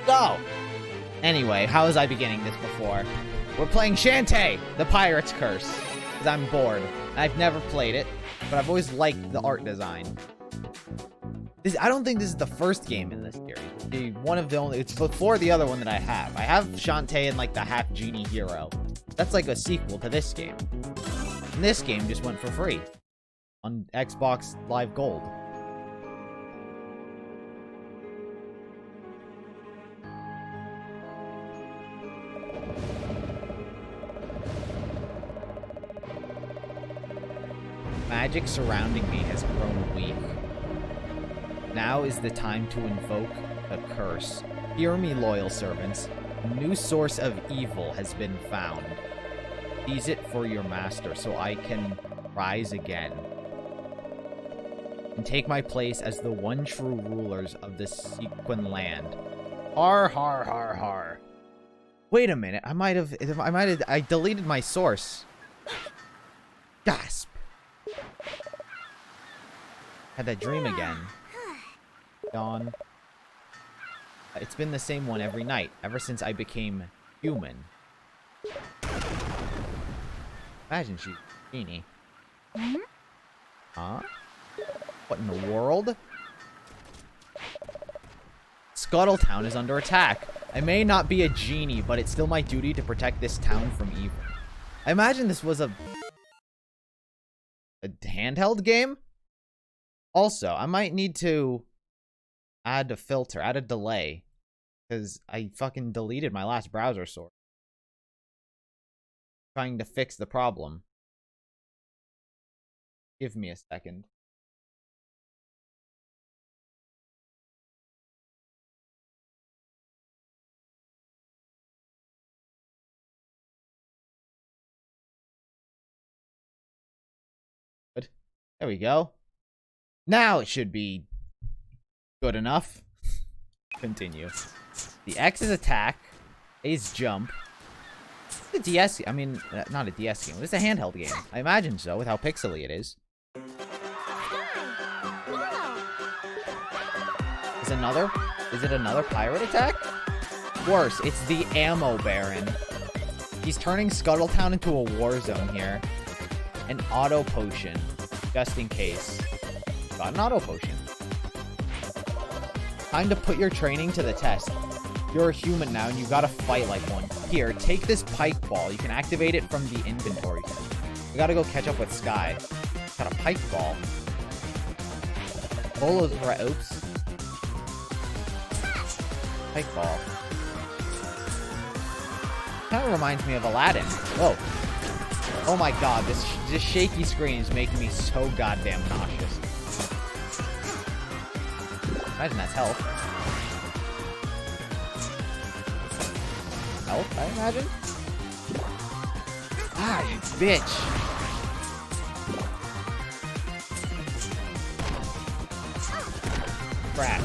Go! Anyway, how was I beginning this before? We're playing Shantae, the Pirate's Curse. Because I'm bored. I've never played it, but I've always liked the art design. I don't think this is the first game in this series. One of the only... It's before the other one that I have. I have Shantae and, like, the half-genie hero. That's like a sequel to this game. And this game just went for free. On Xbox Live Gold. Magic surrounding me has grown weak. Now is the time to invoke the curse. Hear me, loyal servants. A new source of evil has been found. Seize it for your master so I can rise again. And take my place as the one true rulers of this Sequin land. Har, har, har, har. Wait a minute. I deleted my source. Gasp. Had that dream again. Dawn. It's been the same one every night, ever since I became human. Imagine she's a genie. Huh? What in the world? Scuttletown is under attack. I may not be a genie, but it's still my duty to protect this town from evil. I imagine this was a handheld game? Also, I might need to add a filter, add a delay, because I fucking deleted my last browser source. Trying to fix the problem. Give me a second. Good. There we go. Now it should be good enough. Continue. The X is attack. A is jump. It's a DS... I mean, not a DS game. It's a handheld game. I imagine so, with how pixely it is. Is it another pirate attack? Worse, it's the Ammo Baron. He's turning Scuttletown into a war zone here. An auto potion. Just in case. Got an auto potion. Time to put your training to the test. You're a human now and you gotta fight like one. Here, take this pike ball. You can activate it from the inventory. We gotta go catch up with Sky. Got a pike ball. Bolo's right. Oops. Pike ball. Kind of reminds me of Aladdin. Whoa. Oh my god, this shaky screen is making me so goddamn nauseous. Imagine that's health. Health, I imagine? Ah, you bitch! Crap.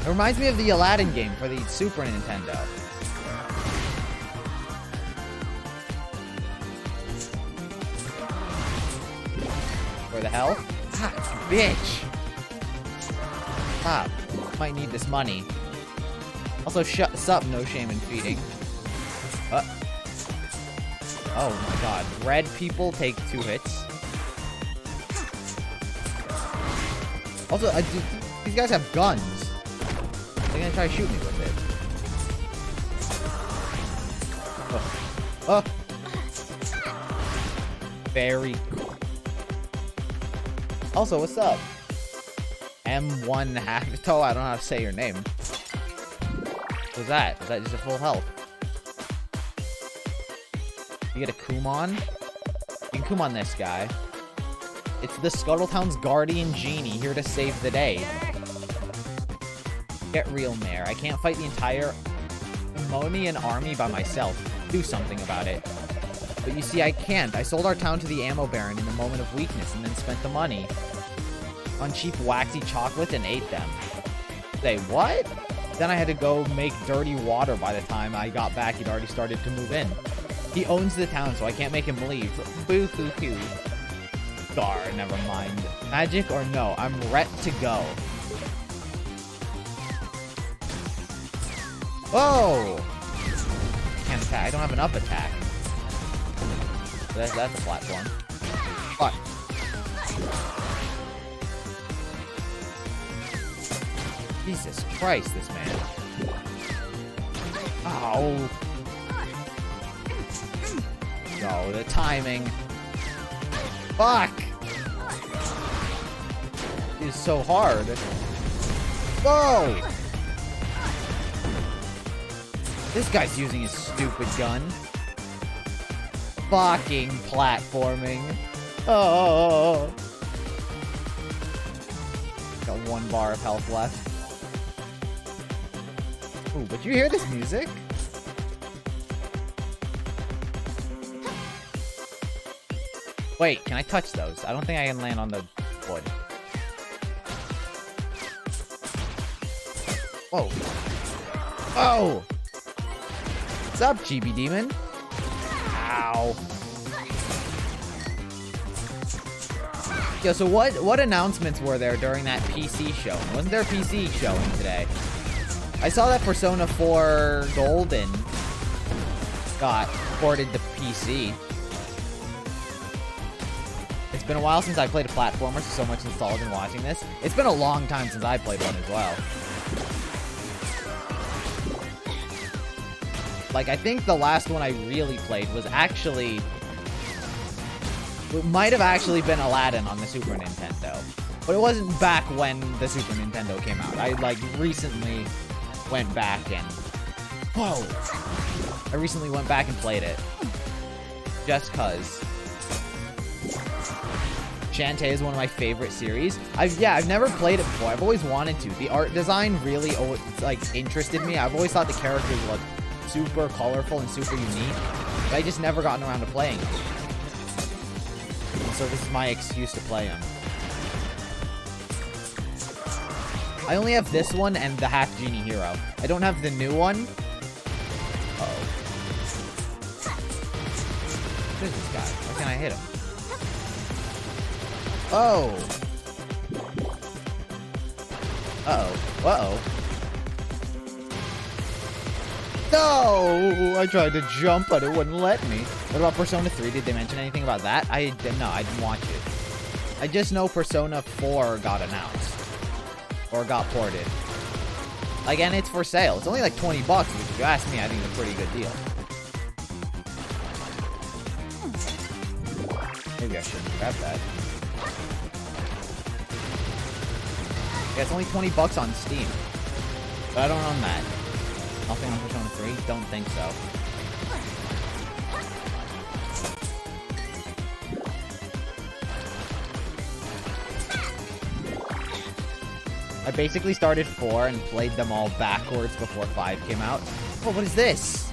It reminds me of the Aladdin game for the Super Nintendo. For the health? Ah, bitch! Stop. Might need this money. Also, sup, no shame in feeding. Oh my god. Red people take 2 hits. Also, these guys have guns. They're gonna try to shoot me with it. Very cool. Also, what's up? M1 Habito, I don't know how to say your name. What's that? Is that just a full health? You get a Kumon? You can Kumon this guy. It's the Scuttletown's guardian genie here to save the day. Get real, Mayor. I can't fight the entire Ammonian army by myself. Do something about it. But you see, I can't. I sold our town to the Ammo Baron in a moment of weakness and then spent the money on cheap waxy chocolate and ate them. Say, what? Then I had to go make dirty water by the time I got back. He'd already started to move in. He owns the town, so I can't make him leave. Boo-hoo-hoo. Gar, never mind. Magic or no, I'm ret to go. Oh! Can't attack. I don't have an up attack. That's a platform. Fuck. Jesus Christ, this man. Ow. No, the timing. Fuck! It is so hard. Whoa! This guy's using his stupid gun. Fucking platforming. Oh. Got 1 bar of health left. Ooh, but you hear this music? Wait, can I touch those? I don't think I can land on the wood. Whoa. Oh! What's up, GB Demon? Ow. Yo, so what announcements were there during that PC show? Wasn't there a PC showing today? I saw that Persona 4 Golden got ported to PC. It's been a while since I played a platformer, so much installed in watching this. It's been a long time since I played one as well. Like, I think the last one I really played was actually... It might have actually been Aladdin on the Super Nintendo. But it wasn't back when the Super Nintendo came out. I, like, recently went back and... Whoa! I recently went back and played it. Just cause. Shantae is one of my favorite series. I've never played it before. I've always wanted to. The art design really, like, interested me. I've always thought the characters looked super colorful and super unique. But I just never gotten around to playing them. And so this is my excuse to play them. I only have this one and the Half Genie Hero. I don't have the new one. Uh-oh. What is this guy? Why can't I hit him? Oh! Uh-oh. Uh-oh. No! I tried to jump, but it wouldn't let me. What about Persona 3? Did they mention anything about that? No, I didn't watch it. I just know Persona 4 got announced. Or got ported. Again, it's for sale. It's only like 20 bucks, which if you ask me, I think is a pretty good deal. Maybe I shouldn't grab that. Yeah, it's only 20 bucks on Steam. But I don't own that. Nothing on Persona 3? Don't think so. I basically started 4 and played them all backwards before 5 came out. Oh, what is this?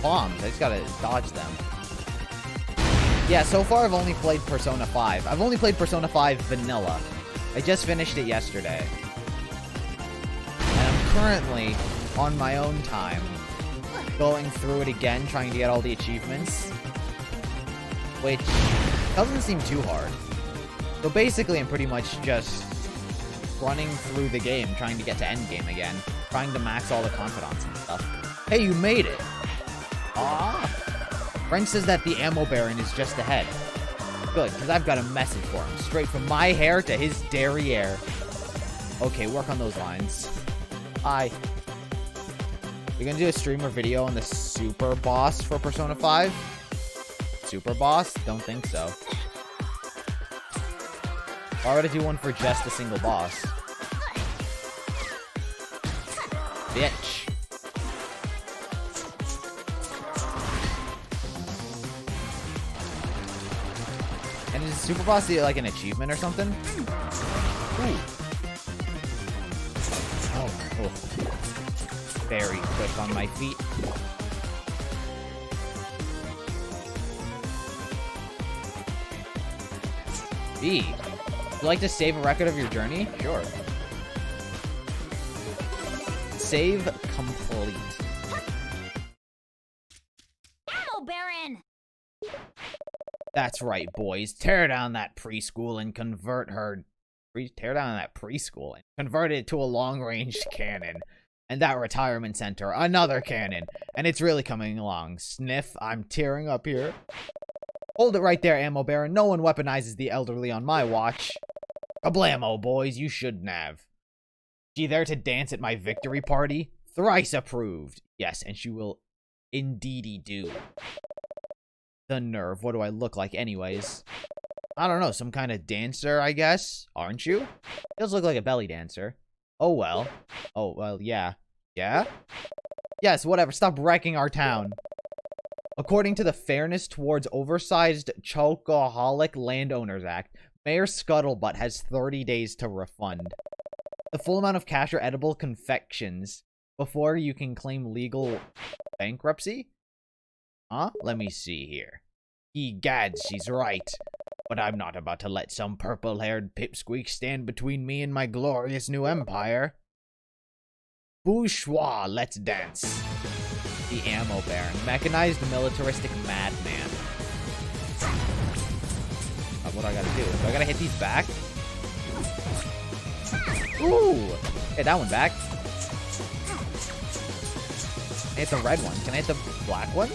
Bombs. I just gotta dodge them. Yeah, so far I've only played Persona 5. I've only played Persona 5 Vanilla. I just finished it yesterday. And I'm currently, on my own time, going through it again, trying to get all the achievements. Which doesn't seem too hard. So basically, I'm pretty much just running through the game, trying to get to endgame again. Trying to max all the confidants and stuff. Hey, you made it! Ah! Friend says that the ammo baron is just ahead. Good, because I've got a message for him. Straight from my hair to his derriere. Okay, work on those lines. Hi. You're gonna do a stream or video on the super boss for Persona 5? Super boss? Don't think so. Why would I do one for just a single boss? Bitch. And is super boss like an achievement or something? Ooh. Oh. Very quick on my feet. B. Would you like to save a record of your journey? Sure. Save complete. Ammo Baron! That's right, boys. Tear down that preschool and convert her tear down that preschool and convert it to a long-range cannon. And that retirement center, another cannon. And it's really coming along. Sniff, I'm tearing up here. Hold it right there, Ammo Baron. No one weaponizes the elderly on my watch. Kablamo, boys, you shouldn't have. She there to dance at my victory party? Thrice approved. Yes, and she will indeedy do. The nerve. What do I look like anyways? I don't know, some kind of dancer, I guess? Aren't you? Does look like a belly dancer. Oh, well. Oh, well, yeah. Yeah? Yes, whatever. Stop wrecking our town. According to the Fairness Towards Oversized Chocoholic Landowners Act, Mayor Scuttlebutt has 30 days to refund the full amount of cash or edible confections before you can claim legal bankruptcy? Huh? Let me see here. Egads, she's right. But I'm not about to let some purple-haired pipsqueak stand between me and my glorious new empire. Bourgeois, let's dance. The Ammo Baron, mechanized militaristic madman. What do I gotta do? Do I gotta hit these back? Ooh! Hit that one back. I hit the red ones. Can I hit the black ones?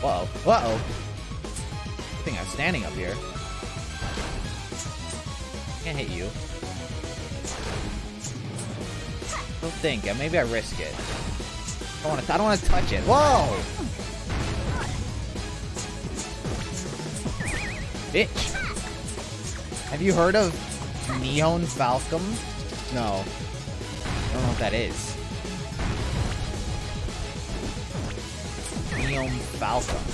Uh-oh. Uh-oh. I think I'm standing up here. Can't hit you. Don't think. Maybe I risk it. I don't want to touch it. Whoa! Bitch. Have you heard of Neon Falcon? No. I don't know what that is. Neon Falcon.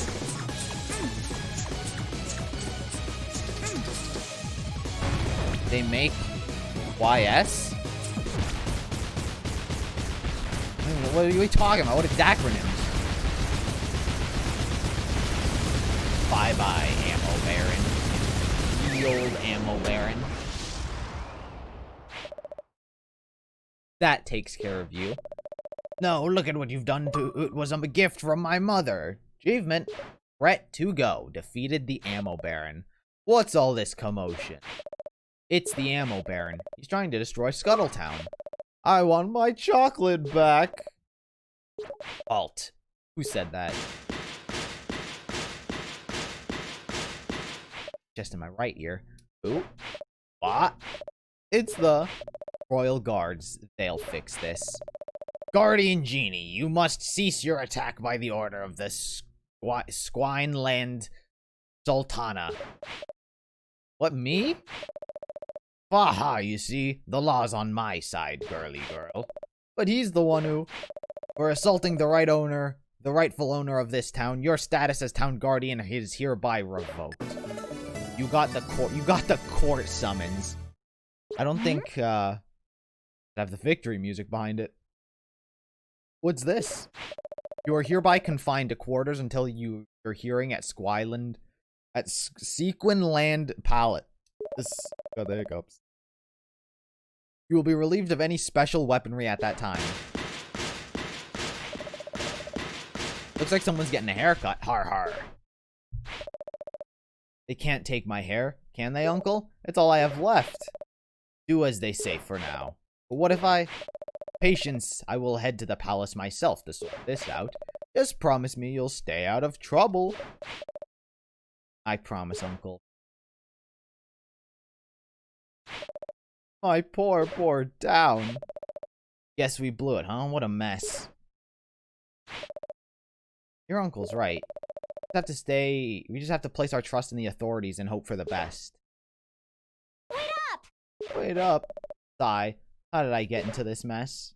They make YS? What are we talking about? What are acronyms? Bye-bye, Ammo Baron. The old Ammo Baron. That takes care of you. No, look at what you've done to... It was a gift from my mother. Achievement. Threat to go. Defeated the Ammo Baron. What's all this commotion? It's the Ammo Baron. He's trying to destroy Scuttletown. I want my chocolate back. Alt. Who said that? Just in my right ear. Who? What? It's the Royal Guards. They'll fix this. Guardian Genie, you must cease your attack by the order of the Squineland Sultana. What, me? Haha, you see, the law's on my side, girly girl. But he's the one who, for assaulting the rightful owner of this town, your status as town guardian is hereby revoked. You got the court summons. I don't think, have the victory music behind it. What's this? You are hereby confined to quarters until your hearing at Sequinland Pallet. This got the hiccups. You will be relieved of any special weaponry at that time. Looks like someone's getting a haircut. Har har. They can't take my hair, can they, Uncle? It's all I have left. Do as they say for now. But what if I... Patience, I will head to the palace myself to sort this out. Just promise me you'll stay out of trouble. I promise, Uncle. My poor, poor town. Guess we blew it, huh? What a mess. Your uncle's right. We just have to place our trust in the authorities and hope for the best. Wait up! Wait up. Sigh. How did I get into this mess?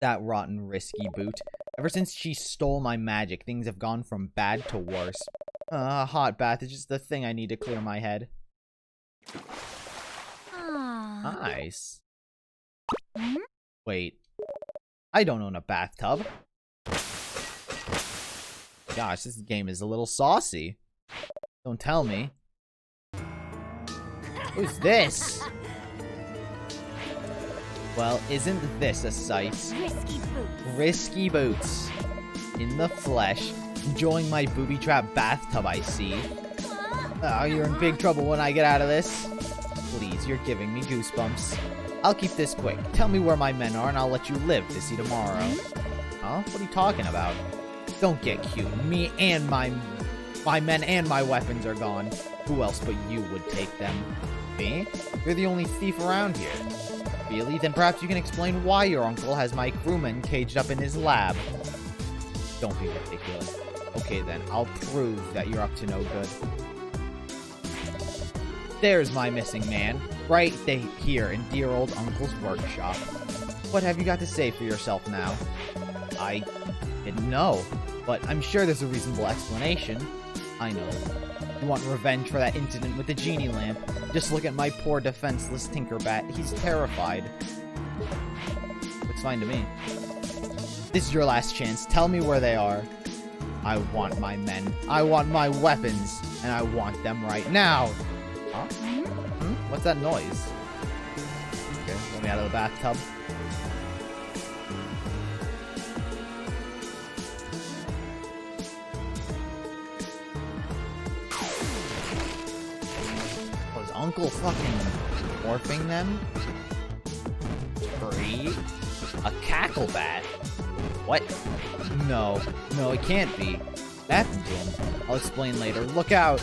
That rotten, risky boot. Ever since she stole my magic, things have gone from bad to worse. A hot bath is just the thing I need to clear my head. Nice. Wait. I don't own a bathtub. Gosh, this game is a little saucy. Don't tell me. Who's this? Well, isn't this a sight? Risky boots. Risky boots. in the flesh. Enjoying my booby-trap bathtub, I see. Oh, you're in big trouble when I get out of this. Please, you're giving me goosebumps. I'll keep this quick. Tell me where my men are and I'll let you live to see tomorrow. Huh? What are you talking about? Don't get cute. Me and my men and my weapons are gone. Who else but you would take them? Me? You're the only thief around here. Really? Then perhaps you can explain why your uncle has my crewmen caged up in his lab. Don't be ridiculous. Okay then, I'll prove that you're up to no good. There's my missing man, right here in dear old uncle's workshop. What have you got to say for yourself now? I didn't know, but I'm sure there's a reasonable explanation. I know. You want revenge for that incident with the genie lamp? Just look at my poor defenseless Tinkerbat. He's terrified. Looks fine to me. This is your last chance. Tell me where they are. I want my men. I want my weapons. And I want them right now. Huh? What's that noise? Okay, let me out of the bathtub. Was Uncle fucking morphing them? Free? A cackle bat? What? No, it can't be. That happened to him. I'll explain later. Look out!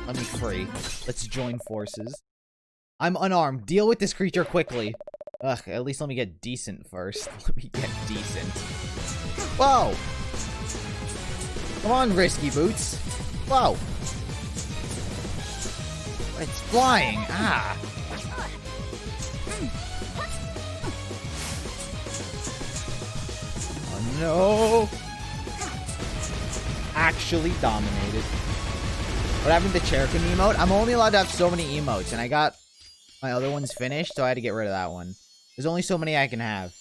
Let me free. Let's join forces. I'm unarmed. Deal with this creature quickly. Ugh, at least let me get decent first. Let me get decent. Whoa! Come on, Risky Boots. Whoa! It's flying. Ah! Oh no! Actually dominated. What happened to Cherkin emote? I'm only allowed to have so many emotes, and I got my other ones finished, so I had to get rid of that one. There's only so many I can have.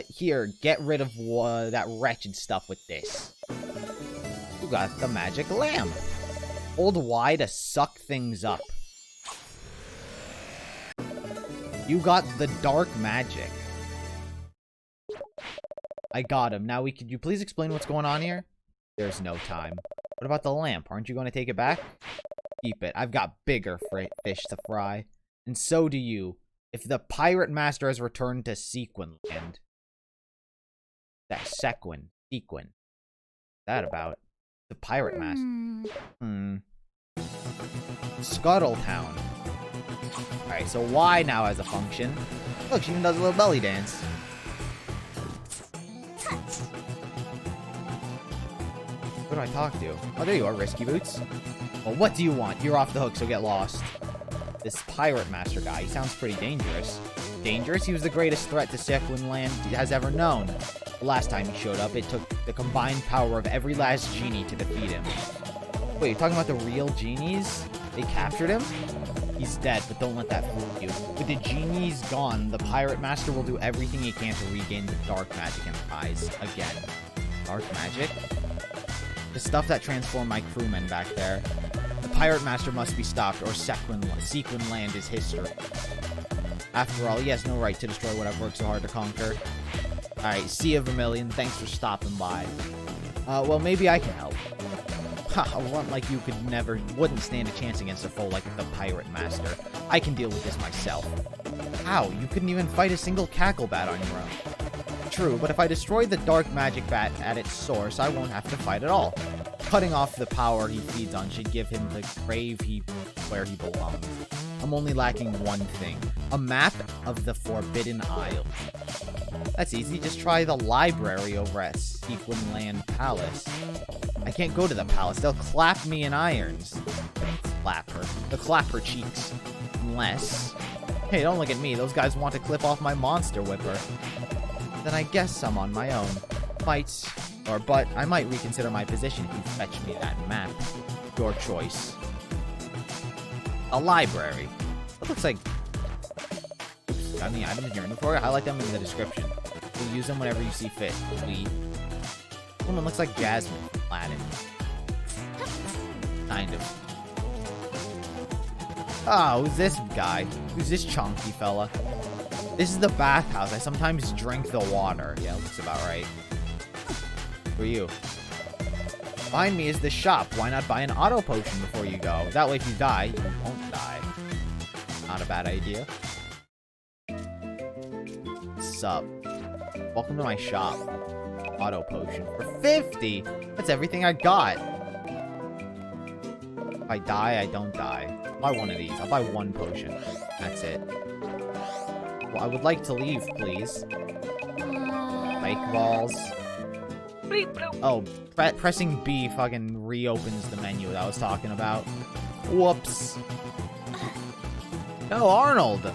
Here, get rid of that wretched stuff with this. You got the magic lamp. Hold Y to suck things up. You got the dark magic. I got him. Now could you please explain what's going on here? There's no time. What about the lamp? Aren't you going to take it back? Keep it. I've got bigger fish to fry. And so do you. If the pirate master has returned to Sequin Land. Sequin. What's that about? The pirate master. Scuttletown. Alright, so Y now has a function. Look, she even does a little belly dance. Who do I talk to? Oh, there you are, Risky Boots. Well, what do you want? You're off the hook, so get lost. This pirate master guy, he sounds pretty dangerous. Dangerous? He was the greatest threat to Sequin Land has ever known. The last time he showed up, it took the combined power of every last genie to defeat him. Wait, you're talking about the real genies? They captured him? He's dead, but don't let that fool you. With the genies gone, the pirate master will do everything he can to regain the dark magic and rise again. Dark magic? The stuff that transformed my crewmen back there. The pirate master must be stopped, or Sequin Land is history. After all, he has no right to destroy what I've worked so hard to conquer. Alright, see ya, Vermilion. Thanks for stopping by. Well, maybe I can help. Ha, a runt like you wouldn't stand a chance against a foe like the pirate master. I can deal with this myself. How? You couldn't even fight a single cackle bat on your own. True, but if I destroy the dark magic bat at its source, I won't have to fight at all. Cutting off the power he feeds on should give him the grave where he belongs. I'm only lacking one thing. A map of the Forbidden Isle. That's easy, just try the library over at Sequin Land Palace. I can't go to the palace, they'll clap me in irons. Clap her. They'll clap her cheeks. Unless... Hey, don't look at me, those guys want to clip off my monster whipper. Then I guess I'm on my own. But I might reconsider my position if you fetch me that map. Your choice. A library. That looks like... Oops, got any items in your inventory? Highlight them in the description. You'll use them whenever you see fit. Woman looks like Jasmine from Aladdin. Kind of. Oh, who's this guy? Who's this chunky fella? This is the bathhouse. I sometimes drink the water. Yeah, looks about right. Who are you? Behind me is the shop. Why not buy an auto potion before you go? That way if you die, you won't die. Not a bad idea. Sup? Welcome to my shop. Auto potion for 50! That's everything I got. If I die, I don't die. I'll buy one of these. I'll buy one potion. That's it. Well, I would like to leave, please. Bike balls. Oh, pressing B fucking reopens the menu that I was talking about. Whoops. Oh, Arnold.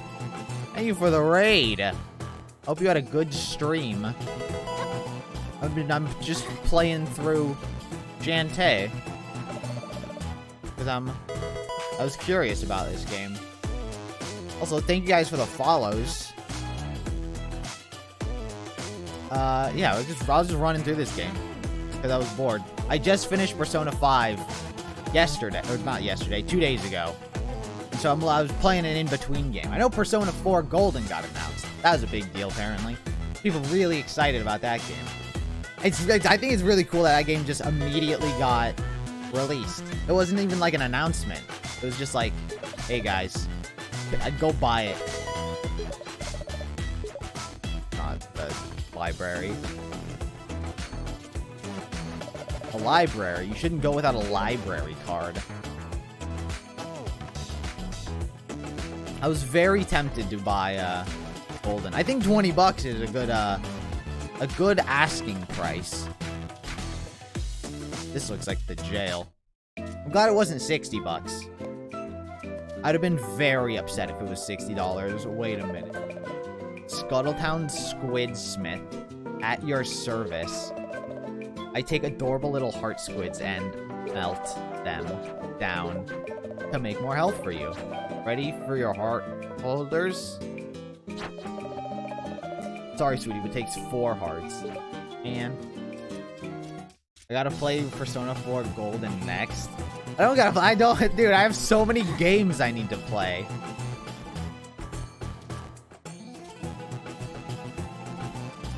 Thank you for the raid. Hope you had a good stream. I'm just playing through Shantae. Because I was curious about this game. Also, thank you guys for the follows. Yeah, I was just running through this game. Because I was bored. I just finished Persona 5 yesterday. Or not yesterday, 2 days ago. So I was playing an in-between game. I know Persona 4 Golden got announced. That was a big deal, apparently. People really excited about that game. I think it's really cool that game just immediately got released. It wasn't even like an announcement. It was just like, hey guys, I'd go buy it. Not the library. A library? You shouldn't go without a library card. I was very tempted to buy Golden. I think 20 bucks is a good asking price. This looks like the jail. I'm glad it wasn't 60 bucks. I'd have been very upset if it was $60. Wait a minute. Scuttletown Squidsmith at your service. I take adorable little heart squids and melt them down to make more health for you. Ready for your heart holders? Sorry, sweetie, but it takes 4 hearts. And I gotta play Persona 4 Golden next. Dude, I have so many games I need to play.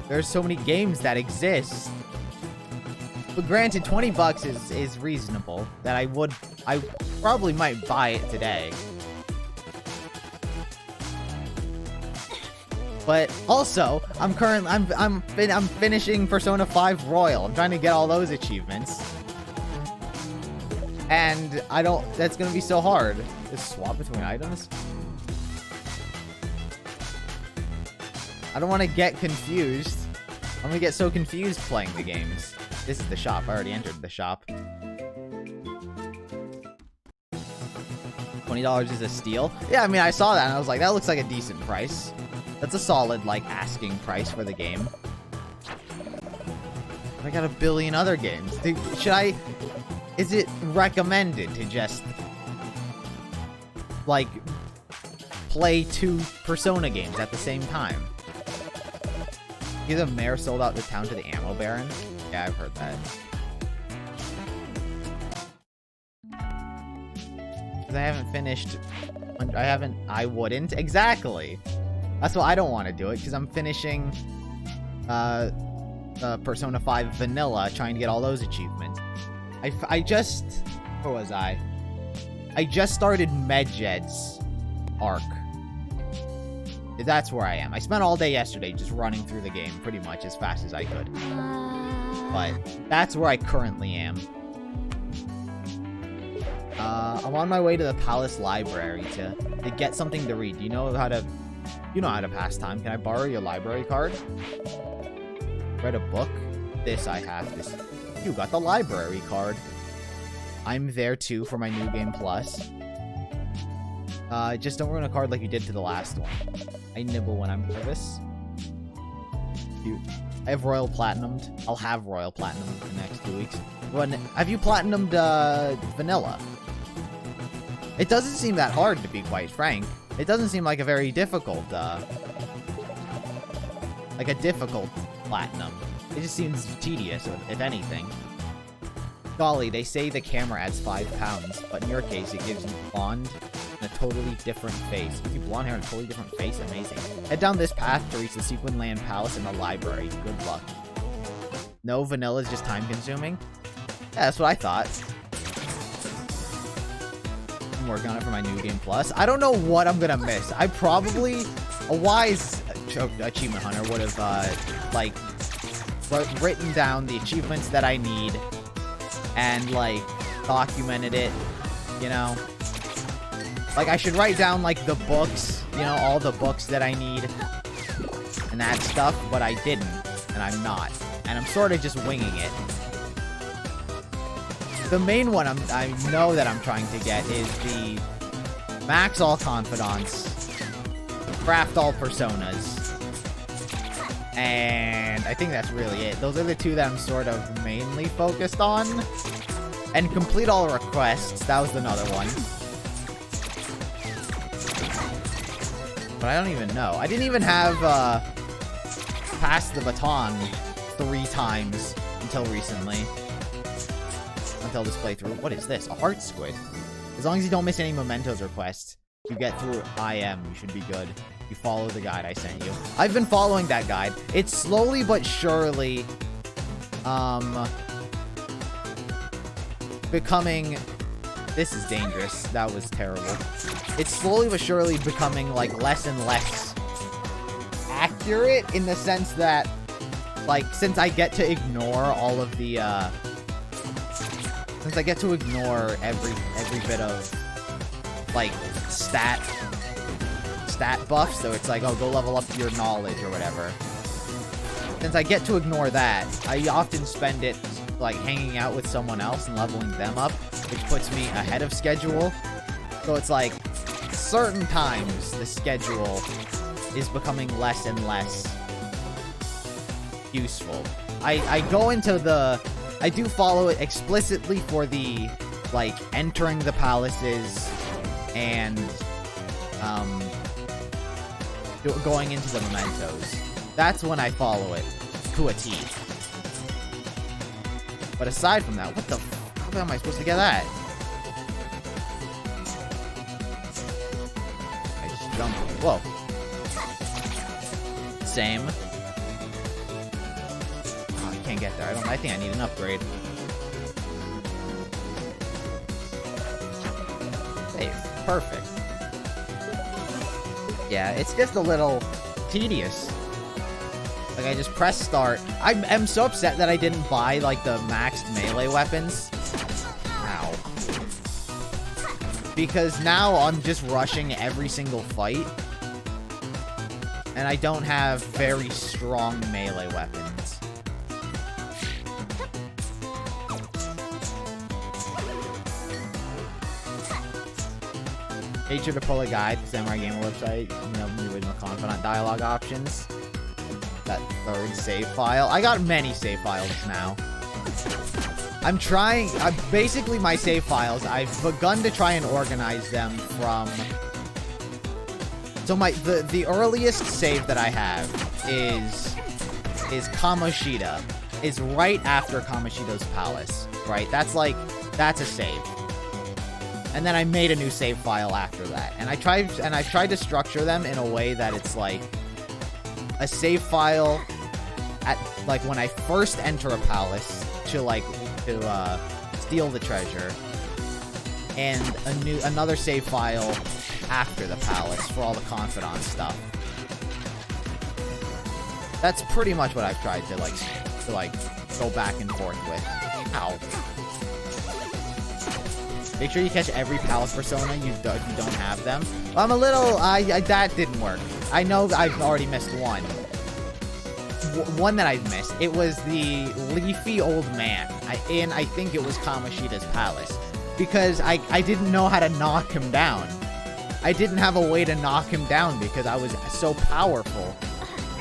There's so many games that exist. But granted, 20 bucks is reasonable. That I probably might buy it today. But also, I'm finishing Persona 5 Royal. I'm trying to get all those achievements. And that's gonna be so hard. Just swap between items. I don't want to get confused. I'm gonna get so confused playing the games. This is the shop. I already entered the shop. $20 is a steal. Yeah, I mean, I saw that and I was like, that looks like a decent price. That's a solid, like, asking price for the game. I got a billion other games. Is it recommended to just, like, play 2 Persona games at the same time? The mayor sold out the town to the ammo baron? Yeah, I've heard that. Because I haven't finished... I wouldn't. Exactly! That's why I don't want to do it, because I'm finishing... Persona 5 Vanilla, trying to get all those achievements. Where was I? I just started Medjed's arc. That's where I am. I spent all day yesterday just running through the game pretty much as fast as I could. But that's where I currently am. I'm on my way to the Palace Library to get something to read. You know how to pass time. Can I borrow your library card? Read a book? This I have. This. You got the library card. I'm there too for my New Game Plus. Just don't ruin a card like you did to the last one. I nibble when I'm nervous. Cute. I have Royal Platinumed. I'll have Royal Platinum in the next 2 weeks. Have you Platinumed, Vanilla? It doesn't seem that hard, to be quite frank. It doesn't seem like a very difficult, like a difficult Platinum. It just seems tedious, if anything. Golly, they say the camera adds 5 pounds, but in your case, it gives you blonde a totally different face. Gives you blonde hair and a totally different face. Amazing. Head down this path to reach the Sequin Land Palace and the library. Good luck. No, vanilla is just time consuming. Yeah, that's what I thought. I'm working on it for my New Game Plus. I don't know what I'm gonna miss. I probably, a wise achievement hunter would have, like, written down the achievements that I need and, like, documented it, you know? Like, I should write down, like, the books, you know, all the books that I need and that stuff, but I didn't, and I'm not. And I'm sort of just winging it. The main one I know that I'm trying to get is the max all confidants, craft all personas, and I think that's really it. Those are the two that I'm sort of mainly focused on. And complete all requests, that was another one. But I don't even know. I didn't even have Pass the Baton 3 times until recently. Until this playthrough. What is this? A heart squid. As long as you don't miss any mementos requests, you get through IM, you should be good. You follow the guide I sent you. I've been following that guide. It's slowly but surely becoming... This is dangerous. That was terrible. It's slowly but surely becoming, like, less and less accurate in the sense that, like, since I get to ignore all of the, since I get to ignore every bit of, like, stat buff, so it's like, oh, go level up your knowledge or whatever. Since I get to ignore that, I often spend it, like, hanging out with someone else and leveling them up, which puts me ahead of schedule. So it's like, certain times the schedule is becoming less and less useful. I go into the... I do follow it explicitly for the, like, entering the palaces and, going into the mementos. That's when I follow it to a T. But aside from that, what the f*** am I supposed to get that? I just jumped. Whoa. Same. Oh, I can't get there. I think I need an upgrade. Hey, perfect. Yeah, it's just a little tedious. Like, I just press start. I am so upset that I didn't buy, like, the maxed melee weapons. Ow. Because now I'm just rushing every single fight. And I don't have very strong melee weapons. Make sure to pull a guide to Samurai Gamer website. You know, the original Confidant dialogue options. That 3rd save file. I got many save files now. I'm trying... basically, my save files, I've begun to try and organize them from... So the earliest save that I have is Kamoshida. Is right after Kamoshida's palace. Right? That's a save. And then I made a new save file after that. And I tried to structure them in a way that it's like a save file at, like, when I first enter a palace to steal the treasure, and another save file after the palace for all the confidant stuff. That's pretty much what I've tried to go back and forth with. Ow. Make sure you catch every palace persona if you don't have them. Well, I'm a little... that didn't work. I know I've already missed one. One that I've missed. It was the leafy old man. I think it was Kamoshida's palace. Because I didn't know how to knock him down. I didn't have a way to knock him down because I was so powerful.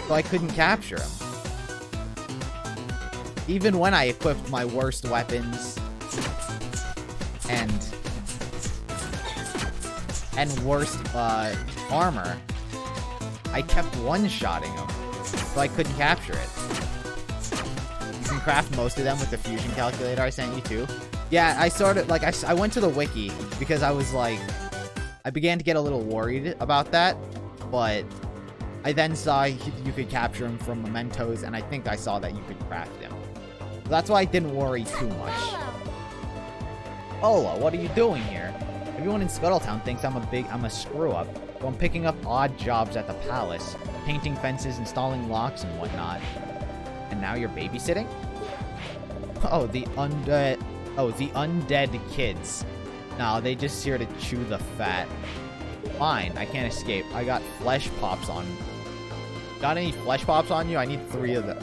So I couldn't capture him. Even when I equipped my worst weapons... and worst armor, I kept one-shotting him, so I couldn't capture it. You can craft most of them with the fusion calculator I sent you too. Yeah, I sort of, like, I went to the wiki, because I was like, I began to get a little worried about that, but I then saw you could capture him from mementos, and I think I saw that you could craft him. So that's why I didn't worry too much. Ola, what are you doing here? Everyone in Scuttletown thinks I'm a screw-up, so I'm picking up odd jobs at the palace, painting fences, installing locks, and whatnot. And now you're babysitting? Oh, the undead kids. No, they just here to chew the fat. Fine, I can't escape. I got flesh pops on. Got any flesh pops on you? I need 3 of them.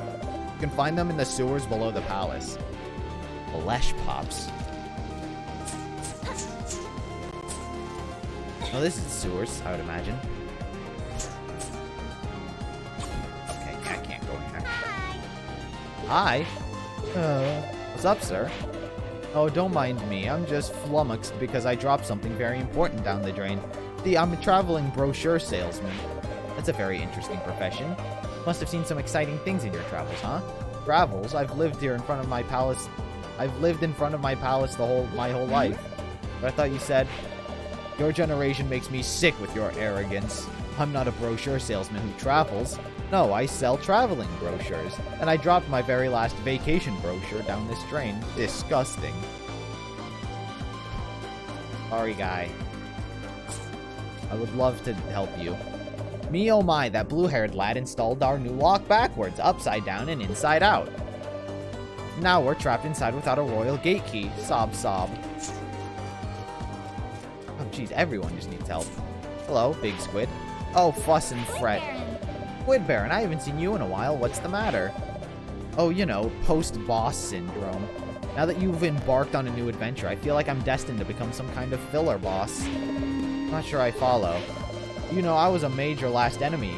You can find them in the sewers below the palace. Flesh pops. Oh, this is sewers, I would imagine. Okay, I can't go in there. Hi. What's up, sir? Oh, don't mind me. I'm just flummoxed because I dropped something very important down the drain. See, I'm a traveling brochure salesman. That's a very interesting profession. Must have seen some exciting things in your travels, huh? Travels? I've lived here in front of my palace. I've lived in front of my palace my whole life. But I thought you said, your generation makes me sick with your arrogance. I'm not a brochure salesman who travels. No, I sell traveling brochures. And I dropped my very last vacation brochure down this drain. Disgusting. Sorry, guy. I would love to help you. Me oh my, that blue-haired lad installed our new lock backwards, upside down and inside out. Now we're trapped inside without a royal gate key. Sob, sob. Oh, jeez, everyone just needs help. Hello, Big Squid. Oh, fuss and fret. Squid Baron, I haven't seen you in a while. What's the matter? Oh, you know, post-boss syndrome. Now that you've embarked on a new adventure, I feel like I'm destined to become some kind of filler boss. Not sure I follow. You know, I was a major enemy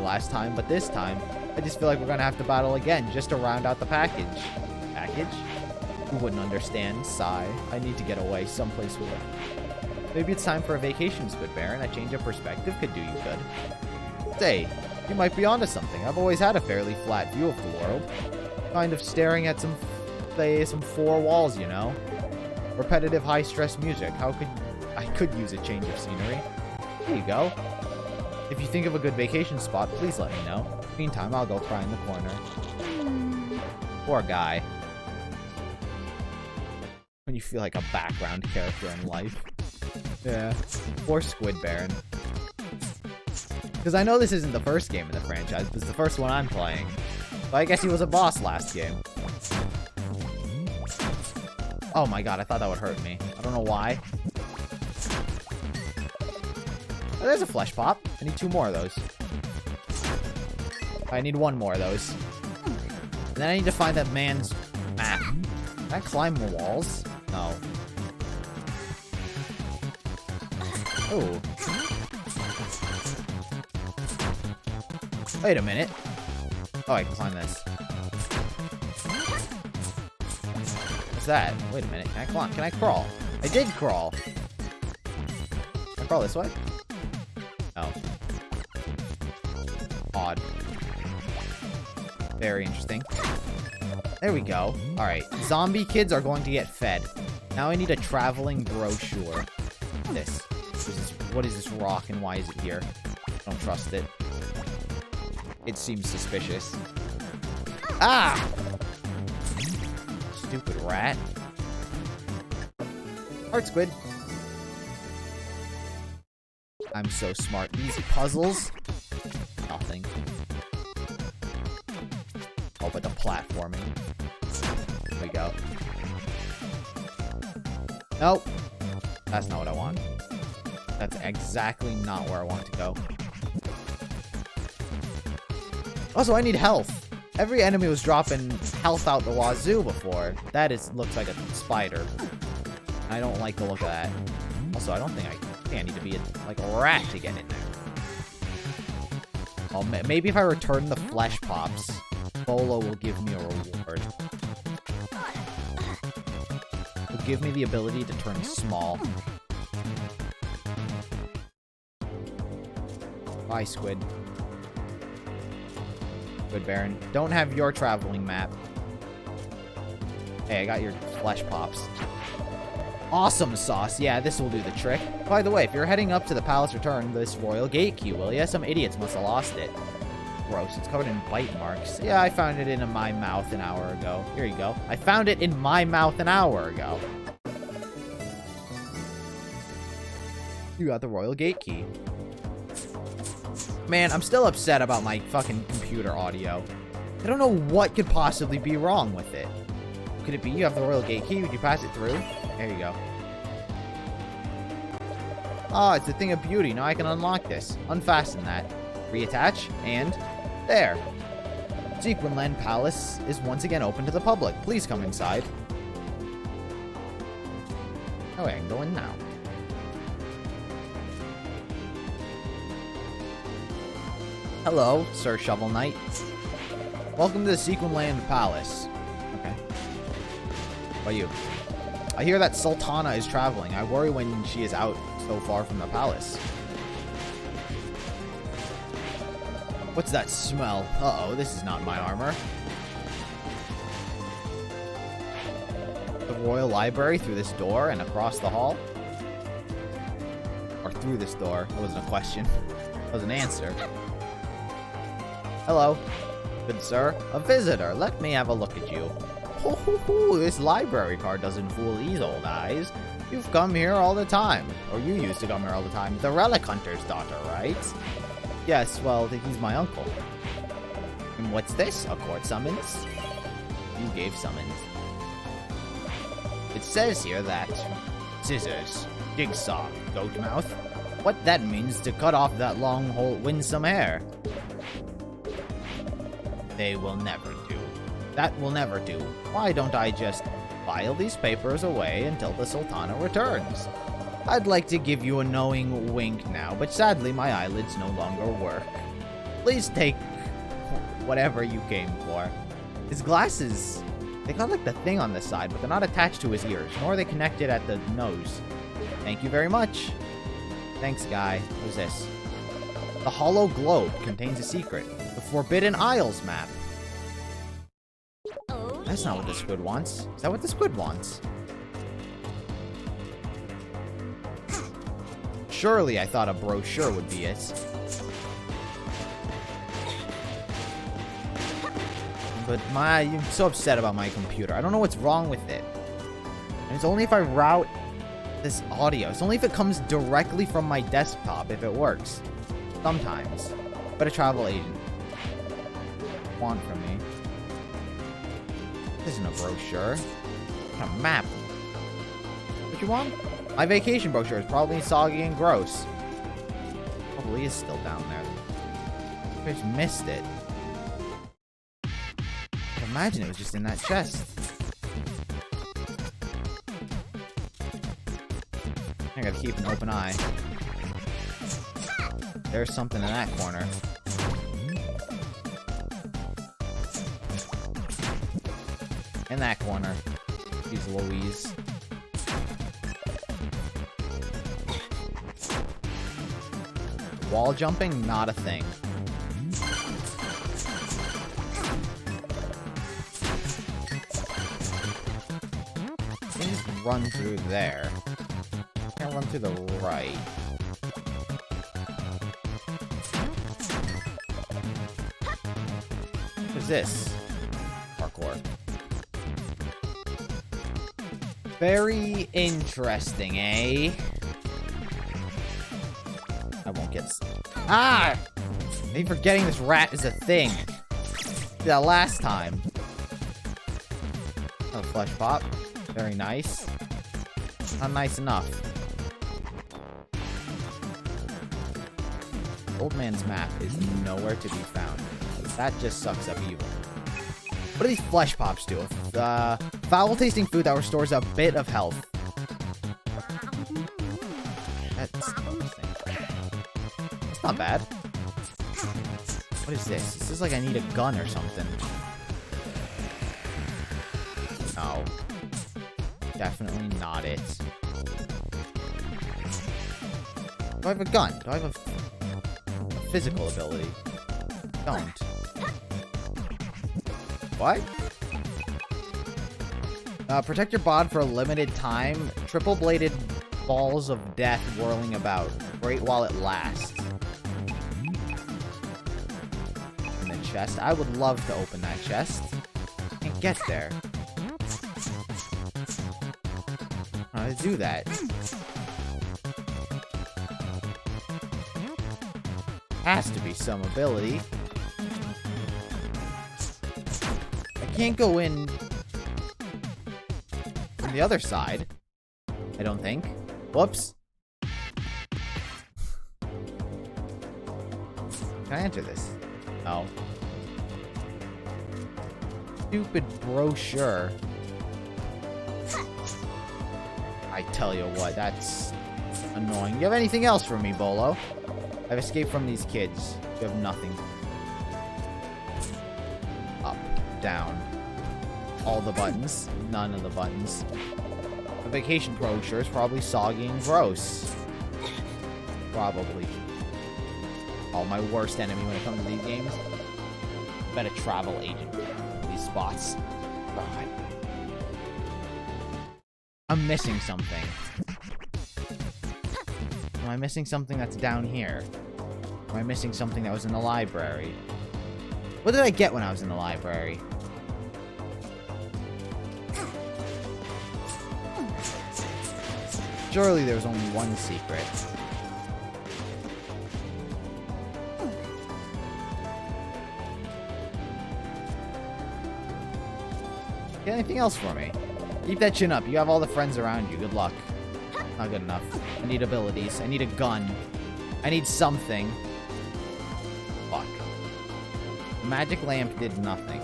last time, but this time, I just feel like we're gonna have to battle again just to round out the package. Package? You wouldn't understand. Sigh. I need to get away someplace with it. Maybe it's time for a vacation, Squid Baron. A change of perspective could do you good. Say, you might be onto something. I've always had a fairly flat view of the world. Kind of staring at some 4 walls, you know? Repetitive high-stress music. I could use a change of scenery. There you go. If you think of a good vacation spot, please let me know. Meantime, I'll go cry in the corner. Poor guy. When you feel like a background character in life. Yeah. Poor Squid Baron. Because I know this isn't the first game in the franchise, but it's the first one I'm playing. But I guess he was a boss last game. Oh my god, I thought that would hurt me. I don't know why. Oh, there's a flesh pop. I need 2 more of those. I need 1 more of those. And then I need to find that man's map. Can I climb the walls? No. Oh. Wait a minute. Oh, I can climb this. What's that? Wait a minute. Can I climb? Can I crawl? I did crawl. Can I crawl this way? No. Odd. Very interesting. There we go. Alright. Zombie kids are going to get fed. Now I need a traveling brochure. What is this rock and why is it here? I don't trust it. It seems suspicious. Ah! Stupid rat. Heart squid. I'm so smart. These puzzles? Nothing. Oh, but the platforming. Here we go. Nope. That's not what I want. That's exactly not where I want to go. Also, I need health. Every enemy was dropping health out the wazoo before. That looks like a spider. I don't like the look of that. Also, I think I need to be like a rat to get in there. Oh, maybe if I return the flesh pops, Bolo will give me a reward. Will give me the ability to turn small. Bye, Squid. Squid Baron. Don't have your traveling map. Hey, I got your flesh pops. Awesome sauce. Yeah, this will do the trick. By the way, if you're heading up to the palace, return this royal gate key, will ya? Some idiots must have lost it. Gross. It's covered in bite marks. Yeah, I found it in my mouth an hour ago. Here you go. I found it in my mouth an hour ago. You got the royal gate key. Man, I'm still upset about my fucking computer audio. I don't know what could possibly be wrong with it. Could it be you have the royal gate key? Would you pass it through? There you go. Oh, it's the thing of beauty. Now I can unlock this. Unfasten that. Reattach, and there. Sequinland Palace is once again open to the public. Please come inside. Oh, I can go in now. Hello, Sir Shovel Knight. Welcome to the Sequinland Palace. Okay. How about you? I hear that Sultana is traveling. I worry when she is out so far from the palace. What's that smell? Uh-oh, this is not my armor. The Royal Library through this door and across the hall? Or through this door. It wasn't a question. It was an answer. Hello. Good sir. A visitor. Let me have a look at you. Ho, this library card doesn't fool these old eyes. You've come here all the time. Or you used to come here all the time. The relic hunter's daughter, right? Yes, well, he's my uncle. And what's this? A court summons? You gave summons. It says here that scissors, jigsaw, goat mouth. What that means to cut off that long, winsome hair. They will never do. That will never do. Why don't I just file these papers away until the Sultana returns? I'd like to give you a knowing wink now, but sadly my eyelids no longer work. Please take whatever you came for. His glasses, they got like the thing on the side, but they're not attached to his ears, nor are they connected at the nose. Thank you very much. Thanks, guy. What's this? The hollow globe contains a secret. The Forbidden Isles map. That's not what the squid wants. Is that what the squid wants? Surely I thought a brochure would be it. But I'm so upset about my computer. I don't know what's wrong with it. And it's only if I route this audio. It's only if it comes directly from my desktop if it works. Sometimes. But a travel agent. Want from me. This isn't a brochure. It's a map. What you want? My vacation brochure is probably soggy and gross. Probably is still down there. I just missed it. Imagine it was just in that chest. I gotta keep an open eye. There's something in that corner. In that corner. Jeez Louise. Wall jumping, not a thing. Can just run through there. Can't run through the right. What's this? Parkour. Very interesting, eh? I won't get... Ah! I keep forgetting this rat is a thing. Did that last time. Oh, flesh pop. Very nice. Not nice enough. Old man's map is nowhere to be found. That just sucks up evil. What do these flesh pops do? Foul-tasting food that restores a bit of health. That's interesting. That's not bad. What is this? This is like I need a gun or something. No. Definitely not it. Do I have a gun? Do I have a physical ability? Don't. What? Protect your bod for a limited time. Triple-bladed balls of death whirling about. Great while it lasts. In the chest. I would love to open that chest. Can't get there. How to do that? Has to be some ability. I can't go in from the other side. I don't think. Whoops. Can I enter this? No. Stupid brochure. I tell you what, that's annoying. You have anything else for me, Bolo? I've escaped from these kids. You have nothing. Up, down. All the buttons. None of the buttons. The vacation brochure is probably soggy and gross. Probably. Oh, my worst enemy when it comes to these games. I bet a travel agent in these spots. God. I'm missing something. Am I missing something that's down here? Am I missing something that was in the library? What did I get when I was in the library? Surely there was only one secret. Get anything else for me? Keep that chin up. You have all the friends around you. Good luck. Not good enough. I need abilities. I need a gun. I need something. Fuck. The magic lamp did nothing.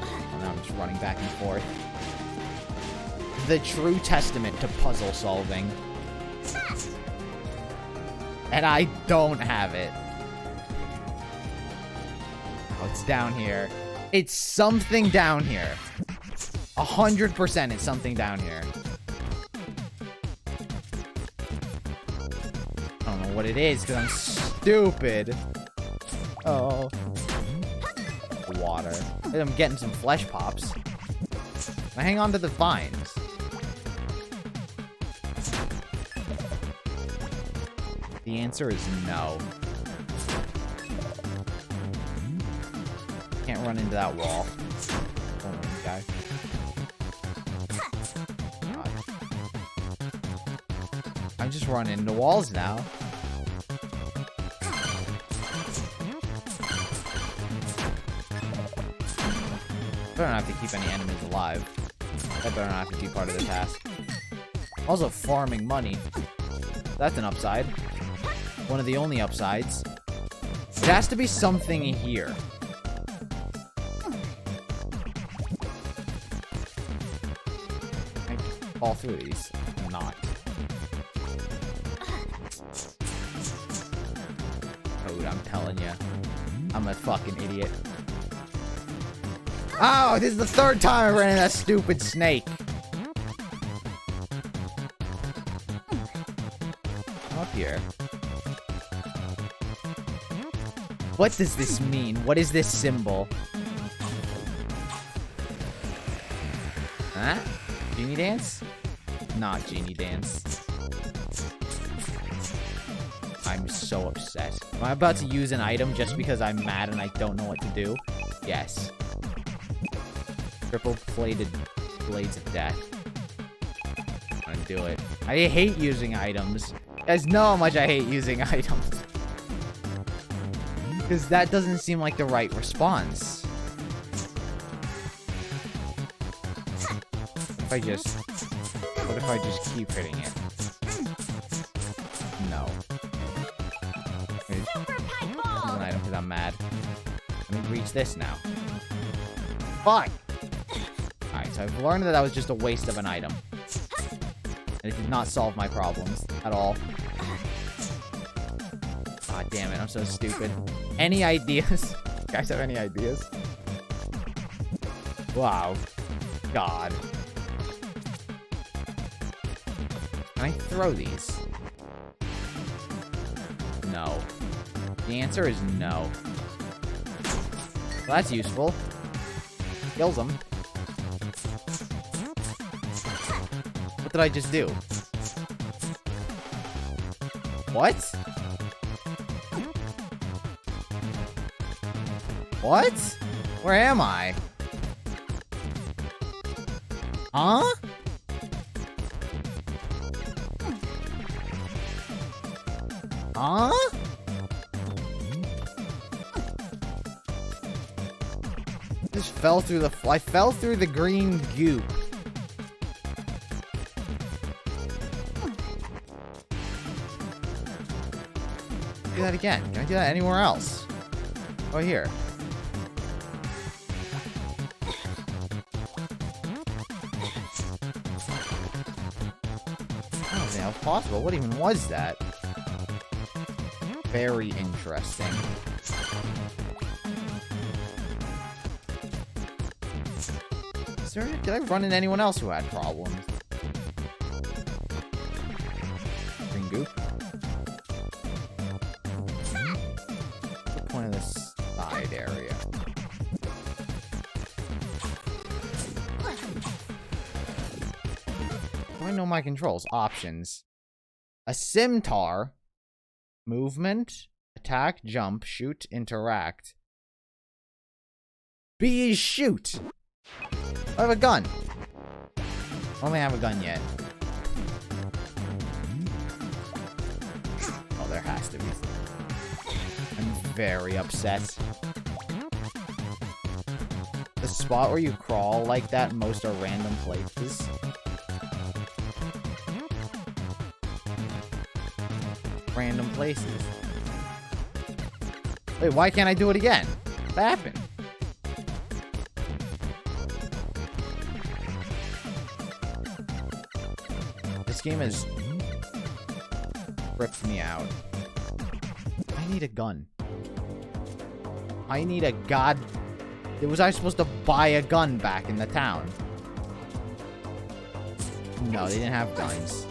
Oh, now I'm just running back and forth. The true testament to puzzle solving. And I don't have it. Oh, it's down here. It's something down here. 100% it's something down here. I don't know what it is because I'm stupid. Oh. Water. I'm getting some flesh pops. I hang on to the vines. The answer is no. Can't run into that wall. Don't worry, guy. God. I'm just running into walls now. I better not have to keep any enemies alive. That better not have to be part of the task. Also, farming money. That's an upside. One of the only upsides. It has to be something here. I fall through these. I'm not. Code, I'm telling you. I'm a fucking idiot. Oh, this is the third time I ran into that stupid snake. I'm up here. What does this mean? What is this symbol? Huh? Genie dance? Not genie dance. I'm so upset. Am I about to use an item just because I'm mad and I don't know what to do? Yes. Triple-plated blades of death. I'm gonna do it. I hate using items. You guys know how much I hate using items. Because that doesn't seem like the right response. What if I just keep hitting it? No. Here's an item because I'm mad. Let me reach this now. Fuck! Alright, so I've learned that was just a waste of an item. And it did not solve my problems at all. God damn it, I'm so stupid. Any ideas? You guys have any ideas? Wow. God. Can I throw these? No. The answer is no. Well, that's useful. Kills him. What did I just do? What? What? Where am I? Huh? Huh? Just fell through the... I fell through the green goop. Do that again. Can I do that anywhere else? Oh, here. I don't think that was possible. What even was that? Very interesting. Did I run into anyone else who had problems? Green goop. What's the point of this side area? Do I know my controls? Options. A scimitar. Movement. Attack, jump, shoot, interact. B is shoot! I have a gun. I don't have a gun yet. Oh, there has to be. I'm very upset. The spot where you crawl like that, most are random places. Random places. Wait, why can't I do it again? What happened? This game has ripped me out. I need a gun. I need a god... Was I supposed to buy a gun back in the town? No, they didn't have guns.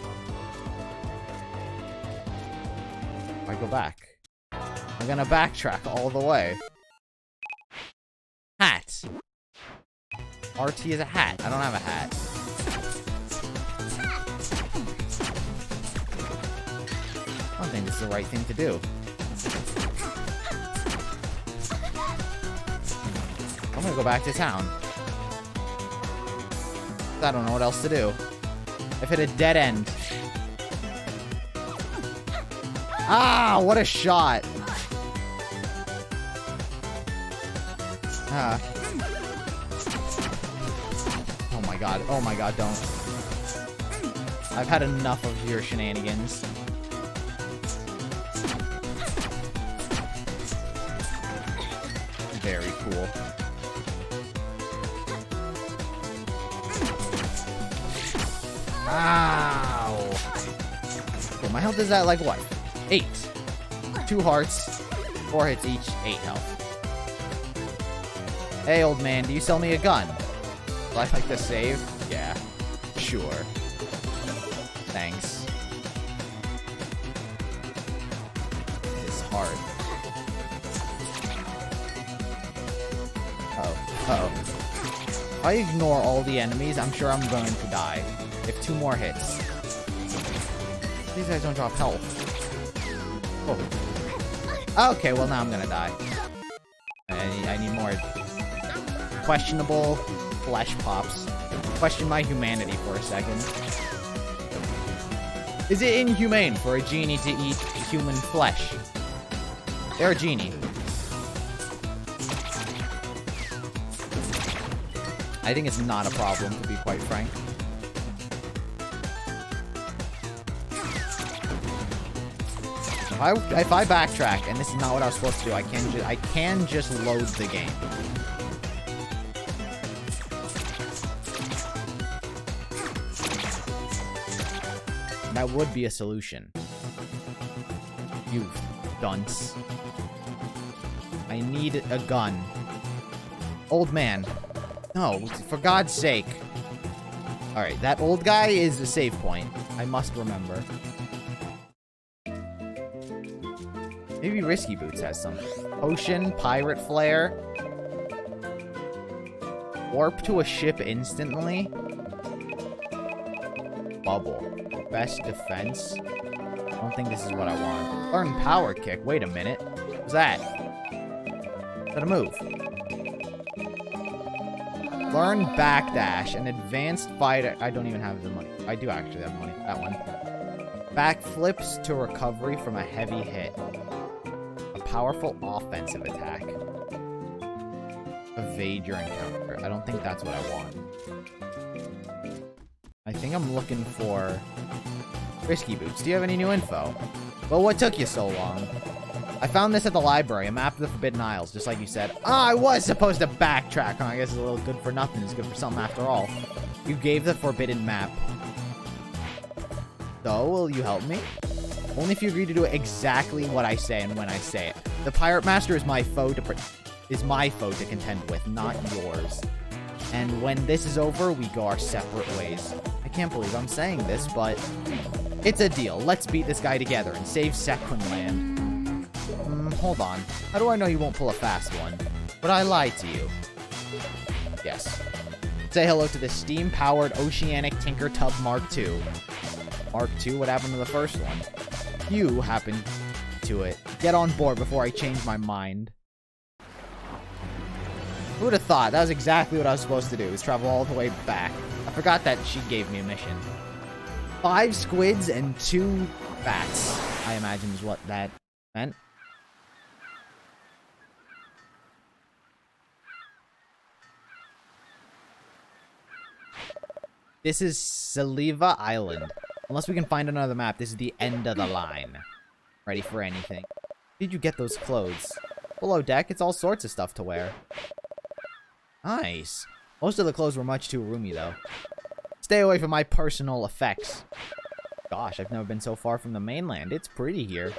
If I go back, I'm gonna backtrack all the way. Hat. RT is a hat. I don't have a hat. I don't think this is the right thing to do. I'm gonna go back to town. I don't know what else to do. I've hit a dead end. Ah, what a shot. Ah. Oh my god, don't. I've had enough of your shenanigans. Very cool. Ow! Okay, my health is at like what? 8. 2 hearts, 4 hits each, 8 health. Hey, old man, do you sell me a gun? Will I like to save? Yeah, sure. Thanks. It's hard. Uh-oh. If I ignore all the enemies, I'm sure I'm going to die. If 2 more hits. These guys don't drop health. Oh. Okay, well now I'm gonna die. I need more questionable flesh pops. Question my humanity for a second. Is it inhumane for a genie to eat human flesh? They're a genie. I think it's not a problem, to be quite frank. If I backtrack and this is not what I was supposed to do, I can just load the game. That would be a solution. You dunce. I need a gun. Old man. No, for God's sake. Alright, that old guy is a save point. I must remember. Maybe Risky Boots has something. Potion, Pirate Flare. Warp to a ship instantly. Bubble. Best defense. I don't think this is what I want. Learn power kick. Wait a minute. What's that? Is that a move? Learn backdash. An advanced fighter. I don't even have the money. I do actually have money for that one. Backflips to recovery from a heavy hit. A powerful offensive attack. Evade your encounter. I don't think that's what I want. I think I'm looking for Risky Boots. Do you have any new info? Well, what took you so long? I found this at the library, a map of the Forbidden Isles, just like you said. Ah, I was supposed to backtrack. Huh? I guess it's a little good for nothing. It's good for something after all. You gave the forbidden map. So, will you help me? Only if you agree to do exactly what I say and when I say it. The Pirate Master is my foe to contend with, not yours. And when this is over, we go our separate ways. I can't believe I'm saying this, but it's a deal. Let's beat this guy together and save Sequinland. Hold on. How do I know you won't pull a fast one? Would I lie to you? Yes. Say hello to the steam-powered Oceanic Tinker Tub Mark II. Mark II? What happened to the first one? You happened to it. Get on board before I change my mind. Who would have thought? That was exactly what I was supposed to do, is travel all the way back. I forgot that she gave me a mission. 5 squids and 2 bats, I imagine is what that meant. This is Saliva Island. Unless we can find another map, this is the end of the line. Ready for anything. Where did you get those clothes? Below deck, it's all sorts of stuff to wear. Nice. Most of the clothes were much too roomy, though. Stay away from my personal effects. Gosh, I've never been so far from the mainland. It's pretty here.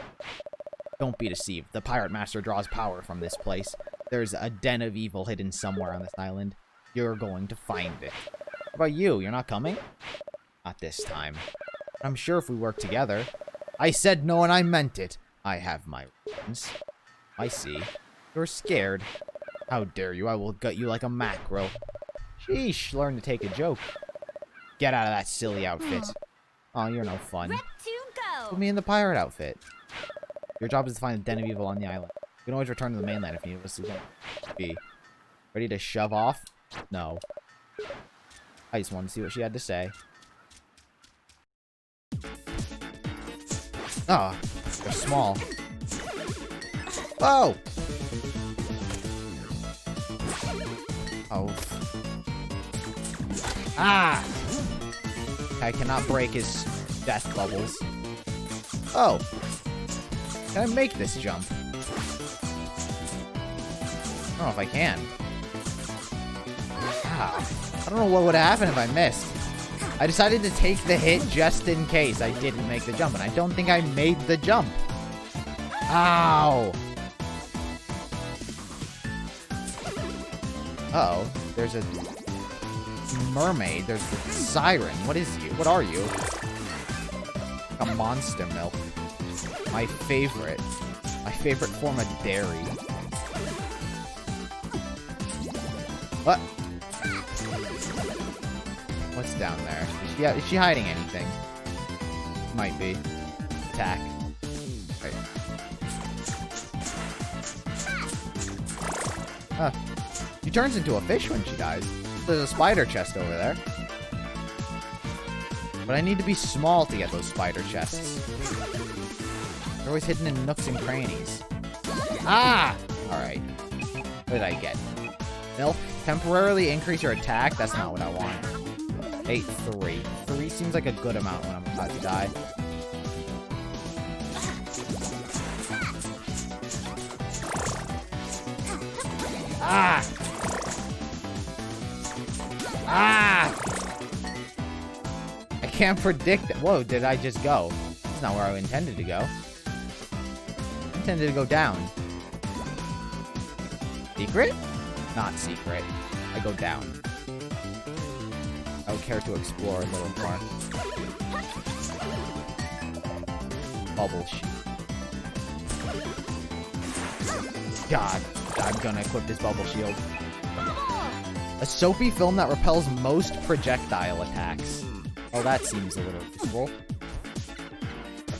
Don't be deceived. The Pirate Master draws power from this place. There's a den of evil hidden somewhere on this island. You're going to find it. What about you? You're not coming? Not this time. I'm sure if we work together. I said no and I meant it. I have my reasons. I see. You're scared. How dare you? I will gut you like a mackerel. Sheesh, learn to take a joke. Get out of that silly outfit. Oh, you're no fun. Rep to go. Put me in the pirate outfit. Your job is to find the den of evil on the island. You can always return to the mainland if you need to be. Ready to shove off? No. I just wanted to see what she had to say. Ah, they're small. Oh! Oh. Ah! I cannot break his death bubbles. Oh. Can I make this jump? I don't know if I can. Ah. I don't know what would happen if I missed. I decided to take the hit just in case I didn't make the jump, and I don't think I made the jump. Ow! Uh-oh. There's a mermaid. There's the siren. What is you? What are you? A monster milk. My favorite. My favorite form of dairy. What? What's down there? Is she hiding anything? Might be. Attack. Right. She turns into a fish when she dies. There's a spider chest over there. But I need to be small to get those spider chests. They're always hidden in nooks and crannies. Ah! Alright. What did I get? Milk. Temporarily increase your attack? That's not what I want. 8-3. 3 seems like a good amount when I'm about to die. Ah! Ah! I can't predict it. Whoa, did I just go? That's not where I intended to go. I intended to go down. Secret? Not secret. I go down. I would care to explore a little more. Bubble sheet. God, I'm gonna equip this bubble shield. A soapy film that repels most projectile attacks. Oh, that seems a little useful.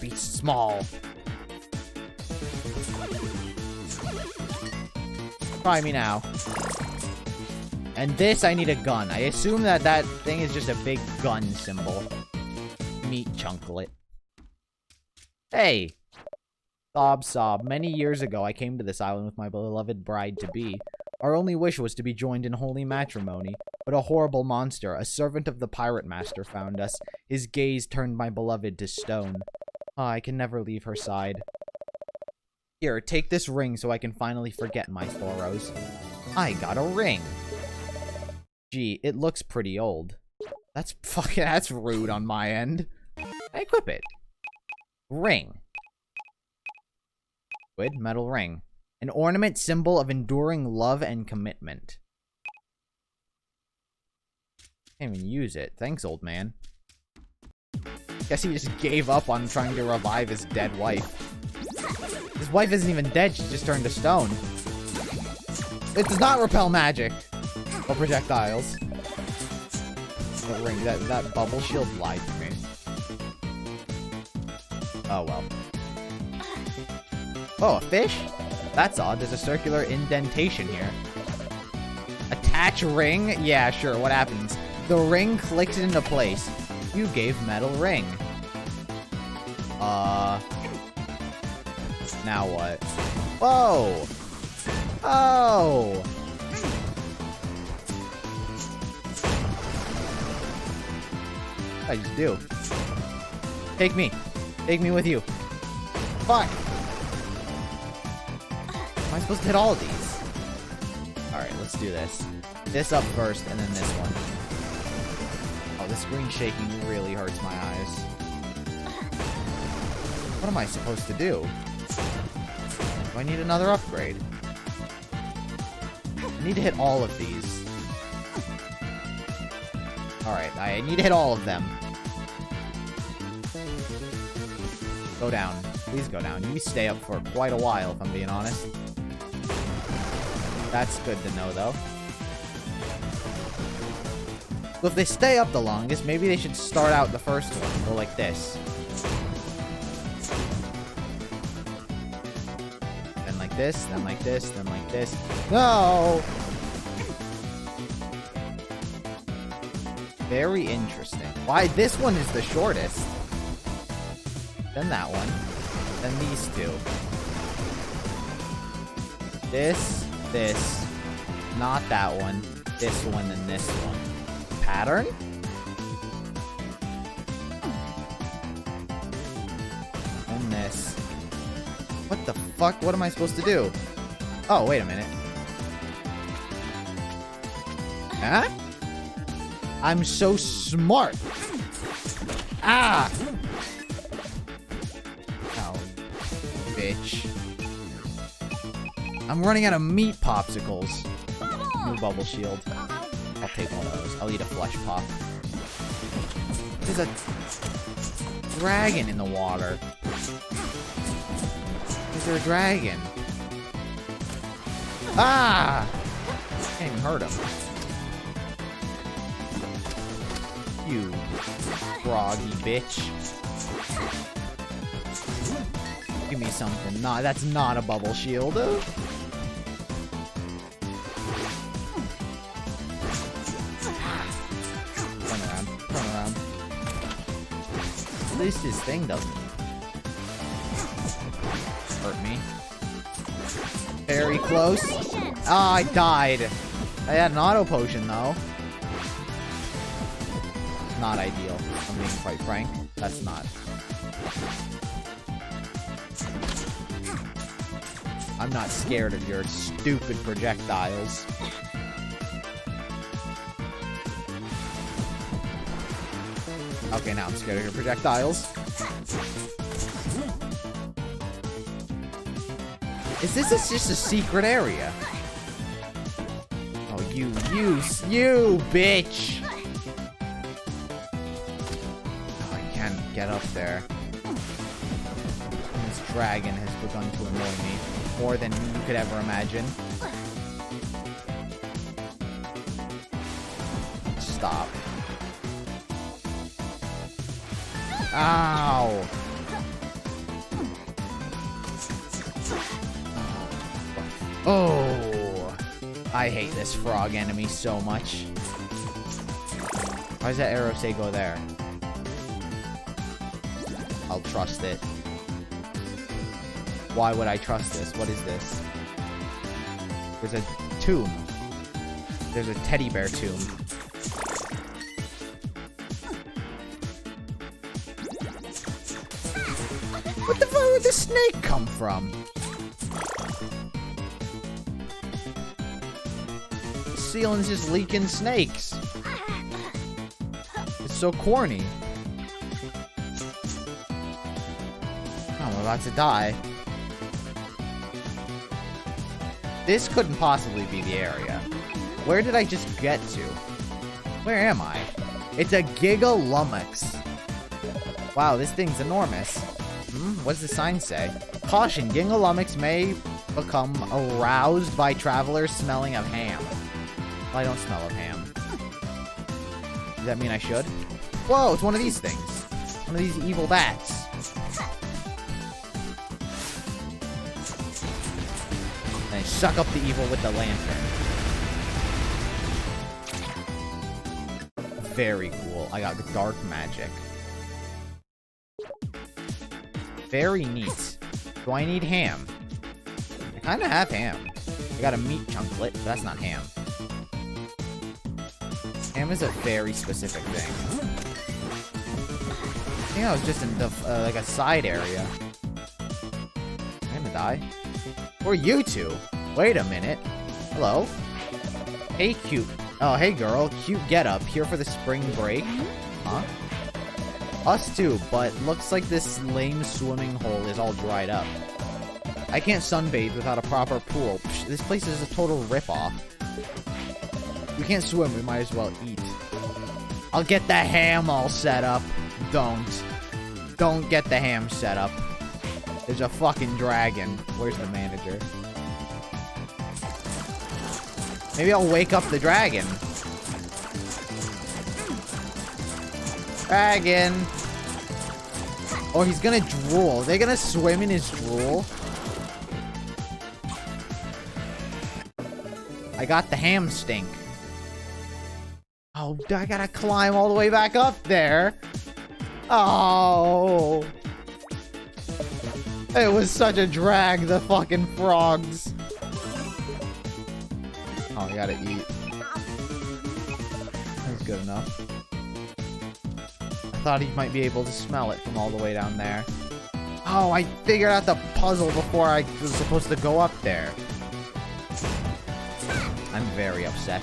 Be small. Try me now. And this, I need a gun. I assume that that thing is just a big gun symbol. Meat chunklet. Hey! Sob, sob. Many years ago, I came to this island with my beloved bride-to-be. Our only wish was to be joined in holy matrimony. But a horrible monster, a servant of the pirate master, found us. His gaze turned my beloved to stone. Ah, I can never leave her side. Here, take this ring so I can finally forget my sorrows. I got a ring. Gee, it looks pretty old. That's rude on my end. I equip it. Ring. Squid, metal ring. An ornament symbol of enduring love and commitment. Can't even use it. Thanks, old man. Guess he just gave up on trying to revive his dead wife. His wife isn't even dead, she just turned to stone. It does not repel magic. Or projectiles. That ring, that bubble shield lied to me. Oh well. Oh, a fish? That's odd, there's a circular indentation here. Attach ring? Yeah, sure, what happens? The ring clicks into place. You gave metal ring. Now what? Whoa! Oh! What'd I just do? Take me. Take me with you. Fuck! Am I supposed to hit all of these? Alright, let's do this. This up first, and then this one. Oh, the screen shaking really hurts my eyes. What am I supposed to do? Do I need another upgrade? I need to hit all of these. Alright, I need to hit all of them. Go down. Please go down. You stay up for quite a while, if I'm being honest. That's good to know, though. So if they stay up the longest, maybe they should start out the first one and go like this. Then like this, then like this, then like this. No! Very interesting. Why, this one is the shortest. Then that one. Then these two. This, not that one, this one, and this one. Pattern? And this. What the fuck? What am I supposed to do? Oh, wait a minute. Huh? I'm so smart. Ah! Oh, bitch. I'm running out of meat popsicles. New bubble shield. I'll take one of those. I'll eat a flesh pop. There's a dragon in the water. Is there a dragon? Ah! Can't even hurt him. You froggy bitch. Give me something. Nah, that's not a bubble shield. At least his thing doesn't hurt me. Very close. Ah, I died. I had an auto potion though. Not ideal, if I'm being quite frank. That's not. I'm not scared of your stupid projectiles. Okay, now I'm scared of your projectiles. Is this just a secret area? Oh, you bitch! Oh, I can't get up there. This dragon has begun to annoy me more than you could ever imagine. stop. Ow! Oh! I hate this frog enemy so much. Why does that arrow say go there? I'll trust it. Why would I trust this? What is this? There's a tomb. There's a teddy bear tomb. What the fuck? Where'd the snake come from? The ceiling's just leaking snakes. It's so corny. Oh, I'm about to die. This couldn't possibly be the area. Where did I just get to? Where am I? It's a Gigalummox. Wow, this thing's enormous. What does the sign say? Caution, Gigalummox may become aroused by travelers smelling of ham. Well, I don't smell of ham. Does that mean I should? Whoa, it's one of these things. One of these evil bats. And I suck up the evil with the lantern. Very cool. I got the dark magic. Very neat. Do I need ham? I kind of have ham. I got a meat chunklet, but that's not ham. Ham is a very specific thing. I think I was just in the, like a side area. I'm gonna die. Who are you two? Wait a minute. Hello? Hey, cute. Oh, hey, girl. Cute getup. Here for the spring break. Huh? Us too, but looks like this lame swimming hole is all dried up. I can't sunbathe without a proper pool. Psh, this place is a total ripoff. We can't swim, we might as well eat. I'll get the ham all set up. Don't get the ham set up. There's a fucking dragon. Where's the manager? Maybe I'll wake up the dragon. Dragon. Oh, he's gonna drool. Are they gonna swim in his drool? I got the ham stink. Oh, I gotta climb all the way back up there. Oh. It was such a drag, the fucking frogs. Oh, I gotta eat. That's good enough. I thought he might be able to smell it from all the way down there. Oh, I figured out the puzzle before I was supposed to go up there. I'm very upset.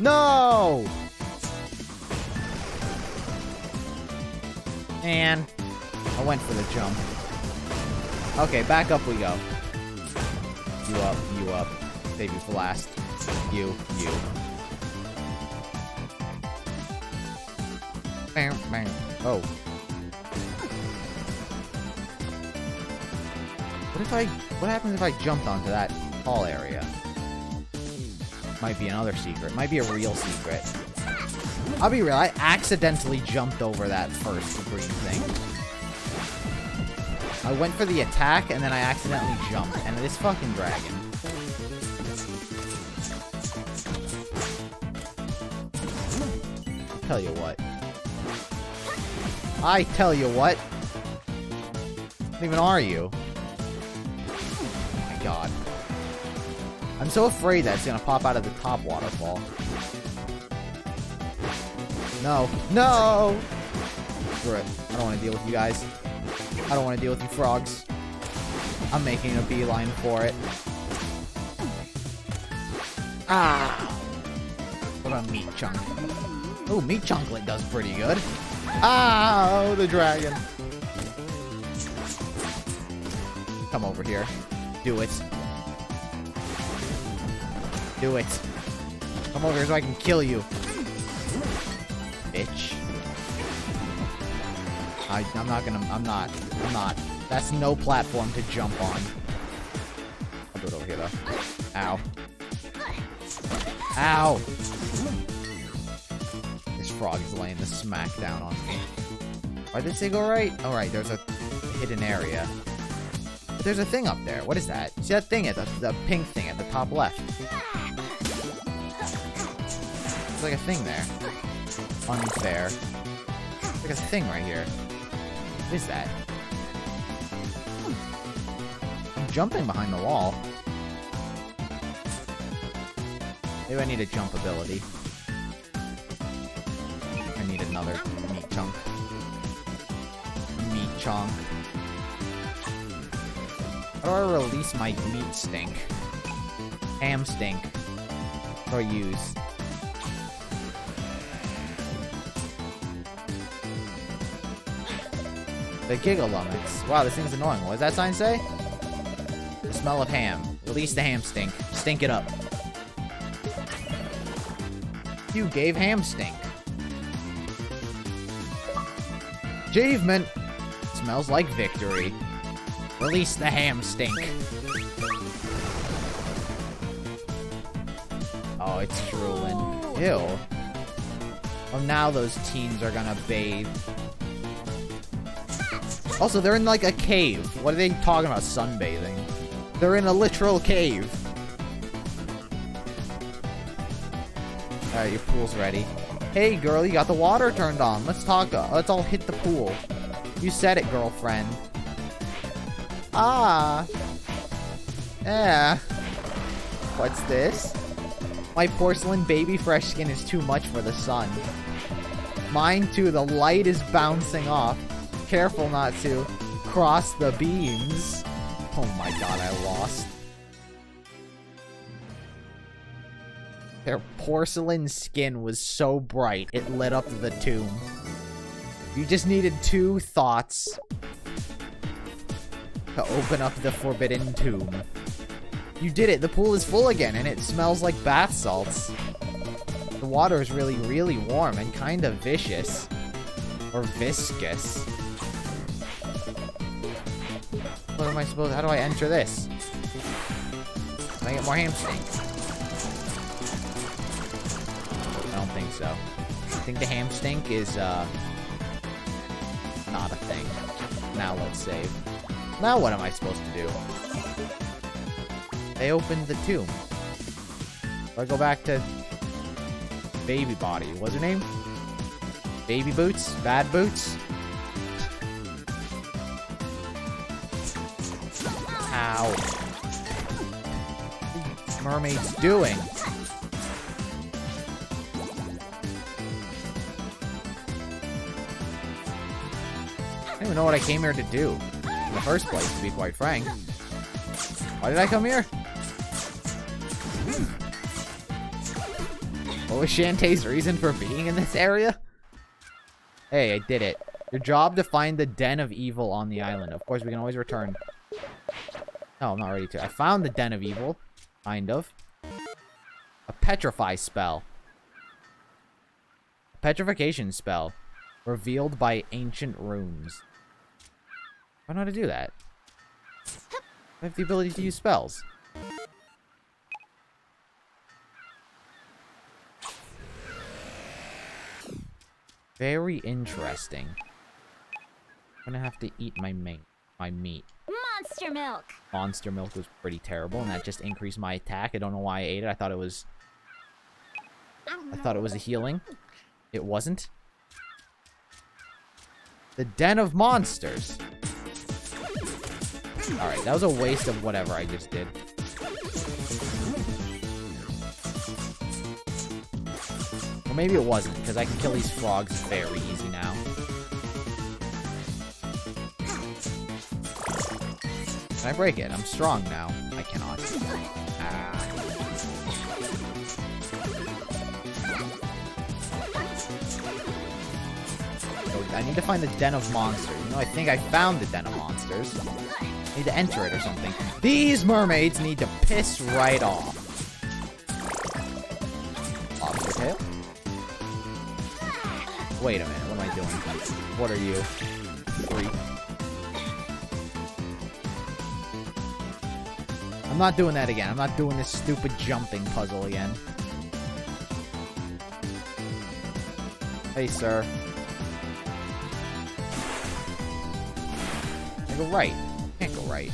No! Man, I went for the jump. Okay, back up we go. You up, you up. Save you for last. You. Bam, bam. Oh. What happens if I jumped onto that tall area? Might be another secret. Might be a real secret. I'll be real, I accidentally jumped over that first green thing. I went for the attack, and then I accidentally jumped. And this fucking dragon. I tell you what. What even are you? Oh my god. I'm so afraid that it's gonna pop out of the top waterfall. No. No! Screw it. I don't want to deal with you guys. I don't want to deal with you frogs. I'm making a beeline for it. Ah! What about meat chunk? Oh, meat chunklet does pretty good. Ow, the dragon. Come over here. Do it. Do it. Come over here so I can kill you. Bitch. I'm not. That's no platform to jump on. do it over here, though. Ow. Ow! This frog is laying the smack down on me. Why did it say go right? Oh, right, there's a hidden area. But there's a thing up there. What is that? See that thing at the pink thing at the top left? There's like a thing there. Unfair. There's like a thing right here. What is that? I'm jumping behind the wall. Maybe I need a jump ability. I need another meat chunk. Meat chunk. How do I release my meat stink? Ham stink. What do I use? The giggle lummox. Wow, this thing's annoying. What does that sign say? The smell of ham. Release the ham stink. Stink it up. You gave ham stink. Achievement! Smells like victory. Release the ham stink. Oh, it's drooling. Ew. Oh, now those teens are gonna bathe. Also, they're in like a cave. What are they talking about sunbathing? They're in a literal cave. Alright, your pool's ready. Hey, girl, you got the water turned on. Let's talk. Let's all hit the pool. You said it, girlfriend. Ah. Yeah. What's this? My porcelain baby fresh skin is too much for the sun. Mine too, the light is bouncing off. Careful not to cross the beams. Oh my god, I lost. Their porcelain skin was so bright, it lit up the tomb. You just needed 2 thoughts to open up the forbidden tomb. You did it. The pool is full again, and it smells like bath salts. The water is really, really warm and kind of vicious. Or viscous. What am I supposed to... How do I enter this? Can I get more ham stink? I don't think so. I think the ham stink is, not a thing. Now let's save. Now what am I supposed to do? They opened the tomb. So I go back to Baby Body. What's her name? Baby Boots? Bad Boots? Ow. What are mermaids doing? I don't even know what I came here to do in the first place, to be quite frank. Why did I come here? What was Shantae's reason for being in this area? Hey, I did it. Your job to find the den of evil on the island. Of course, we can always return. No, I'm not ready to. I found the den of evil. Kind of. A petrify spell. A petrification spell. Revealed by ancient runes. I don't know how to do that. I have the ability to use spells. Very interesting. I'm gonna have to eat my meat. Monster milk. Monster milk was pretty terrible, and that just increased my attack. I don't know why I ate it. I thought it was a healing. It wasn't. The Den of Monsters. Alright, that was a waste of whatever I just did. Or maybe it wasn't, because I can kill these frogs very easy now. Can I break it? I'm strong now. I cannot. Ah. So I need to find the Den of Monsters. You know, I think I found the Den of Monsters. I need to enter it or something. These mermaids need to piss right off. Lobster tail? Wait a minute, what am I doing? What are you? Freak. I'm not doing that again. I'm not doing this stupid jumping puzzle again. Hey, sir. I go right. Can't go right.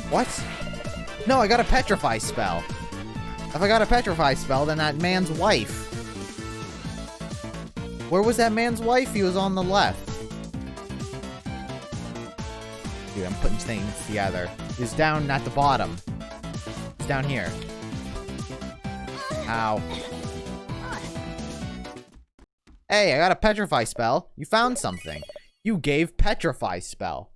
What? No, I got a petrify spell. If I got a petrify spell, then that man's wife. Where was that man's wife? He was on the left. Dude, I'm putting things together. He's down at the bottom. He's down here. Ow. Hey, I got a petrify spell. You found something. You gave petrify spell.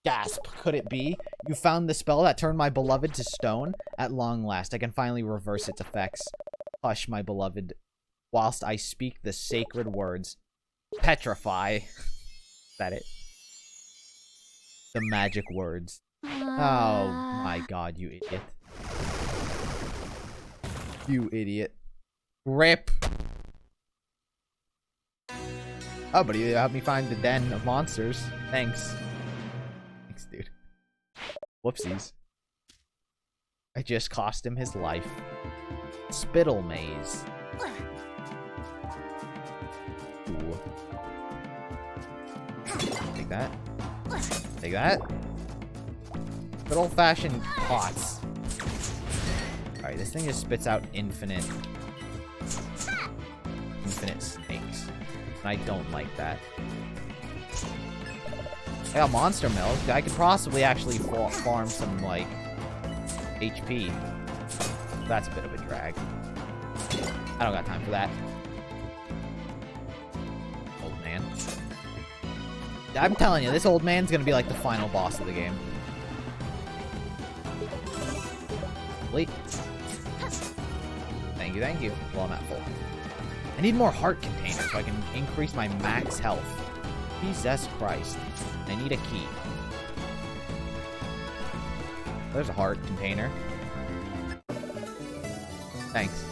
Gasp, could it be? You found the spell that turned my beloved to stone? At long last, I can finally reverse its effects. Hush, my beloved, whilst I speak the sacred words. Petrify. Is that it? The magic words. Oh my god, you idiot. You idiot. Rip. Oh, but you helped me find the den of monsters. Thanks. Thanks, dude. Whoopsies. I just cost him his life. Spittle maze. Ooh. Take that. Take that. Good old-fashioned pots. Alright, this thing just spits out infinite snakes. And I don't like that. I got monster milk. I could possibly actually farm some, like, HP. That's a bit of a drag. I don't got time for that. Old man. I'm telling you, this old man's gonna be like the final boss of the game. Wait. Thank you, thank you. Well, I'm at full. I need more heart containers so I can increase my max health. Jesus Christ. I need a key. There's a heart container. Thanks.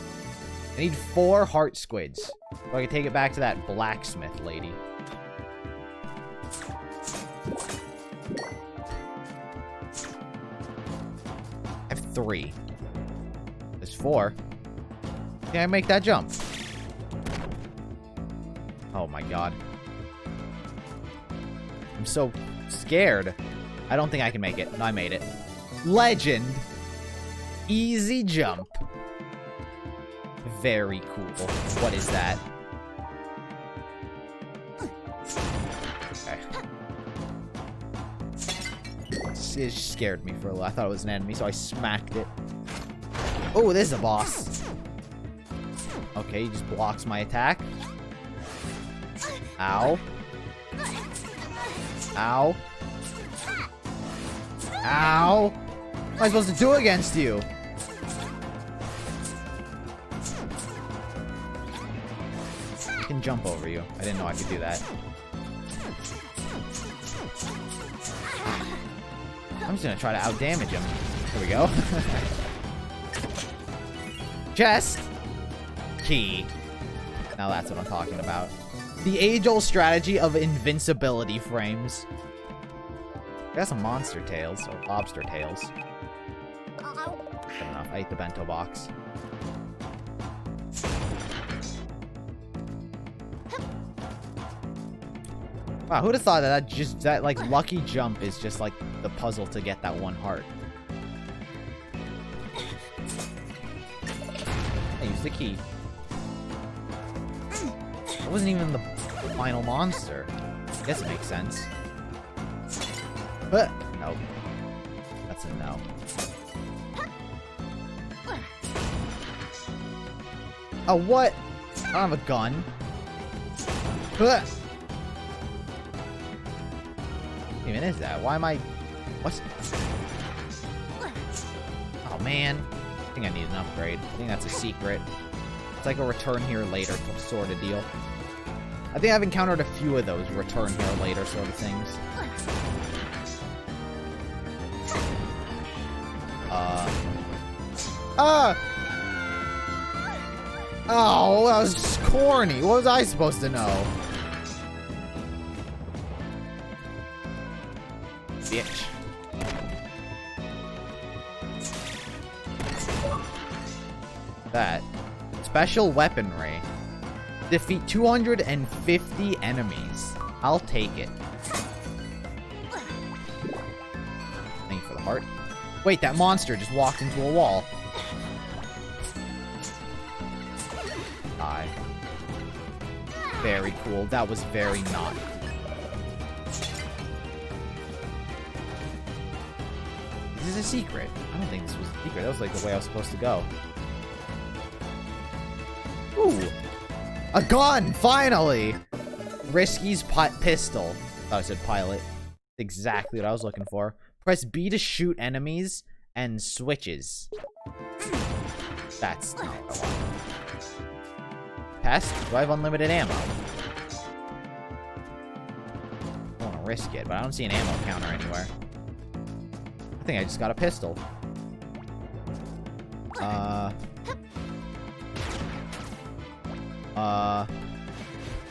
I need 4 heart squids so I can take it back to that blacksmith lady. I have 3. There's 4. Can I make that jump? Oh my god. I'm so scared. I don't think I can make it. No, I made it. Legend. Easy jump. Very cool. What is that? Okay. It scared me for a little. I thought it was an enemy, so I smacked it. Oh, this is a boss. Okay, he just blocks my attack. Ow. Ow. Ow. What am I supposed to do against you? I can jump over you. I didn't know I could do that. I'm just gonna try to outdamage him. Here we go. Chest. Key. Now that's what I'm talking about. The age-old strategy of invincibility frames. I got some monster tails, or lobster tails. Good enough. I ate the bento box. Wow, who'd have thought that like lucky jump is just like the puzzle to get that 1 heart. I used the key. It wasn't even the final monster. I guess it makes sense. But nope. That's a no. Oh, what? I don't have a gun. What even is that? Why am I... What? Oh, man. I think I need an upgrade. I think that's a secret. It's like a return here later sort of deal. I think I've encountered a few of those return here later sort of things. Oh, that was corny. What was I supposed to know? Bitch. That. Special weaponry. Defeat 250 enemies. I'll take it. Thank you for the heart. Wait, that monster just walked into a wall. Die. Very cool. That was very not. Is this a secret? I don't think this was a secret. That was like the way I was supposed to go. Ooh. A gun! Finally! Risky's pistol. Oh, I said pilot. Exactly what I was looking for. Press B to shoot enemies and switches. That's not what I want. Pest? Do I have unlimited ammo? I don't want to risk it, but I don't see an ammo counter anywhere. I think I just got a pistol.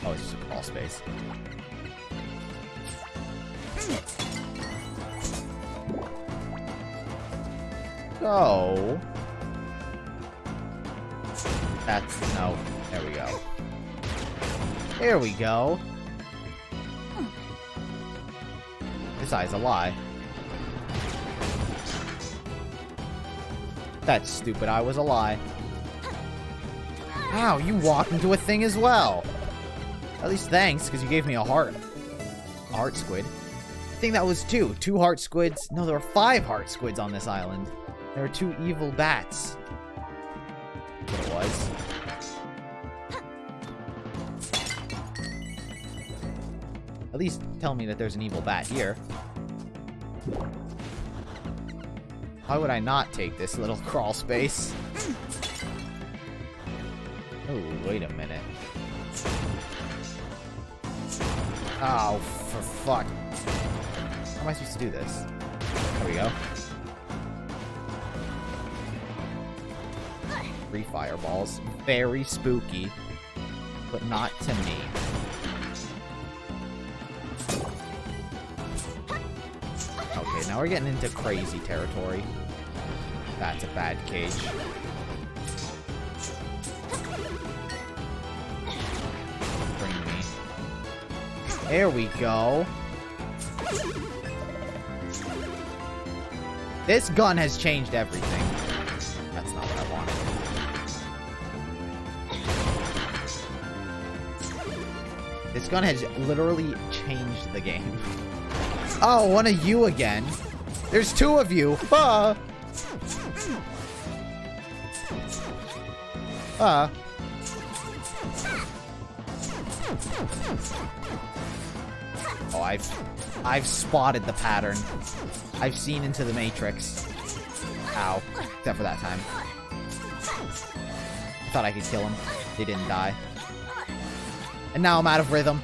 Oh, it's just a crawl space. So... That's... No. There we go. There we go. This eye's a lie. That stupid eye was a lie. Ow, you walked into a thing as well. At least thanks, because you gave me a heart. A heart squid. I think that was two. 2 heart squids. No, there were 5 heart squids on this island. There were 2 evil bats. That's what it was. At least tell me that there's an evil bat here. Why would I not take this little crawl space? Oh, wait a minute. Oh, for fuck. How am I supposed to do this? There we go. 3 fireballs. Very spooky. But not to me. Okay, now we're getting into crazy territory. That's a bad cage. Bring me. There we go. This gun has changed everything. That's not what I wanted. This gun has literally changed the game. Oh, one of you again. There's 2 of you. Ah. Ah. Oh, I've spotted the pattern. I've seen into the Matrix. Ow. Except for that time. I thought I could kill him. They didn't die. And now I'm out of rhythm.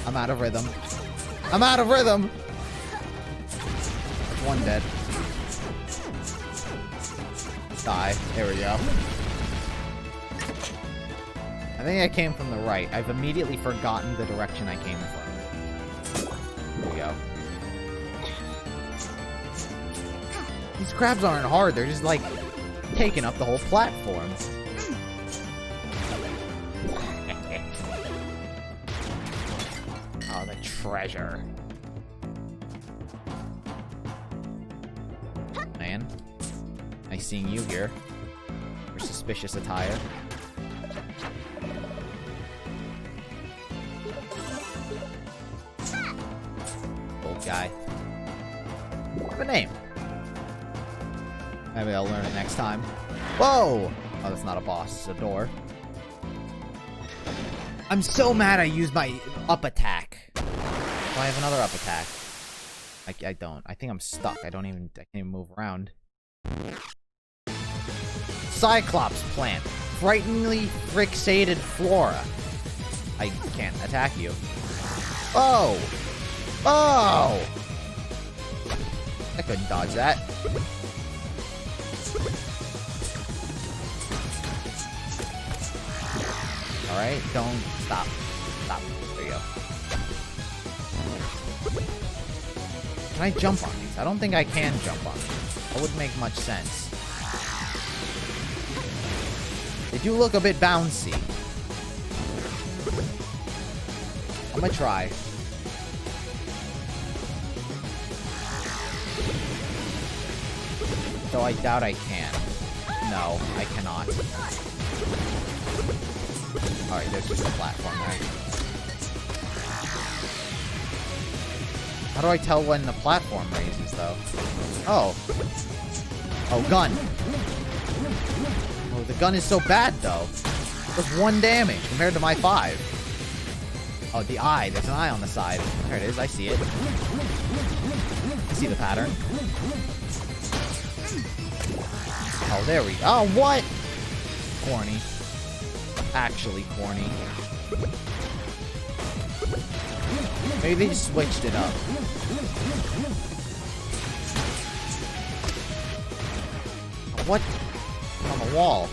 I'm out of rhythm. I'm out of rhythm! That's 1 dead. Die. There we go. I think I came from the right. I've immediately forgotten the direction I came from. There we go. These crabs aren't hard. They're just, like, taking up the whole platform. Oh, the treasure. Man. Nice seeing you here. Your suspicious attire. Old guy. I have a name. Maybe I'll learn it next time. Whoa! Oh, that's not a boss. It's a door. I'm so mad I used my up attack. Do I have another up attack? I don't. I think I'm stuck. I can't even move around. Cyclops plant. Frighteningly fixated flora. I can't attack you. Oh! Oh! I couldn't dodge that. Alright, don't stop. Stop. There you go. Can I jump on these? I don't think I can jump on these. That wouldn't make much sense. They do look a bit bouncy. I'm gonna try. Though I doubt I can. No, I cannot. Alright, there's just a platform there. How do I tell when the platform raises, though? Oh. Oh, gun. Oh, the gun is so bad, though. It does 1 damage compared to my 5. Oh, the eye. There's an eye on the side. There it is. I see it. I see the pattern. Oh, there we go. Oh, what? Corny. Actually corny. Maybe they just switched it up. What? On the wall.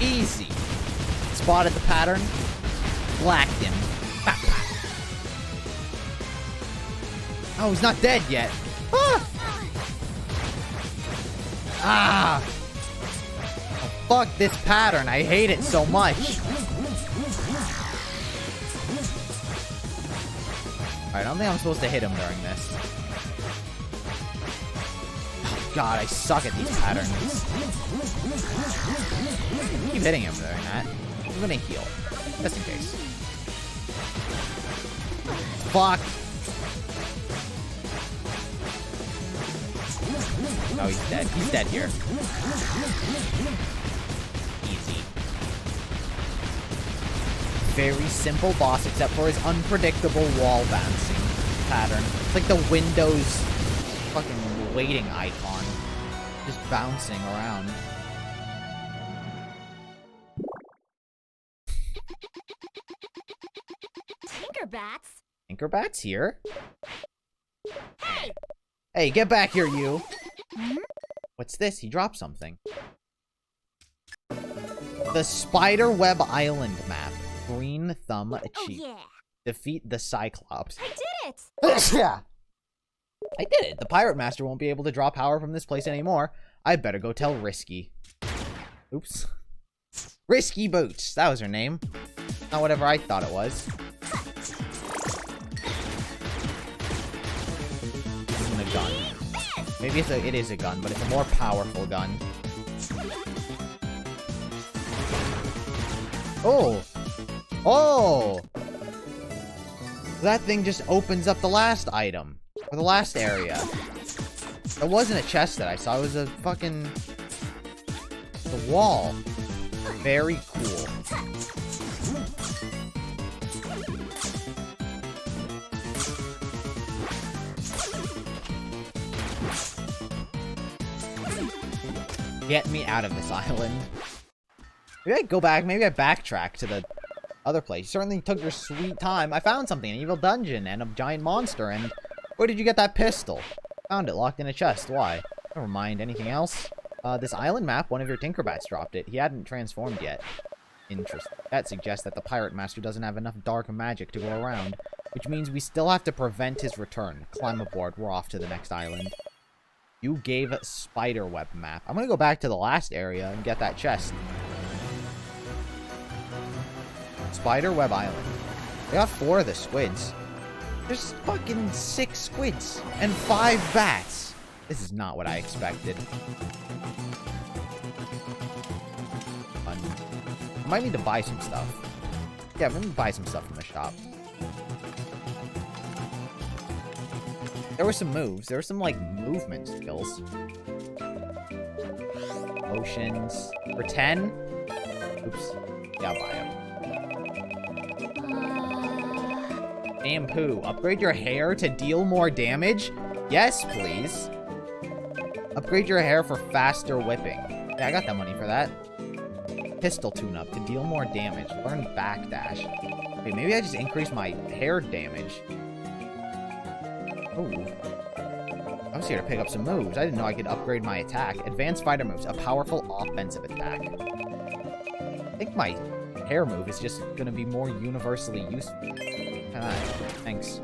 Easy. Spotted the pattern. Blacked him. Pop, pop. Oh, he's not dead yet. Ah! Ah! Oh, fuck this pattern. I hate it so much. Alright, I don't think I'm supposed to hit him during this. Oh, God, I suck at these patterns. Keep hitting him during that. I'm gonna heal. Just in case. Fuck! Oh, he's dead. He's dead here. Easy. Very simple boss, except for his unpredictable wall bouncing pattern. It's like the Windows fucking waiting icon. Just bouncing around. Tinkerbats? Tinkerbats here? Hey! Hey, get back here, you! Hmm? What's this? He dropped something. The Spiderweb Island map. Green thumb achieved. Oh, yeah. Defeat the Cyclops. I did it! Yeah. I did it. The Pirate Master won't be able to draw power from this place anymore. I better go tell Risky. Oops. Risky Boots. That was her name. Not whatever I thought it was. This isn't a gun. Maybe it is a gun, but it's a more powerful gun. Oh! Oh! That thing just opens up the last item. Or the last area. It wasn't a chest that I saw. It was a fucking... the wall. Very cool. Get me out of this island. Maybe I go back. Maybe I backtrack to the other place. You certainly took your sweet time. I found something. An evil dungeon and a giant monster. And where did you get that pistol? Found it locked in a chest. Why? Never mind. Anything else? This island map, one of your Tinkerbats dropped it. He hadn't transformed yet. Interesting. That suggests that the Pirate Master doesn't have enough dark magic to go around. Which means we still have to prevent his return. Climb aboard. We're off to the next island. You gave a Spiderweb map. I'm gonna go back to the last area and get that chest. Spiderweb Island. I got 4 of the squids. There's fucking 6 squids and 5 bats. This is not what I expected. Fun. I might need to buy some stuff. Yeah, I'm gonna buy some stuff from the shop. There were some moves. There were some, like, movement skills. Potions. For 10? Oops. Yeah, I'll buy them. Shampoo. Upgrade your hair to deal more damage? Yes, please. Upgrade your hair for faster whipping. Yeah, I got that money for that. Pistol tune-up to deal more damage. Learn backdash. Wait, maybe I just increase my hair damage. Ooh. I just here to pick up some moves. I didn't know I could upgrade my attack. Advanced fighter moves, a powerful offensive attack. I think my hair move is just going to be more universally useful. Thanks.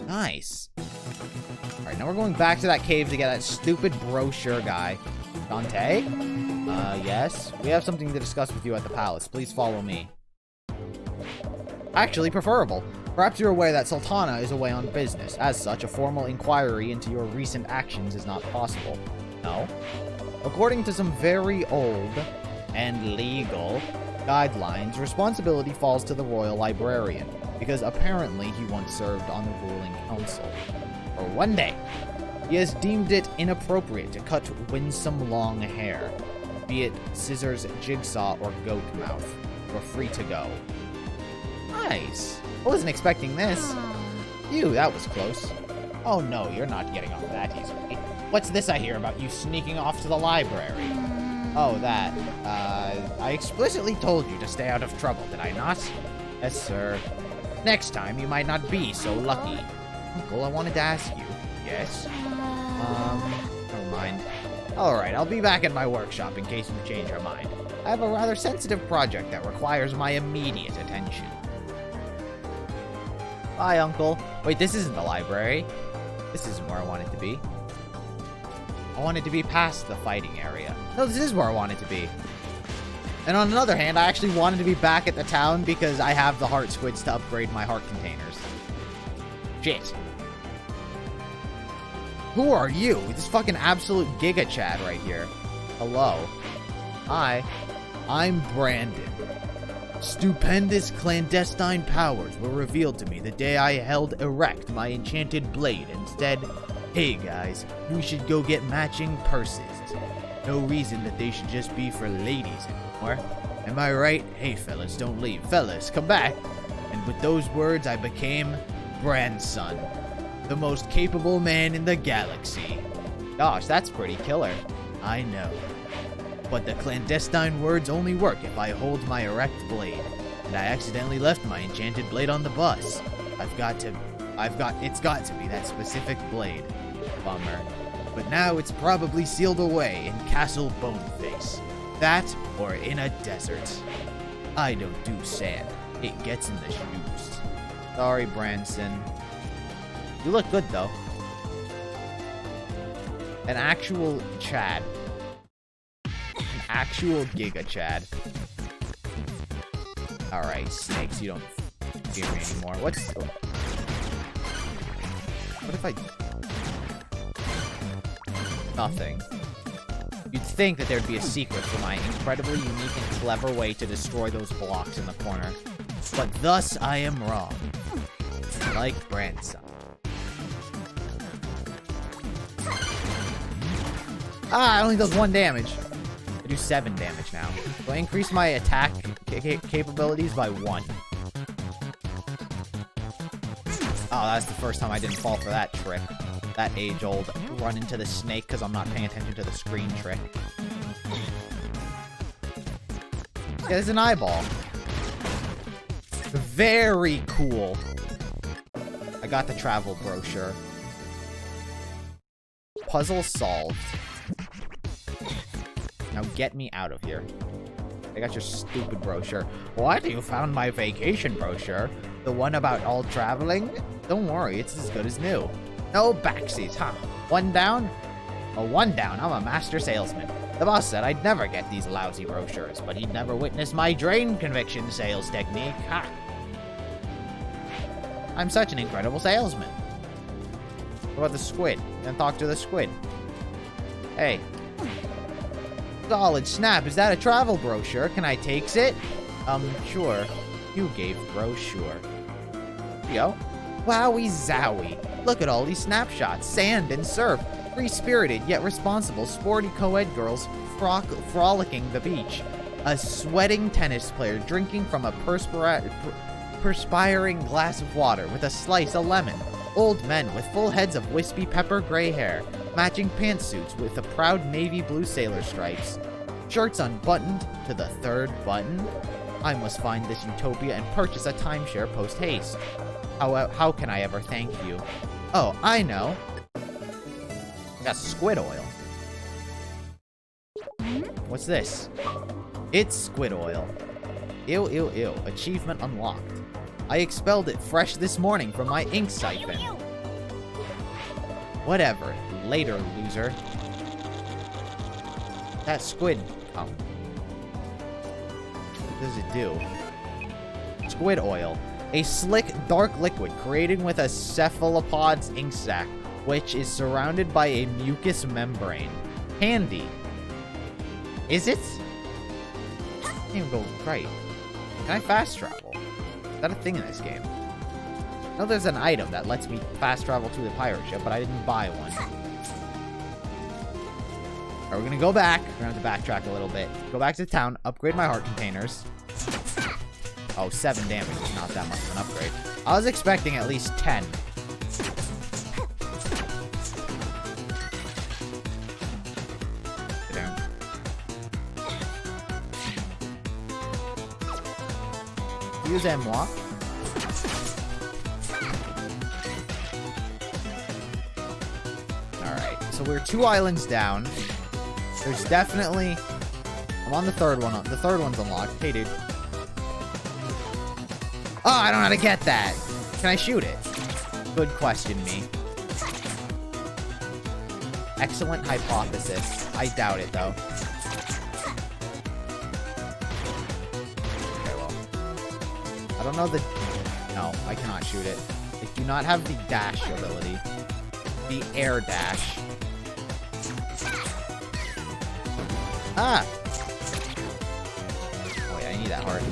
Nice. Alright, now we're going back to that cave to get that stupid brochure guy. Shantae? Yes? We have something to discuss with you at the palace. Please follow me. Actually, preferable. Perhaps you're aware that Sultana is away on business. As such, a formal inquiry into your recent actions is not possible. No? According to some very old and legal guidelines, responsibility falls to the royal librarian, because apparently he once served on the ruling council. For one day, he has deemed it inappropriate to cut winsome long hair, be it scissors, jigsaw, or goat mouth. You're free to go. Nice. I wasn't expecting this. Phew, that was close. Oh no, you're not getting off that easily. What's this I hear about you sneaking off to the library? Oh, that. I explicitly told you to stay out of trouble, did I not? Yes, sir. Next time, you might not be so lucky. Uncle, I wanted to ask you. Yes? Never mind. Alright, I'll be back at my workshop in case you change your mind. I have a rather sensitive project that requires my immediate attention. Bye, Uncle. Wait, this isn't the library. This isn't where I want it to be. I want it to be past the fighting area. No, this is where I want it to be. And on the other hand, I actually wanted to be back at the town because I have the heart squids to upgrade my heart containers. Shit. Who are you? This fucking absolute Giga Chad right here. Hello. Hi. I'm Brandon. Stupendous clandestine powers were revealed to me the day I held erect my enchanted blade instead. Hey guys, we should go get matching purses. No reason that they should just be for ladies anymore. Am I right? Hey fellas, don't leave. Fellas, come back. And with those words I became Grandson, the most capable man in the galaxy. Gosh, that's pretty killer. I know. But the clandestine words only work if I hold my erect blade. And I accidentally left my enchanted blade on the bus. It's got to be that specific blade. Bummer. But now it's probably sealed away in Castle Boneface. That, or in a desert. I don't do sand. It gets in the shoes. Sorry, Branson. You look good, though. An actual Chad. An actual Giga Chad. Alright, snakes, you don't fear me anymore. What if I... Nothing. You'd think that there'd be a secret for my incredibly unique and clever way to destroy those blocks in the corner. But thus I am wrong. Like Branson. Ah, it only does 1 damage. I do 7 damage now. So I increase my attack capabilities by 1. Oh, that's the first time I didn't fall for that trick. That age-old run into the snake because I'm not paying attention to the screen trick. Yeah, there's an eyeball. Very cool. I got the travel brochure. Puzzle solved. Now get me out of here. I got your stupid brochure. What? You found my vacation brochure? The one about all traveling? Don't worry, it's as good as new. No backseats, huh? 1 down? Well, 1 down. I'm a master salesman. The boss said I'd never get these lousy brochures, but he'd never witnessed my drain conviction sales technique. Ha! I'm such an incredible salesman. What about the squid? Then talk to the squid. Hey. Solid snap. Is that a travel brochure? Can I takes it? Sure. You gave brochure. Here you go. Wowie zowie. Look at all these snapshots. Sand and surf. Free-spirited yet responsible sporty co-ed girls frolicking the beach. A sweating tennis player drinking from a perspiring glass of water with a slice of lemon. Old men with full heads of wispy pepper gray hair. Matching pantsuits with the proud navy blue sailor stripes. Shirts unbuttoned to the 3rd button. I must find this utopia and purchase a timeshare post-haste. How can I ever thank you? Oh, I know. Got squid oil. What's this? It's squid oil. Ew, ew, ew. Achievement unlocked. I expelled it fresh this morning from my ink siphon. Whatever. Later, loser. That squid... Oh. What does it do? Squid oil. A slick, dark liquid created with a cephalopod's ink sac, which is surrounded by a mucous membrane. Handy. Is it? I can't even go right. Can I fast travel? Is that a thing in this game? I know there's an item that lets me fast travel to the pirate ship, but I didn't buy one. Alright, we're gonna go back. We're gonna have to backtrack a little bit. Go back to town, upgrade my heart containers. Oh, 7 damage is not that much of an upgrade. I was expecting at least 10. Get down. Excusez-moi. Alright, so we're 2 islands down. There's definitely... I'm on the third one. The third one's unlocked. Hey, dude. Oh, I don't know how to get that. Can I shoot it? Good question, me. Excellent hypothesis. I doubt it, though. Okay, well. I don't know the... No, I cannot shoot it. I do not have the dash ability. The air dash. Ah! Oh, yeah, I need that heart.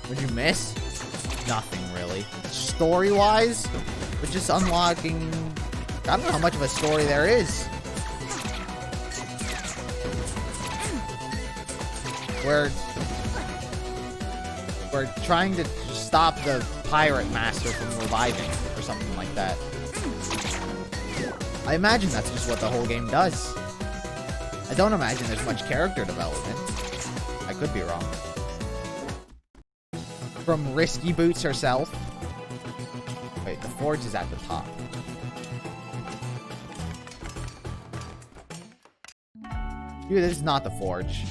What'd you miss? Nothing, really. Story-wise, we're just unlocking... I don't know how much of a story there is. We're trying to stop the pirate master from reviving, or something like that. I imagine that's just what the whole game does. I don't imagine there's much character development. I could be wrong. From Risky Boots herself. Wait, the forge is at the top. Dude, this is not the forge.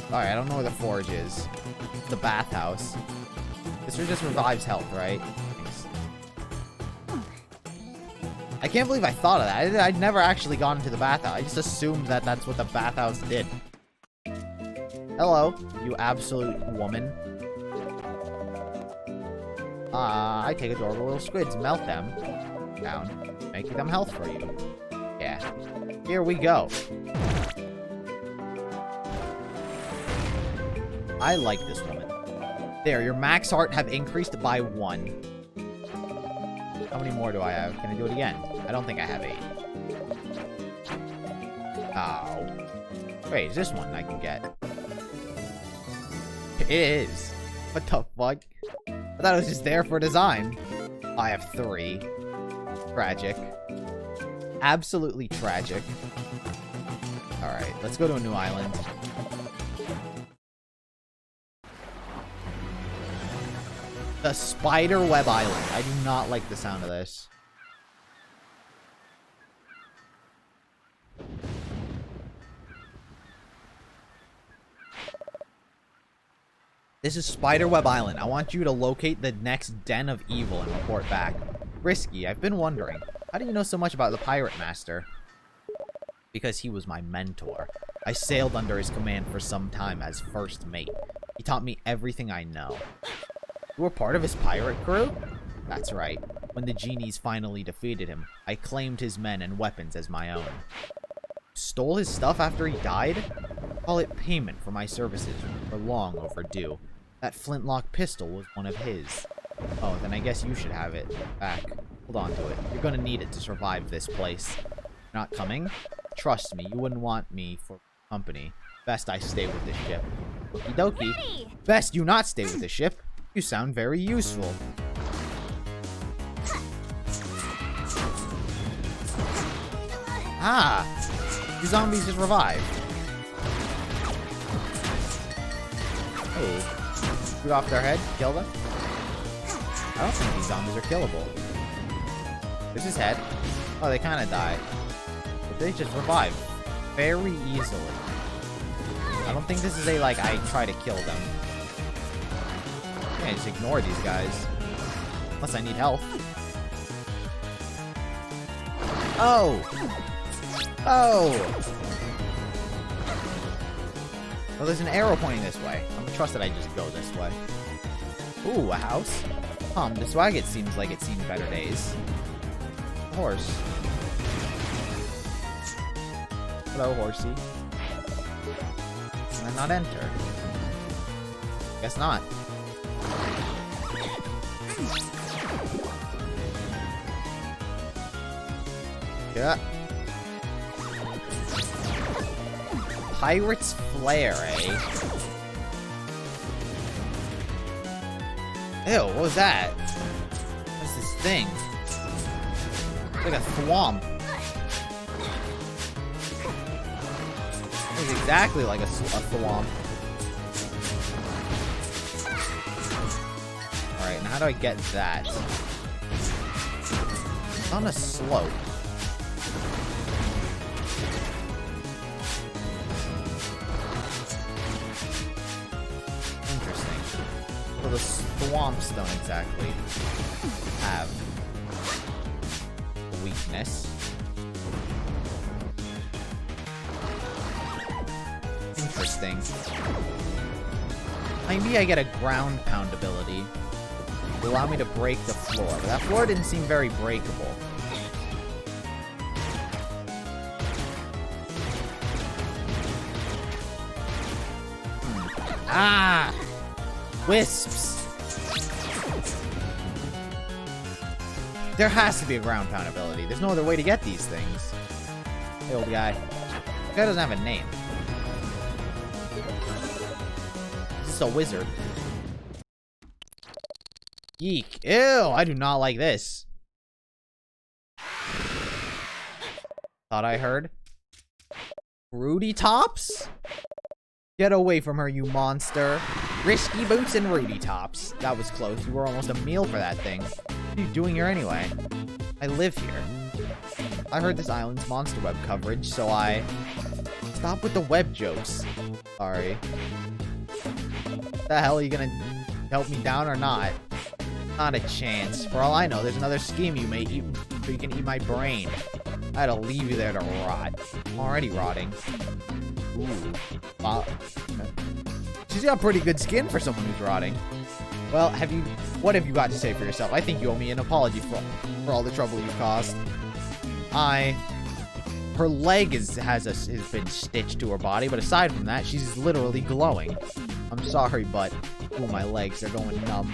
Alright, I don't know where the forge is. It's the bathhouse. This just revives health, right? Thanks. I can't believe I thought of that. I'd never actually gone into the bathhouse. I just assumed that that's what the bathhouse did. Hello, you absolute woman. I take adorable little squids, melt them down, make them health for you. Yeah. Here we go. I like this woman. There, your max heart have increased by 1. How many more do I have? Can I do it again? I don't think I have 8. Oh. Wait, is this one I can get? It is. What the fuck? I thought it was just there for design. I have 3. Tragic. Absolutely tragic. Alright, let's go to a new island. The Spider Web Island. I do not like the sound of this. This is Spiderweb Island. I want you to locate the next den of evil and report back. Risky, I've been wondering, how do you know so much about the Pirate Master? Because he was my mentor. I sailed under his command for some time as first mate. He taught me everything I know. You were part of his pirate crew? That's right. When the genies finally defeated him, I claimed his men and weapons as my own. Stole his stuff after he died? Call it payment for my services, were long overdue. That flintlock pistol was one of his. Oh, then I guess you should have it back. Hold on to it. You're gonna need it to survive this place. You're not coming? Trust me, you wouldn't want me for company. Best I stay with this ship. Okie dokie. Best you not stay with the ship. You sound very useful. Ah! You zombies just revived. Oh. Shoot off their head, kill them? I don't think these zombies are killable. There's his head. Oh, they kind of die. But they just revive very easily. I don't think this is a, like, I try to kill them. I just ignore these guys. Unless I need health. Oh! Oh! Well, there's an arrow pointing this way. I'm gonna trust that I just go this way. Ooh, a house? This wagon seems like it's seen better days. A horse. Hello, horsey. Can I not enter? Guess not. Yeah. Pirate's Flare, eh? Ew, what was that? What's this thing? It's like a thwomp. It's exactly like a thwomp. Alright, now how do I get that? It's on a slope. So the swamps don't exactly have a weakness. Interesting. Maybe I get a ground pound ability to allow me to break the floor, but that floor didn't seem very breakable. Ah! Wisps! There has to be a ground pound ability. There's no other way to get these things. Hey, old guy. This guy doesn't have a name. This is a wizard. Eek. Ew, I do not like this. Thought I heard. Rudy Tops? Get away from her, you monster. Risky Boots and Rudy Tops. That was close. You were almost a meal for that thing. What are you doing here anyway? I live here. I heard this island's monster web coverage, so I... Stop with the web jokes. Sorry. The hell, are you gonna help me down or not? Not a chance. For all I know, there's another scheme you may eat so you can eat my brain. I had to leave you there to rot. I'm already rotting. Ooh. She's got pretty good skin for someone who's rotting. Well, what have you got to say for yourself? I think you owe me an apology for all the trouble you've caused. Her leg has been stitched to her body, but aside from that, she's literally glowing. I'm sorry, but ooh, my legs are going numb.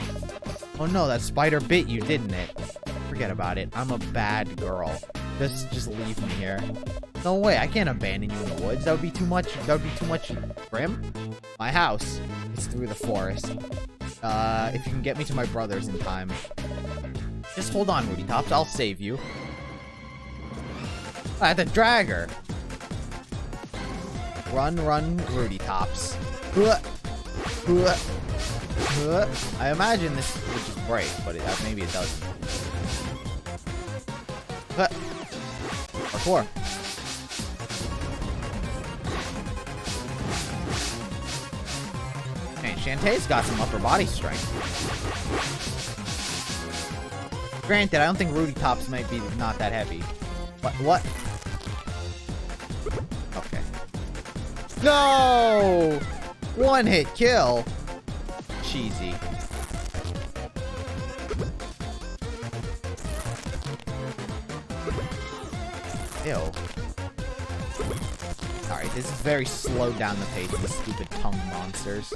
Oh no, that spider bit you, didn't it? Forget about it. I'm a bad girl. Just leave me here. No way, I can't abandon you in the woods. That would be too much. That would be too much. Grim? My house is through the forest. If you can get me to my brother's in time. Just hold on, Rudy Tops. I'll save you. I had to drag her. Run, Rudy Tops. I imagine this would just break, but maybe it doesn't. Parkour. Man, Shantae's got some upper body strength. Granted, I don't think Rudy Tops might be not that heavy. What? Okay. No! One hit kill. Cheesy. Ew. Alright, this is very slowed down the pace of these stupid tongue monsters.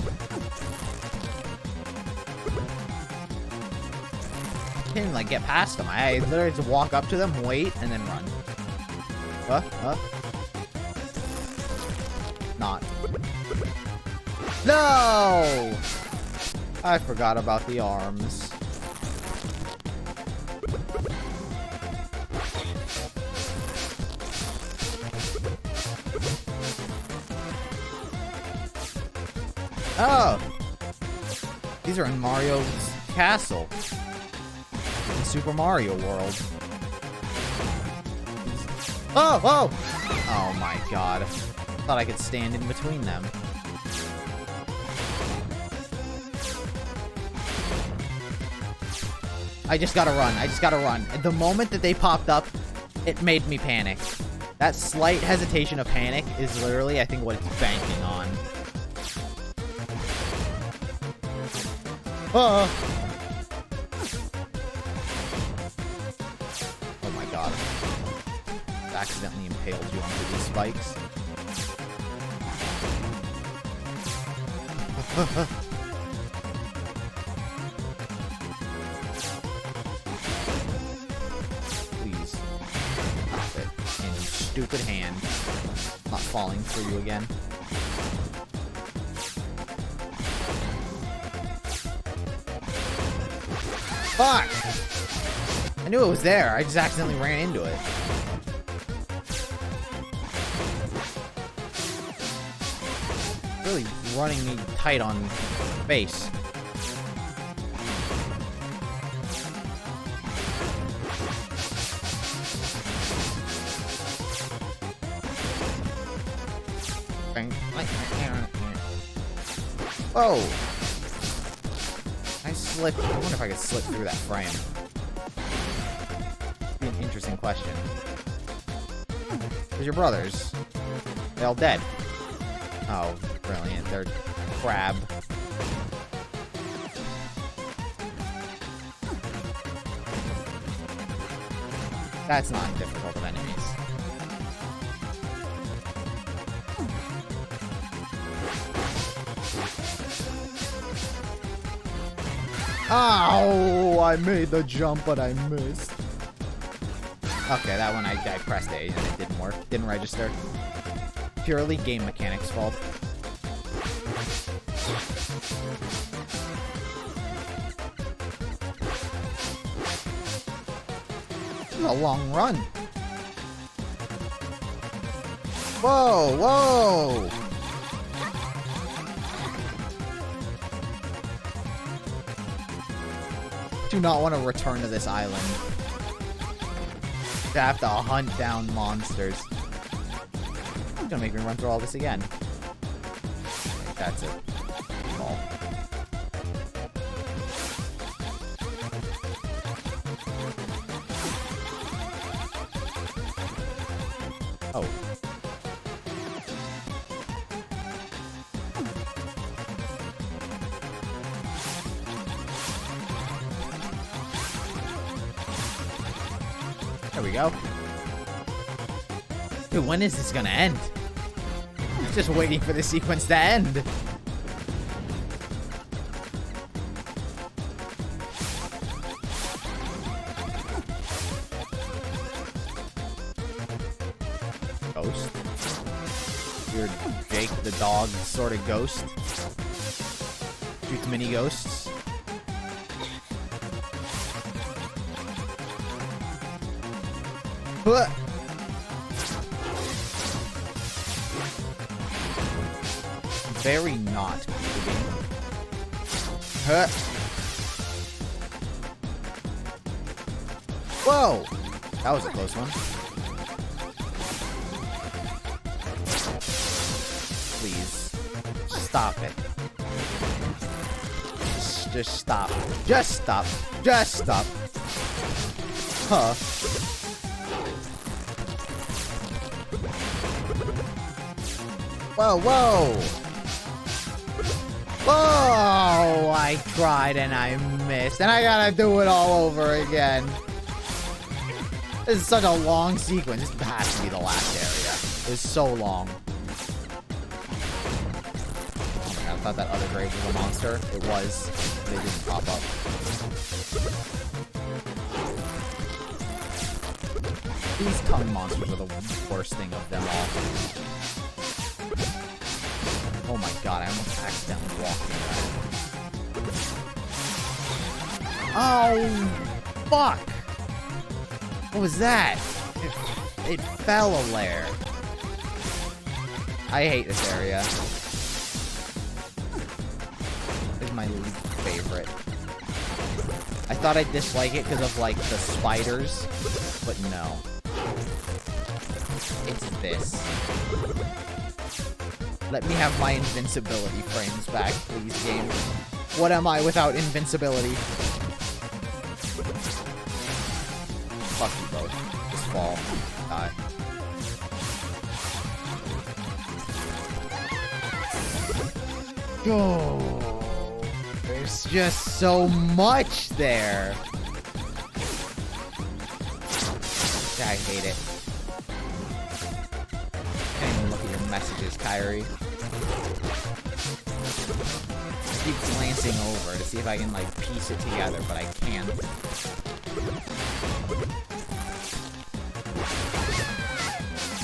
Can't even, like, get past them. I literally just walk up to them, wait, and then run. Not. No! I forgot about the arms. Oh! These are in Mario's castle. In Super Mario World. Oh, oh! Oh my god. Thought I could stand in between them. I just gotta run. I just gotta run. The moment that they popped up, it made me panic. That slight hesitation of panic is literally, I think, what it's banking on. Oh my god. I accidentally impaled you onto these spikes. Please. Stop it. In your stupid hand. Not falling through you again. Fuck! I knew it was there. I just accidentally ran into it. Really running me tight on base. Whoa! I slipped. I wonder if I could slip through that frame. Be an interesting question. Where's your brothers? They all dead. Oh, brilliant. They're crab. That's not difficult of enemies. Ow! I made the jump, but I missed. Okay, that one I pressed A and it didn't work. Didn't register. Purely game mechanics fault. This is a long run. Whoa, whoa! Do not want to return to this island. To have to hunt down monsters. It's gonna make me run through all this again. That's it. Ball. Oh. There we go. Dude, when is this gonna end? I'm just waiting for the sequence to end. Ghost? Weird Jake the dog sort of ghost. Shoots mini ghosts. What? Very not moving. Huh. Whoa! That was a close one. Please. Stop it. Just stop. Just stop. Just stop. Huh. Whoa, whoa! Whoa! I tried and I missed. And I gotta do it all over again. This is such a long sequence. This has to be the last area. It's so long. Oh my god, I thought that other grave was a monster. It was. They didn't pop up. These tongue monsters are the worst thing of them all. Oh my god, I almost accidentally walked into that. Oh, fuck! What was that? It fell a layer. I hate this area. This is my least favorite. I thought I'd dislike it because of, like, the spiders, but no. It's this. Let me have my invincibility frames back, please, game. What am I without invincibility? Fuck you both. Just fall. Die. Oh, there's just so much there. I hate it. Can't even look at your messages, Kyrie. I keep glancing over to see if I can, like, piece it together, but I can't.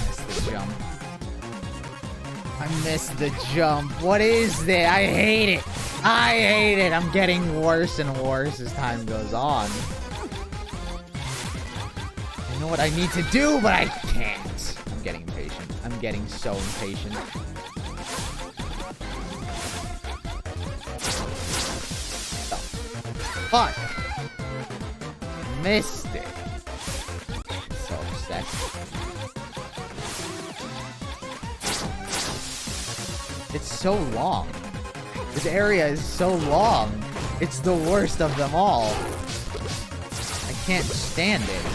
Missed the jump. I missed the jump. What is that? I hate it. I hate it. I'm getting worse and worse as time goes on. I know what I need to do, but I can't. I'm getting impatient. I'm getting so impatient. Fuck! Missed it. So upset. It's so long. This area is so long. It's the worst of them all. I can't stand it.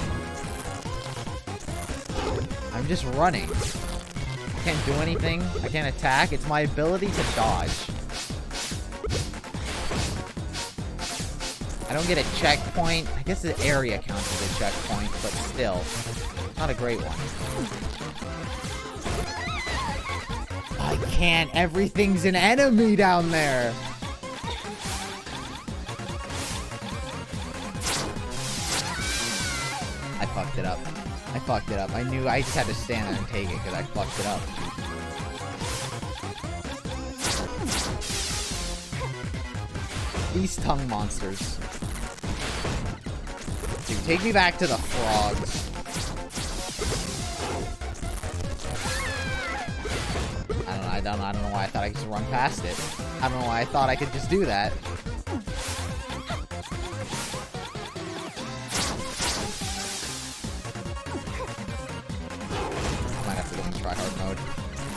I'm just running. I can't do anything. I can't attack. It's my ability to dodge. I don't get a checkpoint. I guess the area counts as a checkpoint, but still. Not a great one. I can't. Everything's an enemy down there. I fucked it up. I fucked it up. I knew I just had to stand there and take it because I fucked it up. These tongue monsters. Dude, take me back to the frogs. I don't know why I thought I could just run past it. I don't know why I thought I could just do that. I might have to go in tryhard mode.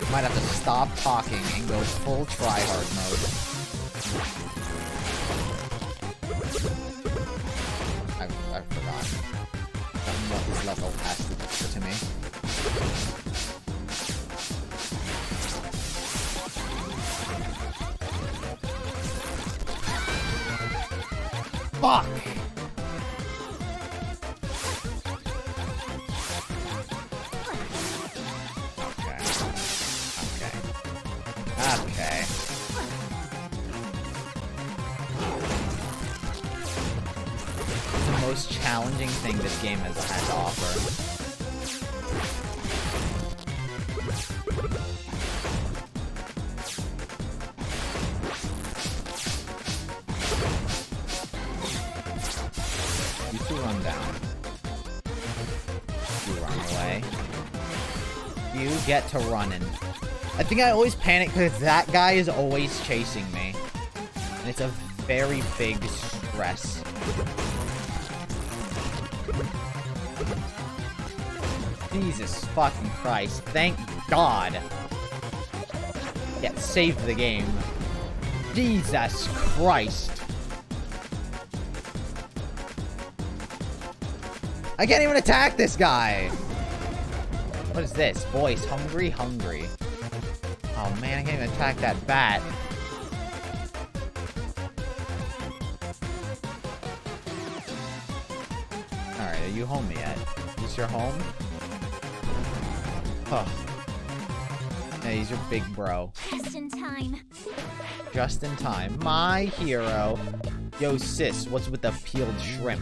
I might have to stop talking and go full tryhard mode. I forgot what this level has to me. Fuck! Okay. It's the most challenging thing this game has had to offer. You two run down. You run away. You get to running. I think I always panic because that guy is always chasing me. And it's a very big stress. Jesus fucking Christ. Thank God. Yeah, save the game. Jesus Christ. I can't even attack this guy. What is this? Voice. Hungry? Hungry. Oh man, I can't even attack that bat. Alright, are you home yet? Is this your home? Huh. Yeah, he's your big bro. Just in time. Just in time. My hero. Yo, sis, what's with the peeled shrimp?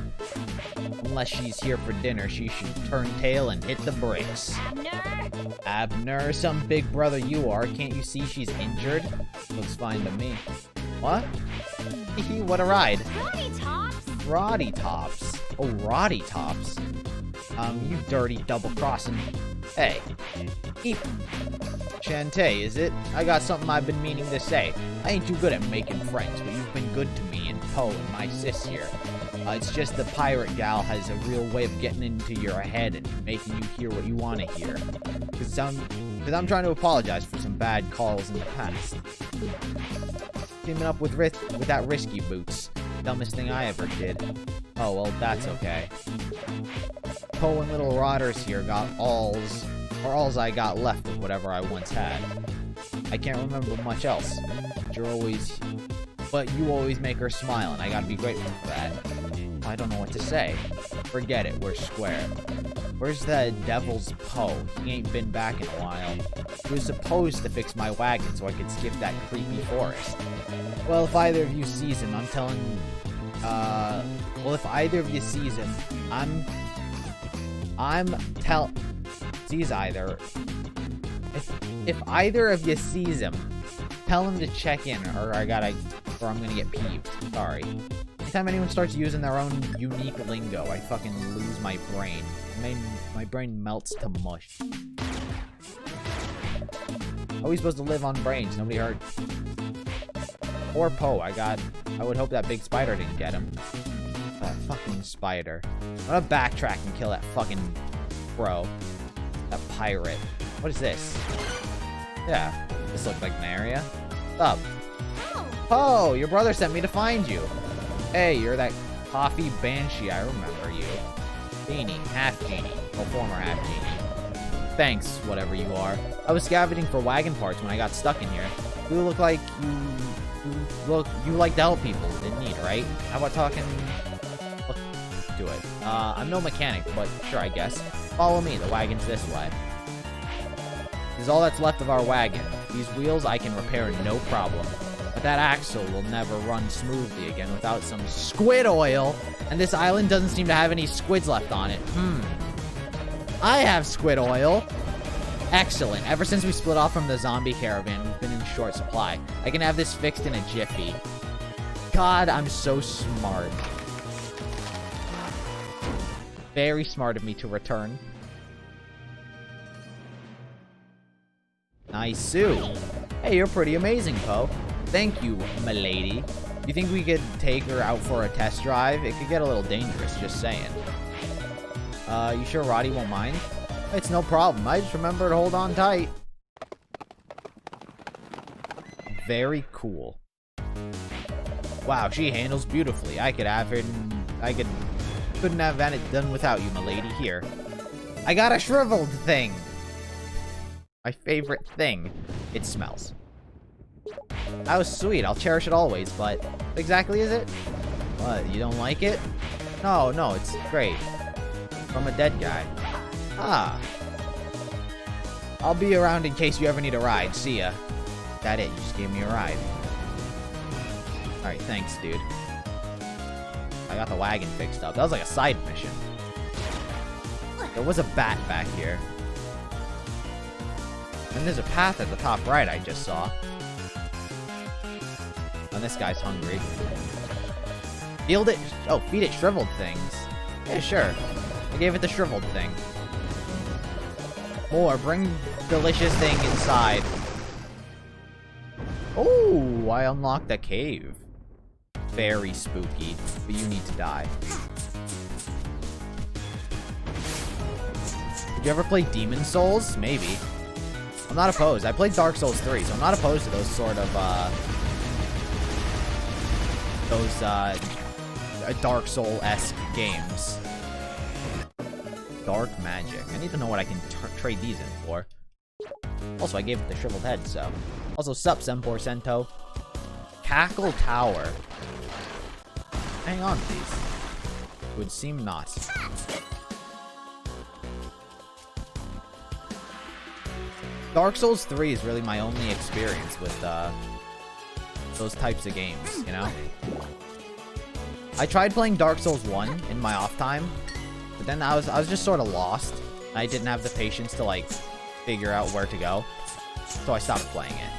Unless she's here for dinner, she should turn tail and hit the bricks. Abner! Abner, some big brother you are. Can't you see she's injured? Looks fine to me. What? What a ride. Roddy Tops! Roddy Tops. Oh, Roddy Tops. You dirty double-crossing. Hey. Eep. Shantae, is it? I got something I've been meaning to say. I ain't too good at making friends, but you've been good to me and Poe and my sis here. It's just the pirate gal has a real way of getting into your head and making you hear what you want to hear. Because I'm trying to apologize for some bad calls in the past. Teaming up with that risky boots. Dumbest thing I ever did. Oh, well, that's okay. Poe and Little Rotters here got alls I got left of whatever I once had. I can't remember much else. But you always make her smile, and I gotta be grateful for that. I don't know what to say. Forget it, we're square. Where's the devil's Poe? He ain't been back in a while. He was supposed to fix my wagon so I could skip that creepy forest. Well, if either of you sees him, I'm telling... Well, if either of you sees him, sees either... If either of you sees him, tell him to check in, or I'm gonna get peeved. Sorry. Anytime anyone starts using their own unique lingo, I fucking lose my brain. My brain melts to mush. How are we supposed to live on brains? Nobody heard. Poor Poe, I would hope that big spider didn't get him. That fucking spider. I'm gonna backtrack and kill that fucking bro. That pirate. What is this? Yeah, this looks like an area. What's up? Poe, your brother sent me to find you. Hey, you're that coffee banshee, I remember you. Genie, half genie. Well, former half genie. Thanks, whatever you are. I was scavenging for wagon parts when I got stuck in here. You look like you like to help people in need, right? How about talking... Look, do it. I'm no mechanic, but sure, I guess. Follow me, the wagon's this way. This is all that's left of our wagon. These wheels I can repair no problem. But that axle will never run smoothly again without some squid oil. And this island doesn't seem to have any squids left on it. I have squid oil. Excellent. Ever since we split off from the zombie caravan, we've been in short supply. I can have this fixed in a jiffy. God, I'm so smart. Very smart of me to return. Nice suit. Hey, you're pretty amazing, Poe. Thank you, m'lady. You think we could take her out for a test drive? It could get a little dangerous, just saying. You sure Roddy won't mind? It's no problem. I just remember to hold on tight. Very cool. Wow, she handles beautifully. I could have her... couldn't have had it done without you, m'lady. Here. I got a shriveled thing. My favorite thing. It smells. That was sweet. I'll cherish it always, but what exactly is it? What, you don't like it? No, it's great. From a dead guy. Ah. I'll be around in case you ever need a ride. See ya. That it? You just gave me a ride. Alright, thanks, dude. I got the wagon fixed up. That was like a side mission. There was a bat back here. And there's a path at the top right I just saw. And this guy's hungry. Feed it shriveled things. Yeah, sure. I gave it the shriveled thing. More, bring delicious thing inside. Oh, I unlocked a cave. Very spooky, but you need to die. Did you ever play Demon Souls? Maybe. I'm not opposed. I played Dark Souls 3, so I'm not opposed to those sort of, Dark Soul-esque games. Dark magic. I need to know what I can trade these in for. Also, I gave it the shriveled head, so. Also, sup, Sempor Sento. Cackle Tower. Hang on, please. It would seem not. Dark Souls 3 is really my only experience with, those types of games, you know? I tried playing Dark Souls 1 in my off time, but then I was just sort of lost. And I didn't have the patience to, like, figure out where to go. So I stopped playing it.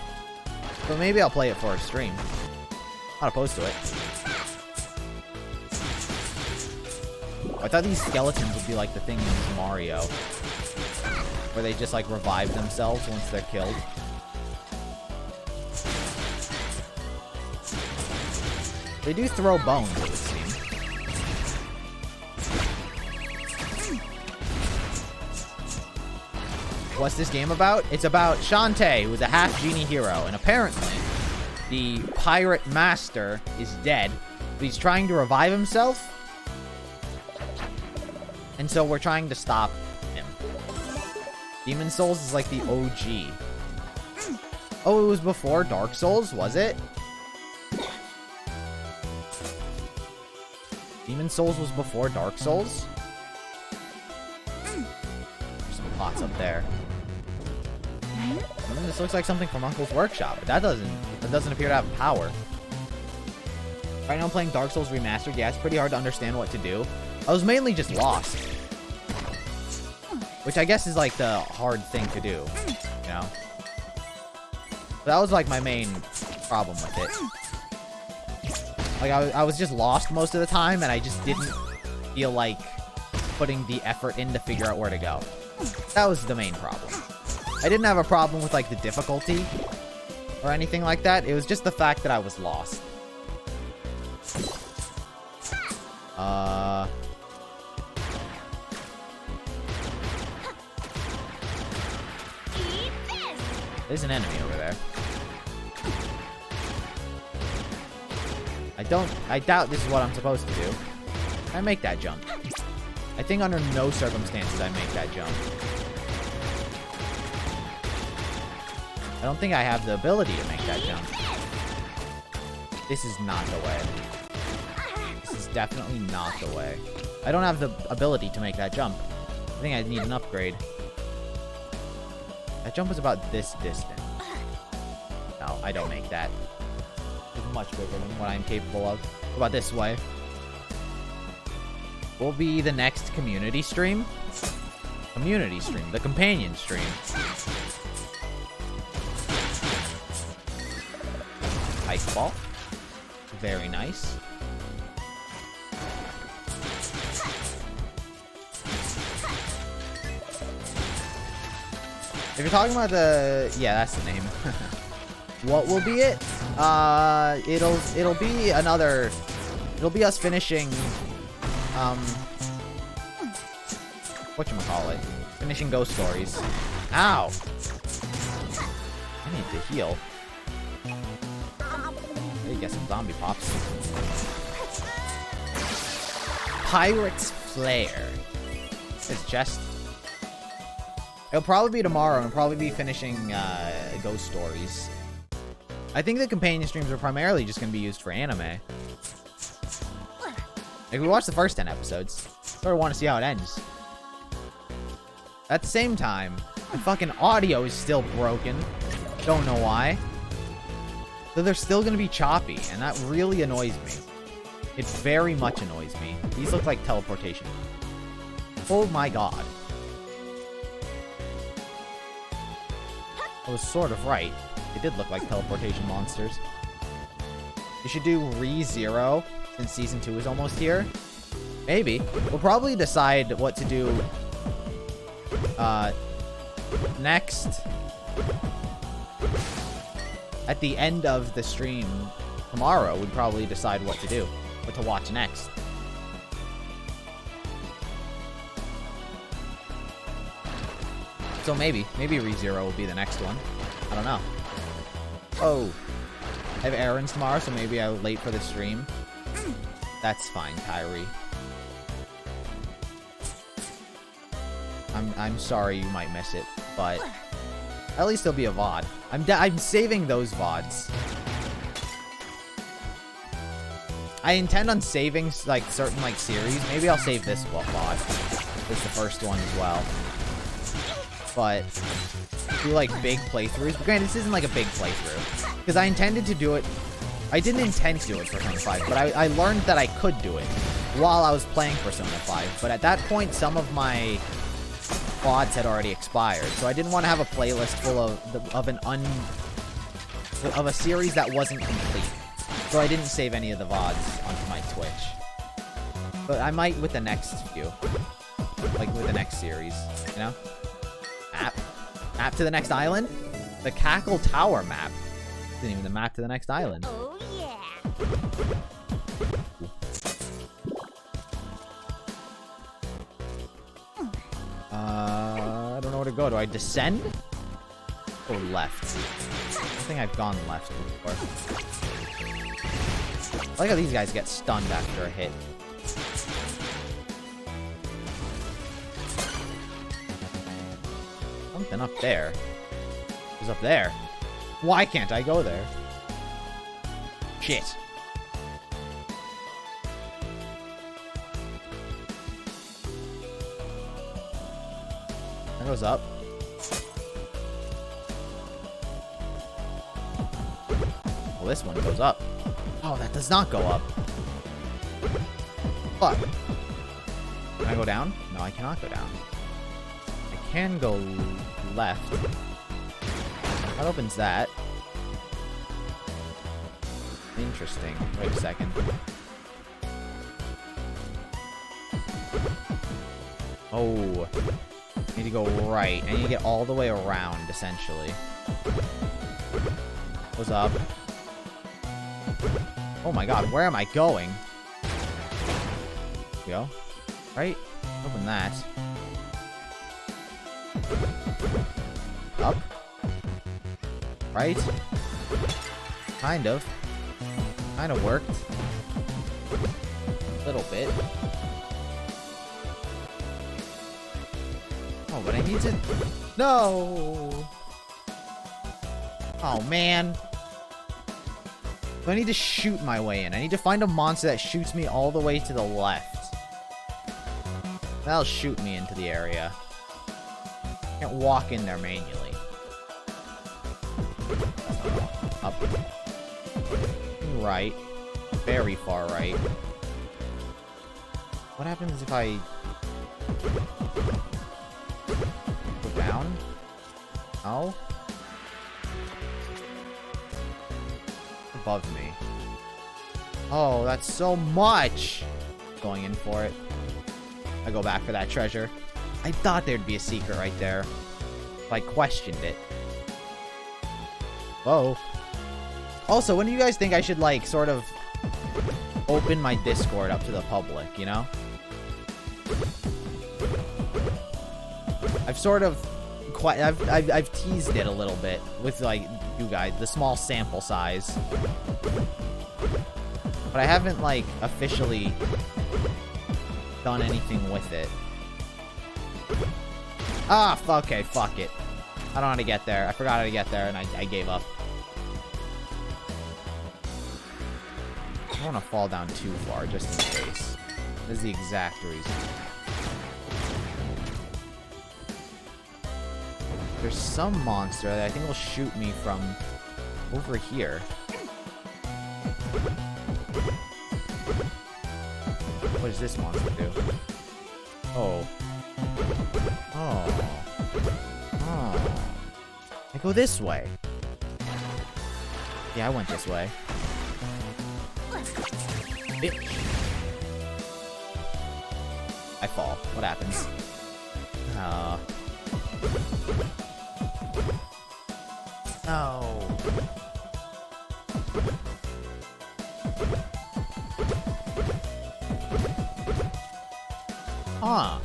So maybe I'll play it for a stream. Not opposed to it. I thought these skeletons would be like the thing in Mario. Where they just, like, revive themselves once they're killed. They do throw bones, it would seem. What's this game about? It's about Shantae, who's a half-genie hero, and apparently the pirate master is dead, but he's trying to revive himself, and so we're trying to stop him. Demon Souls is like the OG. Oh, it was before Dark Souls, was it? Demon Souls was before Dark Souls? There's some pots up there. This looks like something from Uncle's workshop, but that doesn't appear to have power. Right now I'm playing Dark Souls Remastered. Yeah, it's pretty hard to understand what to do. I was mainly just lost. Which I guess is like the hard thing to do, you know? That was like my main problem with it. Like I was just lost most of the time, and I just didn't feel like putting the effort in to figure out where to go. That was the main problem. I didn't have a problem with like the difficulty or anything like that. It was just the fact that I was lost. There's an enemy over there. I doubt this is what I'm supposed to do. Can I make that jump? I think under no circumstances I make that jump. I don't think I have the ability to make that jump. This is not the way. This is definitely not the way. I don't have the ability to make that jump. I think I need an upgrade. That jump was about this distant. No, I don't make that. It's much bigger than what I'm capable of. What about this way? Will be the next community stream? Community stream. The companion stream. Ice ball. Very nice. If you're talking about the... Yeah, that's the name. What will be it? It'll be another... It'll be us finishing... whatchamacallit? Finishing Ghost Stories. Ow! I need to heal. Hey, get some zombie pops. Pirate's Flare. It's just... It'll probably be tomorrow, and I'll probably be finishing Ghost Stories. I think the companion streams are primarily just going to be used for anime. Like, we watched the first 10 episodes. Sort of want to see how it ends. At the same time, the fucking audio is still broken. Don't know why. So they're still going to be choppy, and that really annoys me. It very much annoys me. These look like teleportation. Oh my god. I was sort of right. They did look like teleportation monsters. You should do Re-Zero, since Season 2 is almost here. Maybe. We'll probably decide what to do next. At the end of the stream tomorrow, we'd probably decide what to do. What to watch next. So maybe Re-Zero will be the next one. I don't know. Oh. I have errands tomorrow, so maybe I'm late for the stream. That's fine, Kyrie. I'm sorry you might miss it, but at least there'll be a VOD. I'm saving those VODs. I intend on saving like certain like series. Maybe I'll save this VOD. This is the first one as well. But do like big playthroughs. But granted, this isn't like a big playthrough because I intended to do it. I didn't intend to do it for Persona 5, but I learned that I could do it while I was playing Persona 5. But at that point, some of my VODs had already expired, so I didn't want to have a playlist full of a series that wasn't complete. So I didn't save any of the VODs onto my Twitch. But I might with the next few, like with the next series, you know. Map to the next island? The Cackle Tower map. Isn't even the map to the next island. Oh, yeah. I don't know where to go. Do I descend? Or left? I think I've gone left before. I like how these guys get stunned after a hit. Something up there. Who's up there? Why can't I go there? Shit. That goes up. Well, this one goes up. Oh, that does not go up. Fuck. Can I go down? No, I cannot go down. I can go left. That opens that. Interesting. Wait a second. Oh. I need to go right. I need to get all the way around, essentially. Goes up. Oh my god, where am I going? There we go. Right? Open that. Up. Right? Kind of. Kind of worked. A little bit. Oh, but I need to... No! Oh, man. So I need to shoot my way in. I need to find a monster that shoots me all the way to the left. That'll shoot me into the area. Can't walk in there manually. Up. Right. Very far right. What happens if I... go down? No? Above me. Oh, that's so much! Going in for it. I go back for that treasure. I thought there'd be a secret right there. But I questioned it. Whoa. Also, when do you guys think I should, like, sort of open my Discord up to the public, you know? I've sort of I've teased it a little bit with, like, you guys, the small sample size. But I haven't, like, officially done anything with it. Ah, okay, fuck it. I don't know how to get there. I forgot how to get there, and I gave up. I don't want to fall down too far, just in case. This is the exact reason. There's some monster that I think will shoot me from over here. What does this monster do? Oh. Oh. Oh. I go this way. Yeah, I went this way. Bitch. I fall. What happens? No. Huh.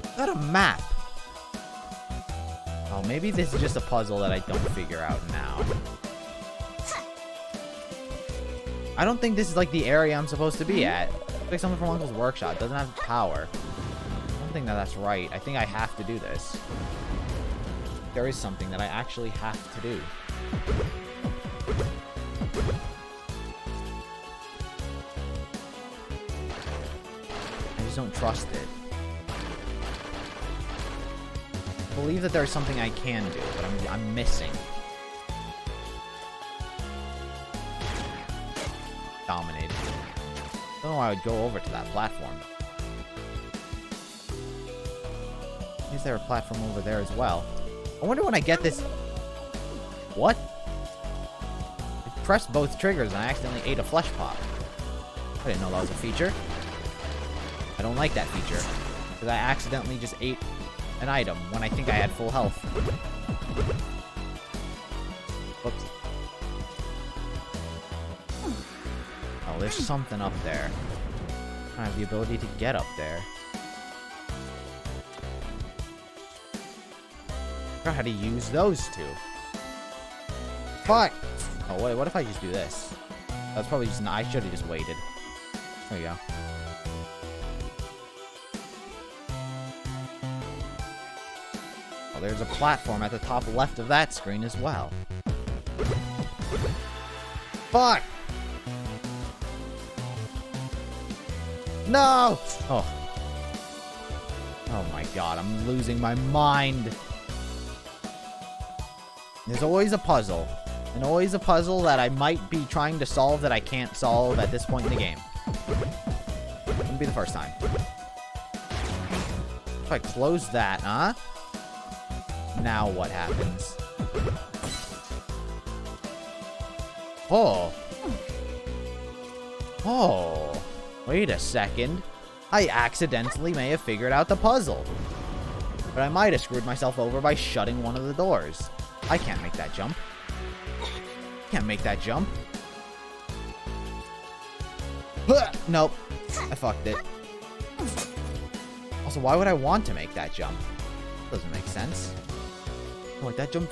Is that a map? Oh, maybe this is just a puzzle that I don't figure out now. I don't think this is like the area I'm supposed to be at. It's like something from Uncle's workshop. It doesn't have power. I don't think that that's right. I think I have to do this. There is something that I actually have to do. I just don't trust it. I believe that there's something I can do, but I'm missing. Dominated. I don't know why I would go over to that platform. Is there a platform over there as well? I wonder when I get this... What? I pressed both triggers and I accidentally ate a flesh pop. I didn't know that was a feature. I don't like that feature. Because I accidentally just ate an item when I think I had full health. Whoops. Oh, there's something up there. I have the ability to get up there. forgot how to use those two. Fuck! Oh, wait, what if I just do this? That's probably just... I should have just waited. There you go. Oh, there's a platform at the top left of that screen as well. Fuck! No! Oh. Oh my god, I'm losing my mind. There's always a puzzle. And always a puzzle that I might be trying to solve that I can't solve at this point in the game. Wouldn't be the first time. If I close that, huh? Now what happens? Oh. Oh. Wait a second. I accidentally may have figured out the puzzle. But I might have screwed myself over by shutting one of the doors. I can't make that jump. Can't make that jump. Nope. I fucked it. Also, why would I want to make that jump? Doesn't make sense. Oh, wait, that jump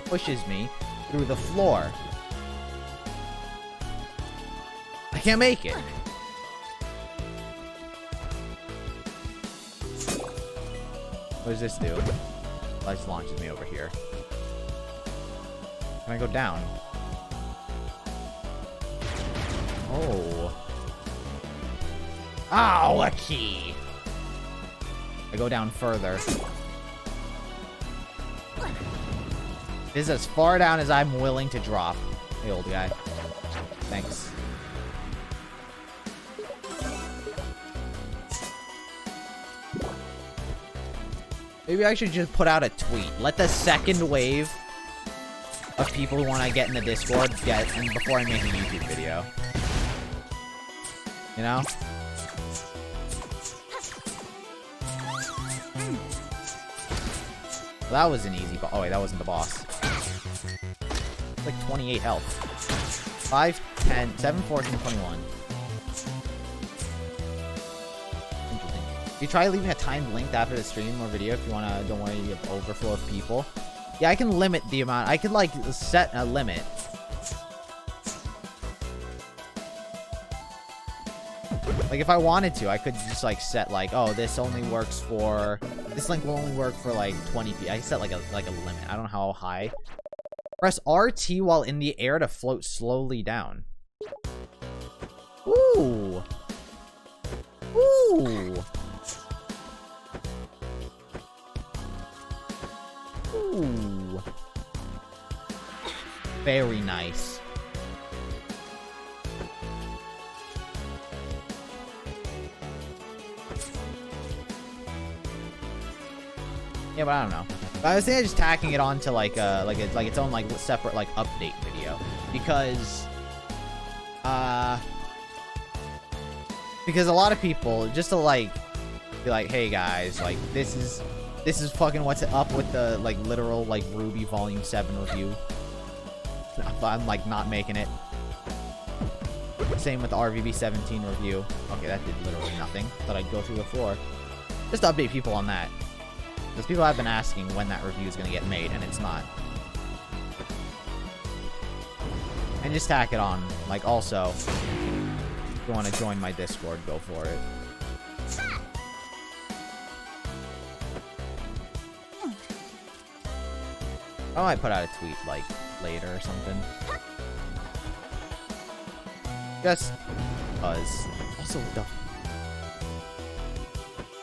pushes me through the floor. I can't make it. What does this do? It just launches me over here. Can I go down? Oh. Ow, a key! I go down further. This is as far down as I'm willing to drop. Hey, old guy. Thanks. Maybe I should just put out a tweet. Let the second wave of people who want to get in the Discord get in before I make a YouTube video. You know? Well, that was an easy boss. Oh wait, that wasn't the boss. It's like 28 health. 5, 10, 7, 14, 21. Interesting. If you try leaving a timed link after the stream or video if you want to, don't want to get overflow of people. Yeah, I can limit the amount. I could, like, set a limit. Like, if I wanted to, I could just, like, set, like, oh, this only works for... This link will only work for, like, 20 feet. I set, like a limit. I don't know how high. Press RT while in the air to float slowly down. Ooh. Ooh. Ooh. Very nice. Yeah, but I don't know. But I was thinking of just tacking it onto like its own like separate like update video because a lot of people just to like be like, hey guys, like this is fucking what's up with the like literal like Ruby Volume 7 review. I'm like not making it. Same with the RVB 17 review. Okay, that did literally nothing. Thought I'd go through before. Just to update people on that. Because people have been asking when that review is going to get made, and it's not. And just tack it on. Like, also, if you want to join my Discord, go for it. I might put out a tweet, like, later or something. Just buzz. Also, what the...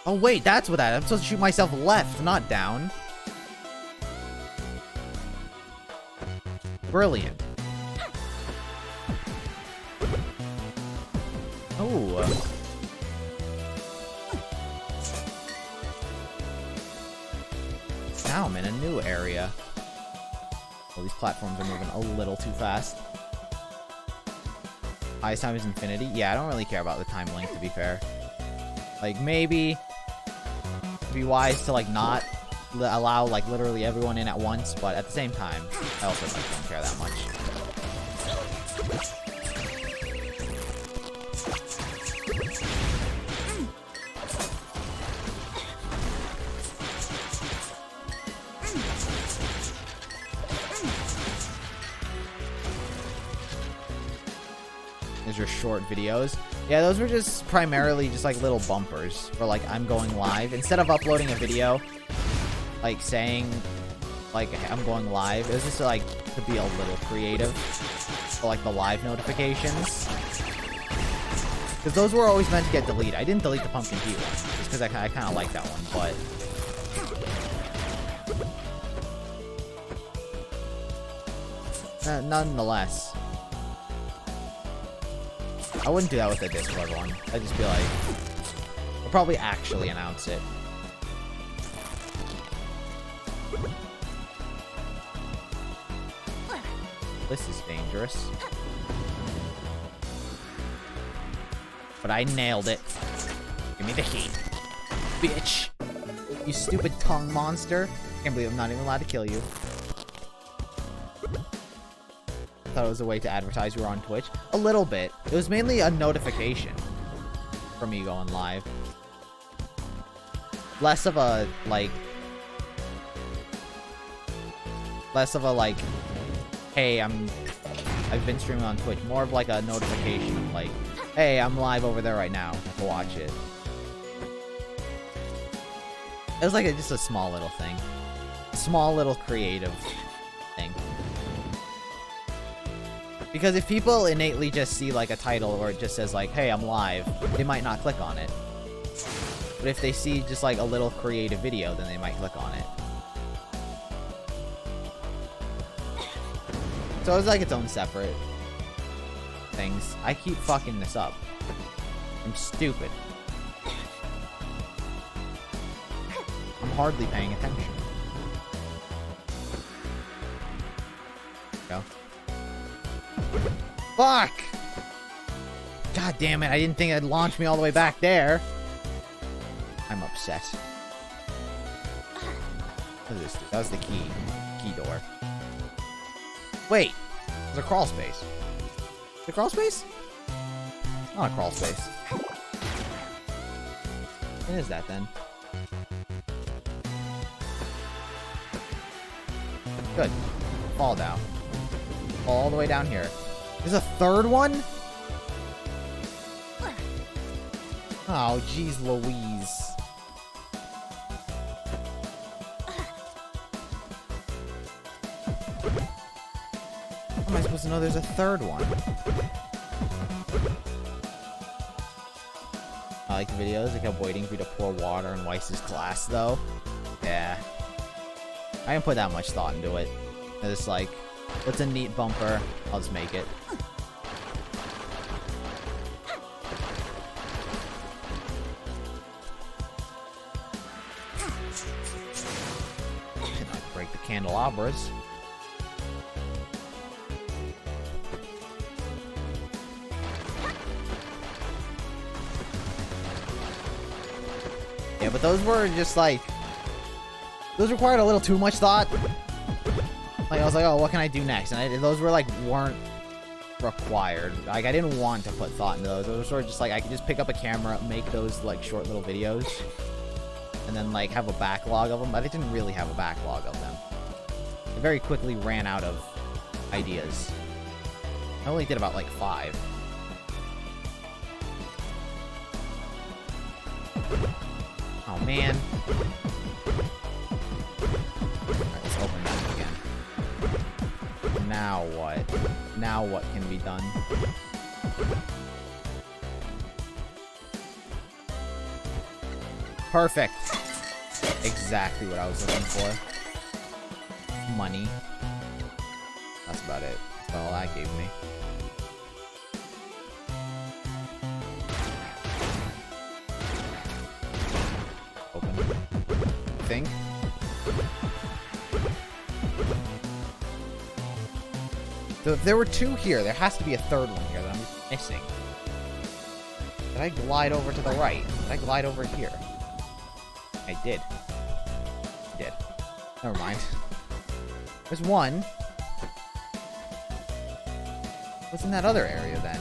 Oh, wait, that's what that is. I'm supposed to shoot myself left, not down. Brilliant. Oh. Now I'm in a new area. Well, these platforms are moving a little too fast. Highest time is infinity. Yeah, I don't really care about the time length, to be fair. Like, maybe... It'd be wise to, like, not allow, like, literally everyone in at once, but at the same time, I also, like, don't care that much. Those are short videos. Yeah, those were just primarily just like little bumpers for like I'm going live. Instead of uploading a video, like saying like I'm going live, it was just like to be a little creative for like the live notifications. Because those were always meant to get deleted. I didn't delete the Pumpkin Pete one, just because I kind of like that one, but nonetheless. I wouldn't do that with the Discord one. I'd just be like, I'll probably actually announce it. This is dangerous. But I nailed it. Give me the heat. Bitch. You stupid tongue monster. Can't believe I'm not even allowed to kill you. Thought it was a way to advertise you were on Twitch. A little bit. It was mainly a notification for me going live. Less of a, like, hey, I've been streaming on Twitch. More of like a notification of like, hey, I'm live over there right now. Go watch it. It was like just a small little thing. Small little creative thing. Because if people innately just see like a title where it just says like, hey, I'm live, they might not click on it. But if they see just like a little creative video, then they might click on it. So it's like its own separate things. I keep fucking this up. I'm stupid. I'm hardly paying attention. Go. Fuck! God damn it, I didn't think it'd launch me all the way back there. I'm upset. What is this? That was the key. Key door. Wait! There's a crawl space. Is it a crawl space? It's not a crawl space. What is that then? Good. Fall down. All the way down here. There's a third one? Oh, jeez Louise. How am I supposed to know there's a third one? I like the videos. I kept waiting for you to pour water in Weiss's class, though. Yeah. I didn't put that much thought into it. It's like, what's a neat bumper? I'll just make it. Did not break the candelabras. Yeah, but those were just like... Those required a little too much thought. Like, I was like, oh, what can I do next? And those were, like, weren't required. Like, I didn't want to put thought into those. Those were sort of just, like, I could just pick up a camera, make those, like, short little videos. And then, like, have a backlog of them. But I didn't really have a backlog of them. I very quickly ran out of ideas. I only did about, like, 5. Oh, man. Alright, let's open that again. Now what? Now what can be done? Perfect! Exactly what I was looking for. Money. That's about it. That's all that gave me. Open. Think. So if there were 2 here, there has to be a third one here that I'm just missing. Did I glide over to the right? Did I glide over here? I did. I did. Never mind. There's one. What's in that other area then?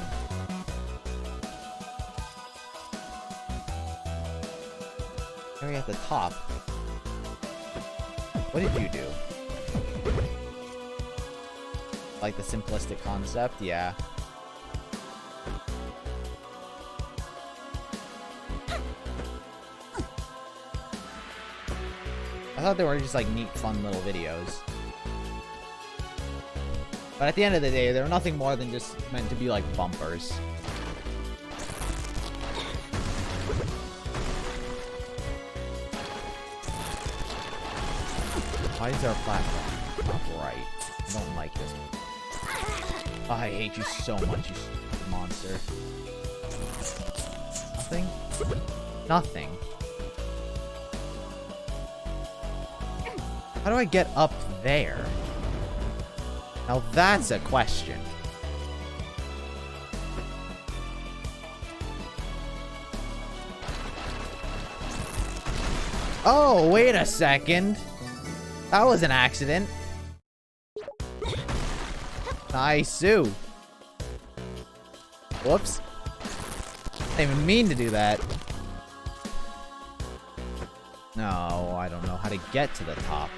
Area at the top. What did you do? Like the simplistic concept? Yeah. I thought they were just like neat, fun little videos. But at the end of the day, they're nothing more than just meant to be like bumpers. Why is there a platform? Not right. I don't like this. Oh, I hate you so much, you monster. Nothing? Nothing. How do I get up there? Now that's a question. Oh, wait a second. That was an accident. Nice, Sue. Whoops. I didn't even mean to do that. No, I don't know how to get to the top.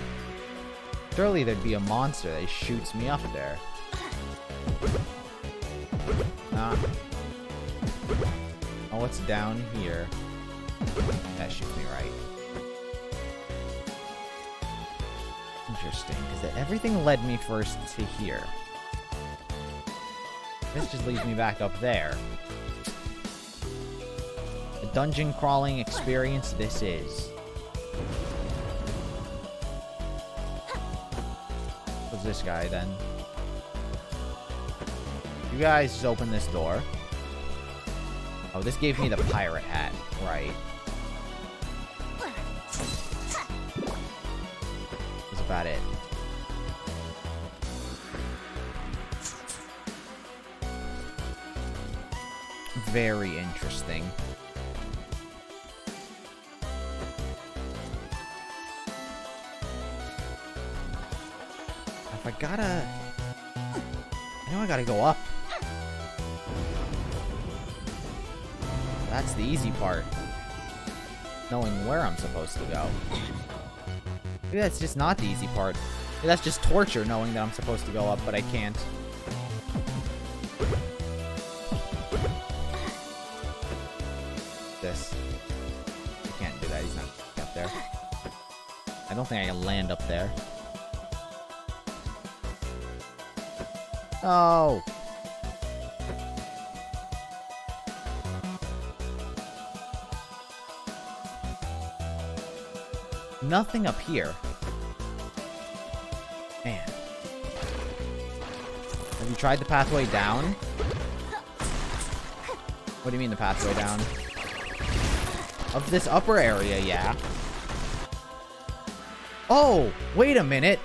Surely there'd be a monster that shoots me up there. Nah. Oh, what's down here? That shoots me right. Interesting, because everything led me first to here. This just leads me back up there. A dungeon crawling experience this is. What's this guy then? You guys just open this door. Oh, this gave me the pirate hat, right? That's about it. Very interesting. If I gotta... I know I gotta go up. That's the easy part. Knowing where I'm supposed to go. Maybe that's just not the easy part. Maybe that's just torture, knowing that I'm supposed to go up, but I can't. This. I can't do that. He's not up there. I don't think I can land up there. Oh. Nothing up here. Man. Have you tried the pathway down? What do you mean the pathway down? Of this upper area, yeah. Oh, wait a minute.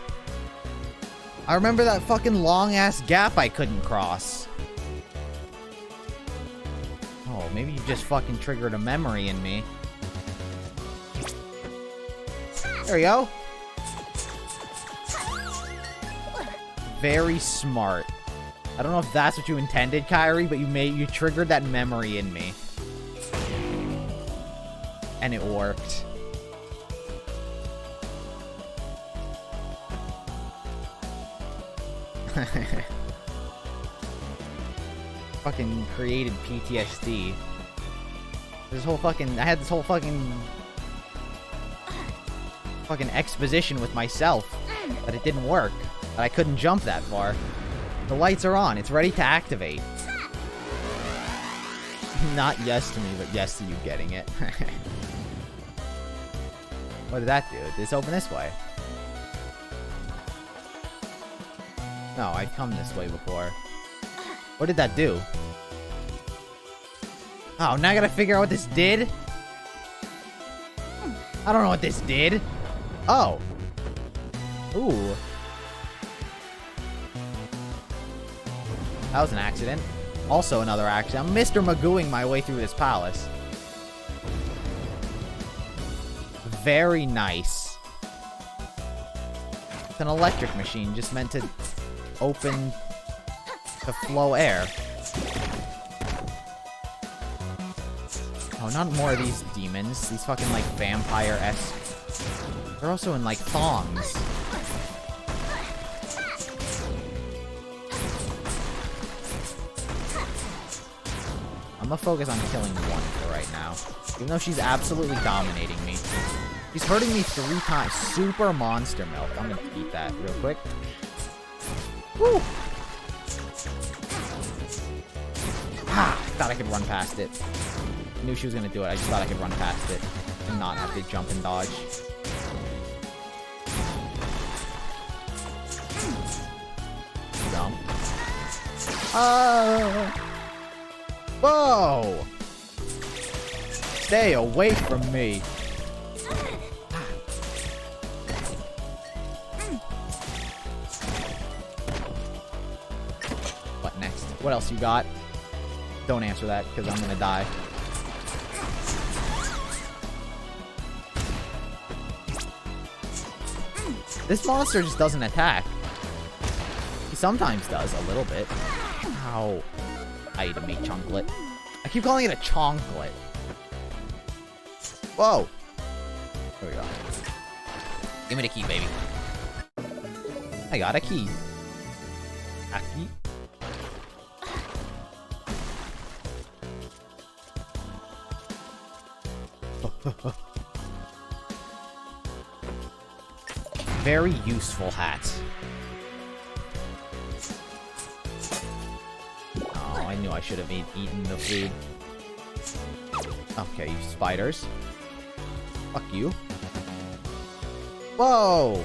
I remember that fucking long-ass gap I couldn't cross. Oh, maybe you just fucking triggered a memory in me. There we go. Very smart. I don't know if that's what you intended, Kyrie, but you triggered that memory in me. And it worked. Fucking created PTSD. This whole fucking... I had this whole fucking exposition with myself. But it didn't work. But I couldn't jump that far. The lights are on. It's ready to activate. Not yes to me, but yes to you getting it. What did that do? Did this open this way? No, I've come this way before. What did that do? Oh, now I gotta figure out what this did? I don't know what this did. Oh. Ooh. That was an accident. Also another accident. I'm Mr. Magooing my way through this palace. Very nice. It's an electric machine just meant to open to flow air. Oh, not more of these demons. These fucking, like, vampire-esque. They're also in, like, thongs. I'm gonna focus on killing one for right now. Even though she's absolutely dominating me. He's hurting me 3 times. Super monster milk. I'm gonna eat that real quick. Woo! Ah, thought I could run past it. Knew she was gonna do it. I just thought I could run past it and not have to jump and dodge. Jump. Whoa! Stay away from me. What next? What else you got? Don't answer that, because I'm gonna die. This monster just doesn't attack. He sometimes does, a little bit. Ow. I eat a meat chunklet. I keep calling it a chonklet. Whoa. There we go. Give me the key, baby. I got a key. A key? Very useful hat. Oh, I knew I should have eaten the food. Okay, you spiders. Fuck you. Whoa!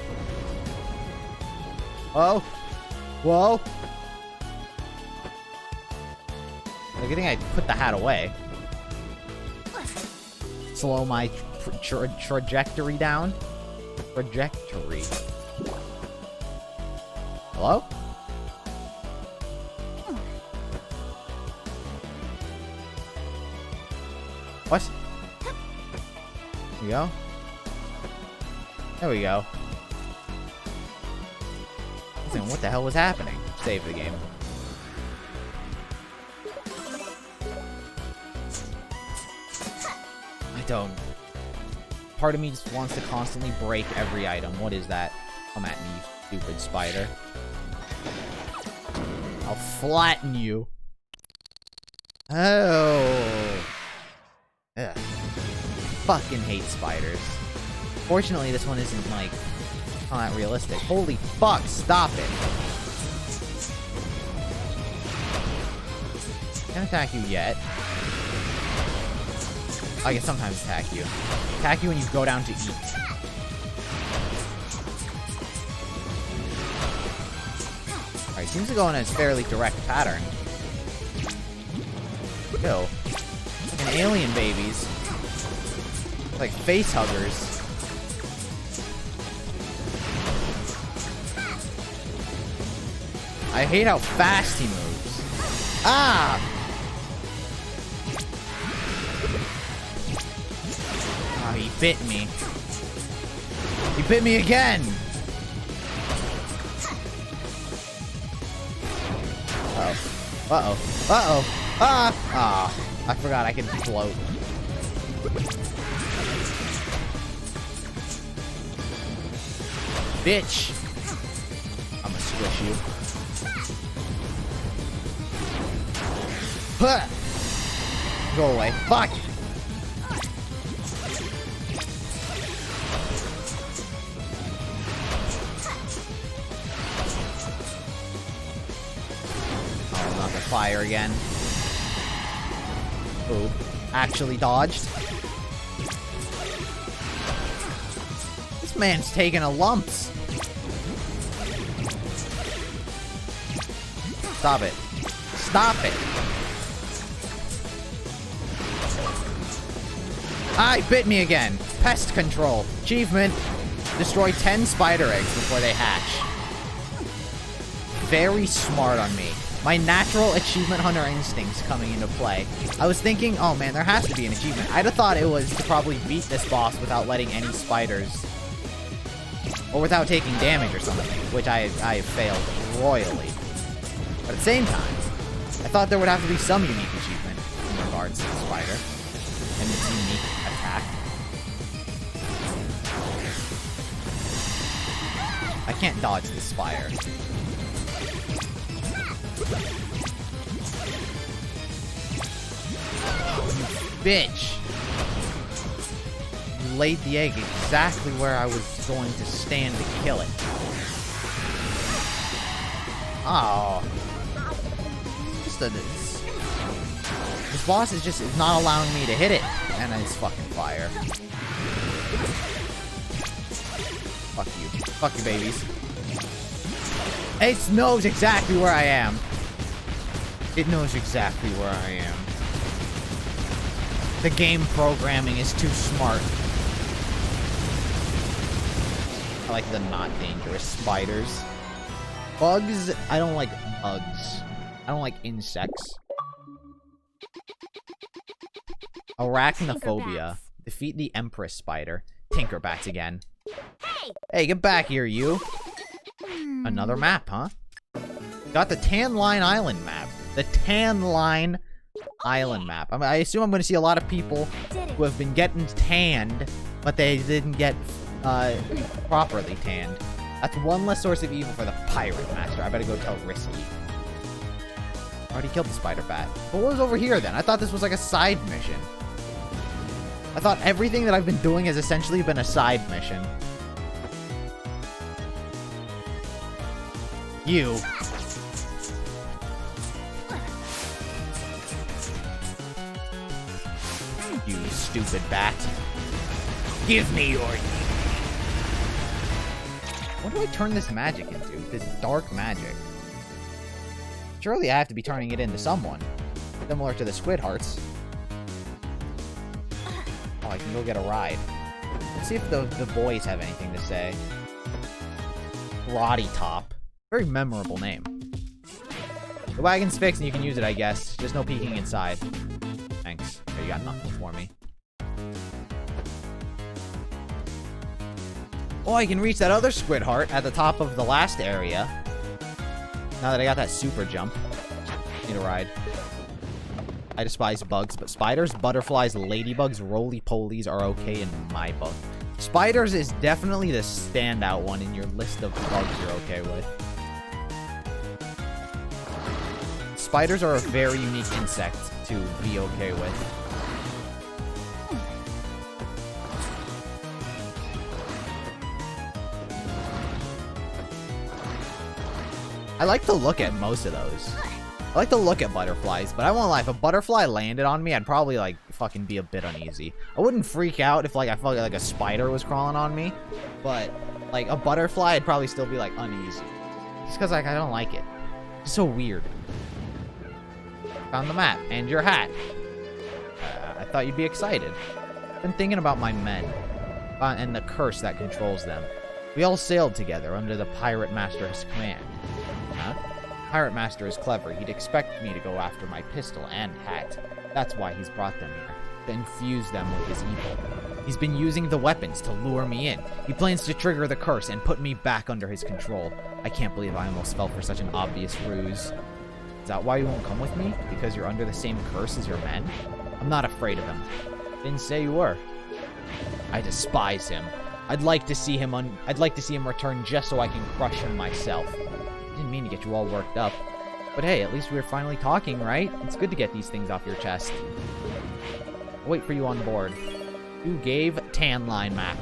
Whoa! Whoa! Good thing I put the hat away. Slow my trajectory down. Trajectory. Hello? What? There we go. There we go. What the hell was happening? Save the game. I don't. Part of me just wants to constantly break every item. What is that? Come at me, you stupid spider. I'll flatten you. Oh. Ugh. Fucking hate spiders. Fortunately, this one isn't, like, not that realistic. Holy fuck, stop it. Can't attack you yet. I can sometimes attack you. Attack you when you go down to eat. Alright, seems to go in a fairly direct pattern. Yo. And alien babies. Like face huggers. I hate how fast he moves. Ah! Oh, he bit me. He bit me again! Uh-oh. Uh-oh. Uh-oh. Ah! Ah. I forgot I could float. Bitch! I'm gonna squish you. Huh. Go away. Fuck! Oh, not the fire again. Ooh. Actually dodged. This man's taking a lumps. Stop it. Stop it. Ah, bit me again. Pest control. Achievement. Destroy 10 spider eggs before they hatch. Very smart on me. My natural achievement hunter instincts coming into play. I was thinking, oh man, there has to be an achievement. I'd have thought it was to probably beat this boss without letting any spiders... or without taking damage or something, which I have failed royally. But at the same time, I thought there would have to be some unique achievement in regards to the spider and its unique attack. I can't dodge this spire. Bitch! laid the egg exactly where I was going to stand to kill it. Oh. This boss is not allowing me to hit it. And it's fucking fire. Fuck you. Fuck you, babies. It knows exactly where I am. It knows exactly where I am. The game programming is too smart. I like the not dangerous spiders. Bugs, I don't like bugs. I don't like insects. Arachnophobia. Defeat the Empress Spider. Tinkerbats again. Hey, get back here, you. Another map, huh? Got the Tan Line Island map. The Tan Line Island map. I assume I'm going to see a lot of people who have been getting tanned, but they didn't get properly tanned. That's one less source of evil for the Pirate Master. I better go tell Risky. Already killed the Spider Bat. But what was over here then? I thought this was like a side mission. I thought everything that I've been doing has essentially been a side mission. You. You stupid bat. Give me your... What do I turn this magic into? This dark magic. Surely I have to be turning it into someone. Similar to the Squid Hearts. Oh, I can go get a ride. Let's see if the boys have anything to say. Roddy Top. Very memorable name. The wagon's fixed and you can use it, I guess. Just no peeking inside. Thanks. Oh, you got nothing for me. Oh, I can reach that other Squid Heart at the top of the last area. Now that I got that super jump. Need a ride. I despise bugs, but spiders, butterflies, ladybugs, roly-polies are okay in my book. Spiders is definitely the standout one in your list of bugs you're okay with. Spiders are a very unique insect to be okay with. I like to look at most of those. I like to look at butterflies, but I won't lie, if a butterfly landed on me, I'd probably, like, fucking be a bit uneasy. I wouldn't freak out if, like, I felt like a spider was crawling on me, but, like, a butterfly, I'd probably still be, like, uneasy. Just because, like, I don't like it. It's so weird. Found the map, and your hat. I thought you'd be excited. Been thinking about my men, and the curse that controls them. We all sailed together under the Pirate Master's command. Huh? Pirate Master is clever. He'd expect me to go after my pistol and hat. That's why he's brought them here, to infuse them with his evil. He's been using the weapons to lure me in. He plans to trigger the curse and put me back under his control. I can't believe I almost fell for such an obvious ruse. Is that why you won't come with me? Because you're under the same curse as your men? I'm not afraid of him. Didn't say you were. I despise him. I'd like to see him return just so I can crush him myself. Didn't mean to get you all worked up. But hey, at least we're finally talking, right? It's good to get these things off your chest. I'll wait for you on board. You gave Tan Line map.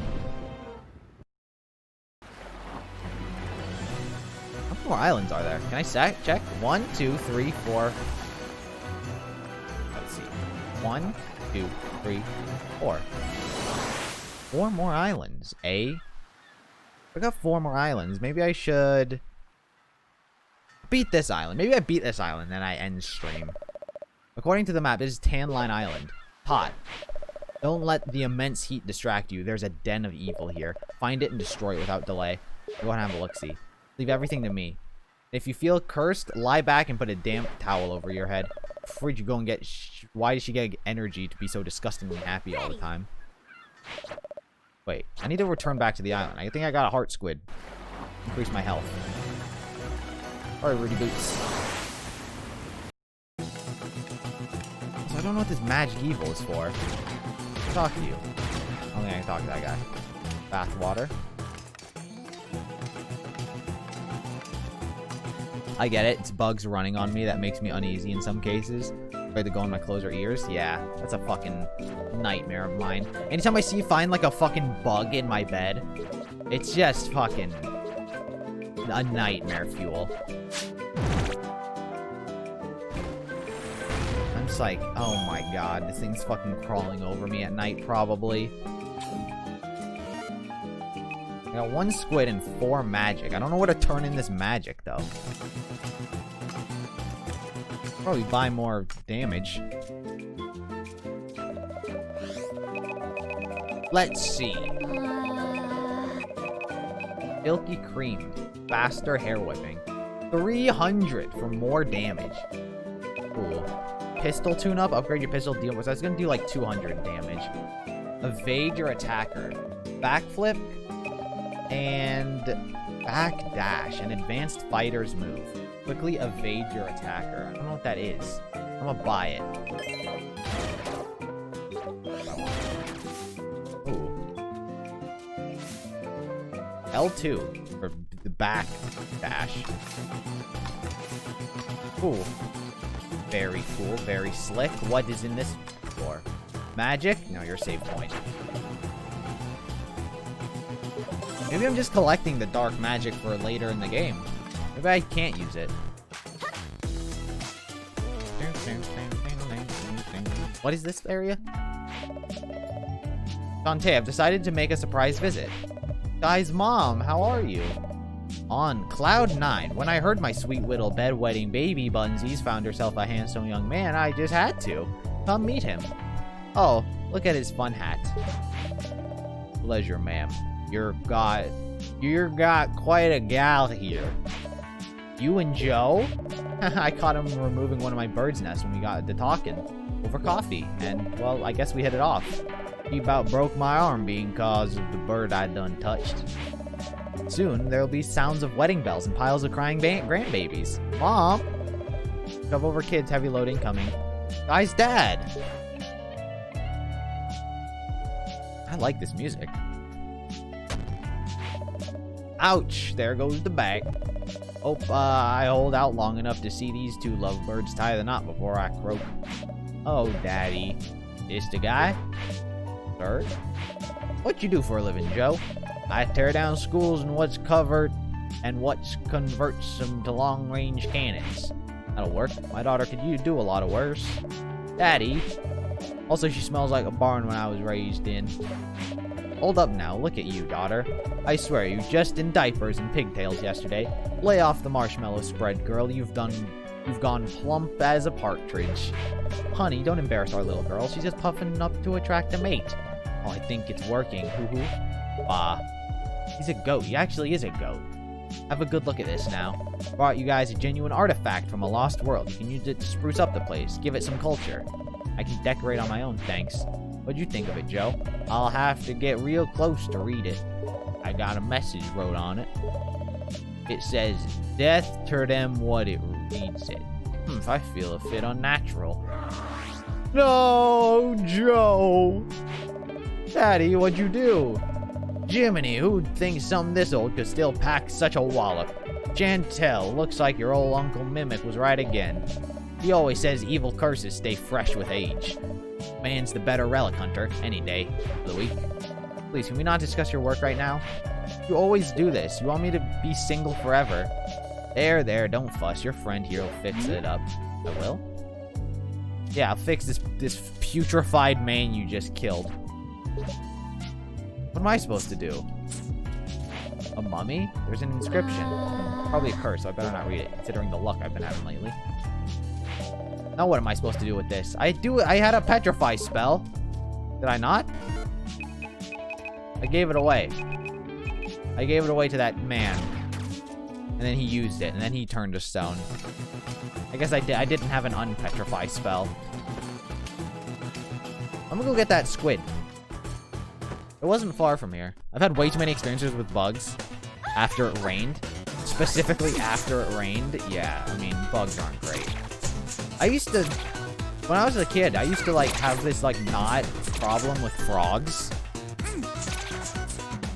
How many more islands are there? Can I check? 1, 2, 3, 4. Let's see. 1, 2, 3, 4. 4 more islands, eh? I got 4 more islands. Maybe I should beat this island. Maybe I beat this island, then I end stream. According to the map, this is Tan Line Island. Hot. Don't let the immense heat distract you. There's a den of evil here. Find it and destroy it without delay. Go and have a look-see. Leave everything to me. If you feel cursed, lie back and put a damp towel over your head. Before you go and get... Why does she get energy to be so disgustingly happy all the time? Wait, I need to return back to the island. I think I got a heart squid. Increase my health. Alright, Rudy Boots. So I don't know what this magic evil is for. I'll talk to you. I don't think I can talk to that guy. Bath water. I get it. It's bugs running on me that makes me uneasy in some cases. Afraid to go in my close or ears. Yeah, that's a fucking nightmare of mine. Anytime I find like a fucking bug in my bed, it's just fucking a nightmare fuel. I'm just like, oh my god, this thing's fucking crawling over me at night, probably. I got 1 squid and 4 magic. I don't know where to turn in this magic, though. Probably buy more damage. Let's see. Silky cream. Faster hair whipping. 300 for more damage. Cool. Pistol tune-up. Upgrade your pistol deal. So that's going to do like 200 damage. Evade your attacker. Backflip. And backdash. An advanced fighter's move. Quickly evade your attacker. I don't know what that is. I'm gonna buy it. Ooh. L2 for the back dash. Ooh. Very cool. Very slick. What is in this door? Magic? No, your save point. Maybe I'm just collecting the dark magic for later in the game. Maybe I can't use it. What is this area? Shantae, I've decided to make a surprise visit. Guy's mom, how are you? On cloud 9, when I heard my sweet little bedwetting baby bunsies found herself a handsome young man, I just had to. Come meet him. Oh, look at his fun hat. Pleasure, ma'am. You're got quite a gal here. You and Joe? I caught him removing one of my bird's nests when we got to talking over coffee, and, well, I guess we hit it off. He about broke my arm being cause of the bird I done touched. Soon, there'll be sounds of wedding bells and piles of crying grandbabies. Mom! Shove over kids, heavy load incoming. Guy's dad! I like this music. Ouch! There goes the bag. Hope I hold out long enough to see these two lovebirds tie the knot before I croak. Oh, Daddy. This the guy? Bird? What you do for a living, Joe? I tear down schools and what's covered and what's converts them to long-range cannons. That'll work. My daughter could do a lot of worse. Daddy. Also, she smells like a barn when I was raised in. Hold up now, look at you, daughter. I swear, you just in diapers and pigtails yesterday. Lay off the marshmallow spread, girl. You've gone plump as a partridge. Honey, don't embarrass our little girl. She's just puffing up to attract a mate. Oh, I think it's working. Hoo-hoo. Bah. He's a goat. He actually is a goat. Have a good look at this now. Brought you guys a genuine artifact from a lost world. You can use it to spruce up the place. Give it some culture. I can decorate on my own, thanks. What'd you think of it, Joe? I'll have to get real close to read it. I got a message wrote on it. It says, death to them what it reads it. If I feel a bit unnatural. No, Joe! Daddy, what'd you do? Jiminy, who'd think something this old could still pack such a wallop? Shantae, looks like your old Uncle Mimic was right again. He always says evil curses stay fresh with age. Man's the better relic hunter, any day of the week. Please, can we not discuss your work right now? You always do this. You want me to be single forever? There, don't fuss. Your friend here will fix it up. I will? Yeah, I'll fix this putrefied man you just killed. What am I supposed to do? A mummy? There's an inscription. Probably a curse, so I better not read it, considering the luck I've been having lately. Now what am I supposed to do with this? I had a petrify spell. Did I not? I gave it away. I gave it away to that man. And then he used it, and then he turned to stone. I guess I didn't have an unpetrify spell. I'm gonna go get that squid. It wasn't far from here. I've had way too many experiences with bugs after it rained. Specifically after it rained. Yeah, I mean, bugs aren't great. I used to, when I was a kid, I used to, like, have this, like, not problem with frogs.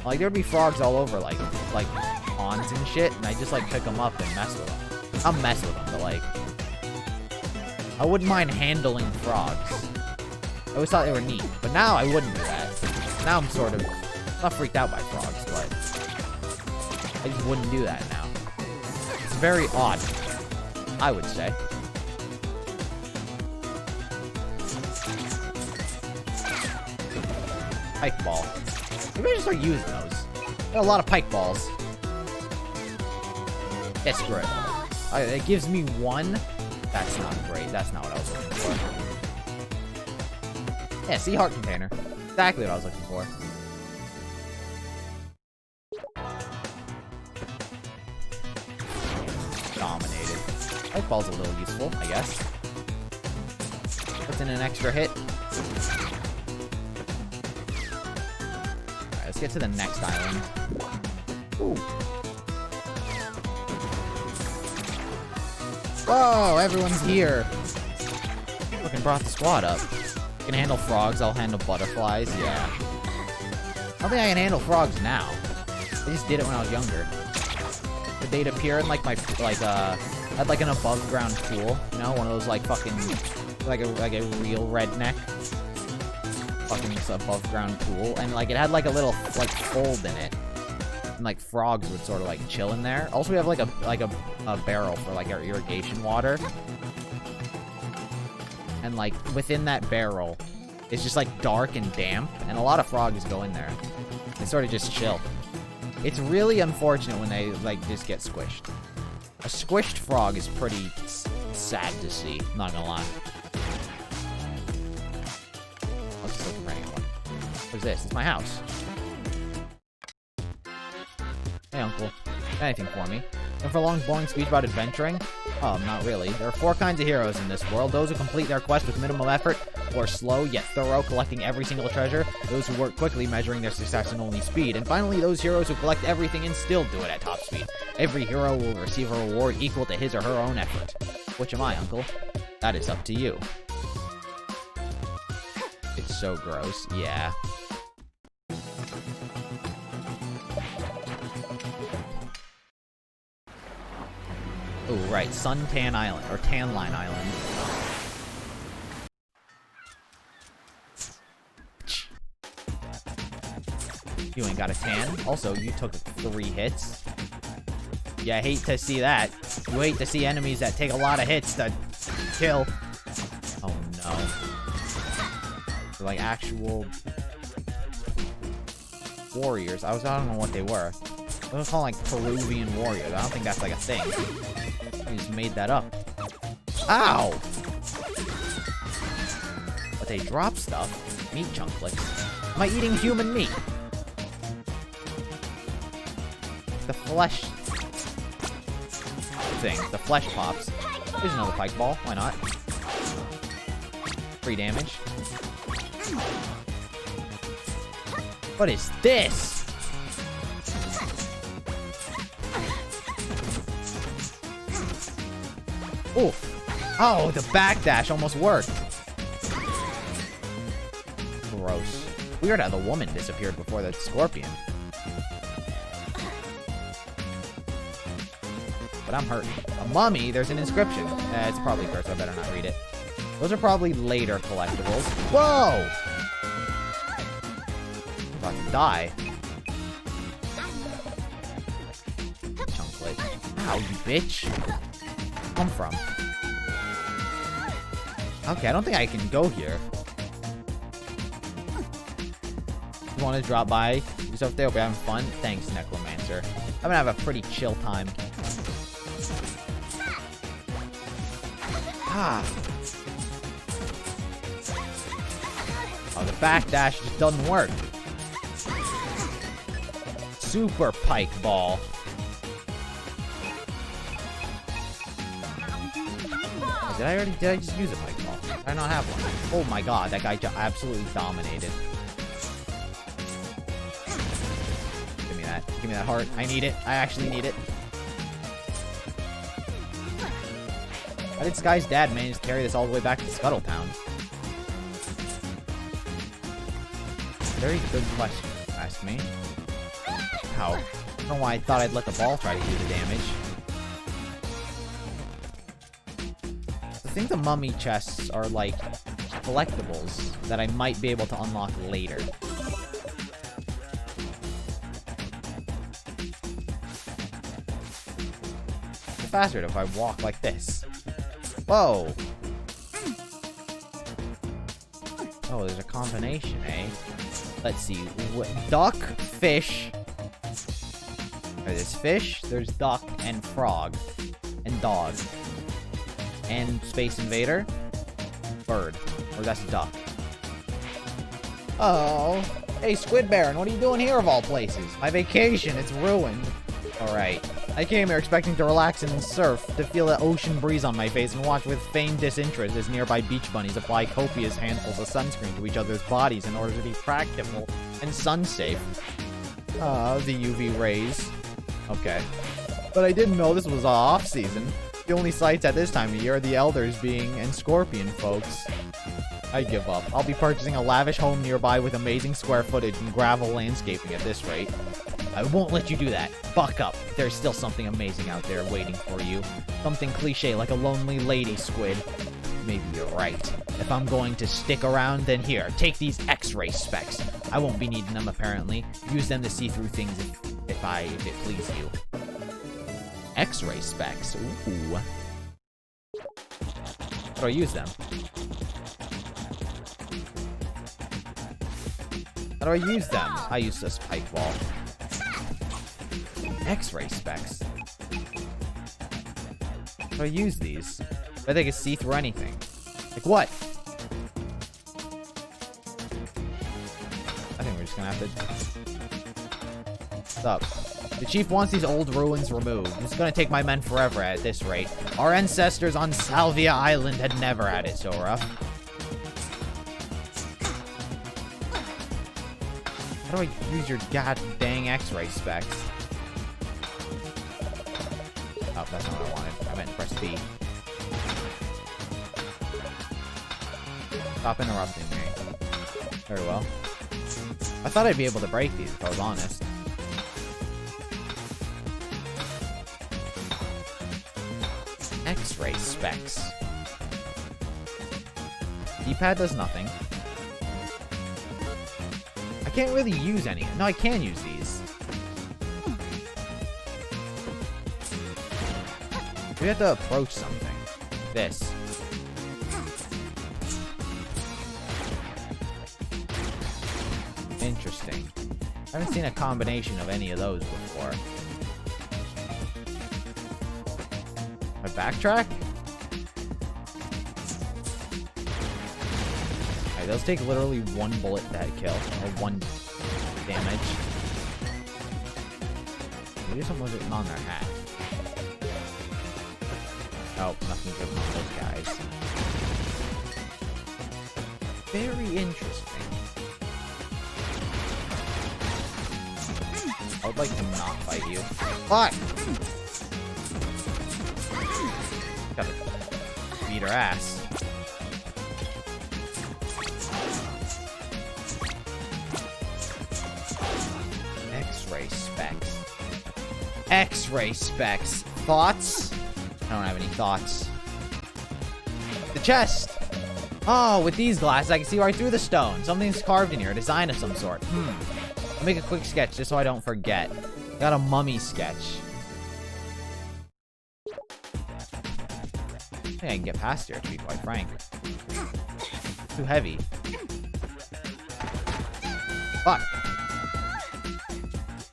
Like, there'd be frogs all over, like ponds and shit, and I just, like, pick them up and mess with them. I'll mess with them, but, like, I wouldn't mind handling frogs. always thought they were neat, but now I wouldn't do that. Now I'm sort of not freaked out by frogs, but I just wouldn't do that now. It's very odd, I would say. Pike ball. Maybe I should start using those. Got a lot of pike balls. That's great. It gives me one. That's not great. That's not what I was looking for. Yeah, sea heart container. Exactly what I was looking for. Dominated. Pike ball's a little useful, I guess. Puts in an extra hit. Alright, let's get to the next island. Ooh. Whoa, everyone's here. Fucking brought the squad up. I can handle frogs, I'll handle butterflies, yeah. I don't think I can handle frogs now. I just did it when I was younger. But they'd appear in like my, I had like an above ground pool, you know, one of those like fucking, like a real redneck. Fucking above ground pool, and like it had like a little like fold in it. And like frogs would sort of like chill in there. Also, we have like a barrel for like our irrigation water. And like within that barrel, it's just like dark and damp, and a lot of frogs go in there. They sort of just chill. It's really unfortunate when they like just get squished. A squished frog is pretty sad to see. Not gonna lie. Let's just look for anyone. What's this? It's my house. Hey, Uncle. Anything for me? And for a long, boring speech about adventuring? Oh, not really. There are 4 kinds of heroes in this world. Those who complete their quest with minimal effort, who are slow yet thorough, collecting every single treasure. Those who work quickly, measuring their success in only speed. And finally, those heroes who collect everything and still do it at top speed. Every hero will receive a reward equal to his or her own effort. Which am I, Uncle? That is up to you. It's so gross. Yeah. Oh, right. Suntan Island, or Tan Line Island. You ain't got a tan. Also, you took 3 hits. Yeah, I hate to see that. You hate to see enemies that take a lot of hits to kill. Oh, no. They're like actual warriors. I don't know what they were. I was calling like Peruvian warriors. I don't think that's like a thing. I just made that up. Ow! But they drop stuff. Meat chunklets. Am I eating human meat? The flesh thing. The flesh pops. Here's another pike ball. Why not? 3 damage. What is this? Oof. Oh, the backdash almost worked. Gross. Weird how the woman disappeared before the scorpion. But I'm hurting. A mummy? There's an inscription. It's probably cursed. I better not read it. Those are probably later collectibles. Whoa! I'm about to die. Chunklet. Ow, you bitch. Come from? Okay, I don't think I can go here. You want to drop by? Yourself there? Hope you're having fun. Thanks, Necromancer. I'm gonna have a pretty chill time. Ah. Oh, the backdash just doesn't work. Super pike ball. Did I just use a pike ball? Did I not have one? Oh my god, that guy absolutely dominated. Give me that. Give me that heart. I need it. I actually need it. How did Sky's dad manage to carry this all the way back to Scuttletown? Very good question, ask me. How? I don't know why I thought I'd let the ball try to do the damage. I think the mummy chests are like collectibles that I might be able to unlock later. It's faster if I walk like this. Whoa! Oh, there's a combination, eh? Let's see. Duck, fish. There's fish, there's duck, and frog. And dog. And Space Invader. Bird. Or that's duck. Oh. Hey, Squid Baron, what are you doing here of all places? My vacation, it's ruined. Alright. I came here expecting to relax and surf, to feel the ocean breeze on my face and watch with feigned disinterest as nearby beach bunnies apply copious handfuls of sunscreen to each other's bodies in order to be practical and sun-safe. Ah, the UV rays. Okay. But I didn't know this was off-season. The only sights at this time of year are the elders being and scorpion folks. I give up. I'll be purchasing a lavish home nearby with amazing square footage and gravel landscaping at this rate. I won't let you do that. Buck up. There's still something amazing out there waiting for you. Something cliche like a lonely lady, Squid. Maybe you're right. If I'm going to stick around, then here, take these X-ray specs. I won't be needing them, apparently. Use them to see through things if it please you. X-ray specs. Ooh. How do I use them? How do I use them? I use this pipe wall. X-ray specs. How do I use these? I think I can see through anything. Like what? I think we're just gonna have to... What's up? The chief wants these old ruins removed. It's gonna take my men forever at this rate. Our ancestors on Salvia Island had never had it so rough. How do I use your god dang X-ray specs? Oh, that's not what I wanted. I meant press B. Stop interrupting me. Very well. I thought I'd be able to break these if I was honest. X-ray specs. D-pad does nothing. I can't really use any. No, I can use these. We have to approach something. This. Interesting. I haven't seen a combination of any of those before. I backtrack? Alright, those take literally one bullet to kill. Or one damage. Maybe someone was on their hat. Oh, nothing good on those guys. Very interesting. I would like to not fight you. Fuck! Gotta beat her ass. X-ray specs. X-ray specs. Thoughts? I don't have any thoughts. The chest! Oh, with these glasses, I can see right through the stone. Something's carved in here, a design of some sort. I'll make a quick sketch just so I don't forget. Got a mummy sketch. I think I can get past here, to be quite frank. Too heavy. Fuck!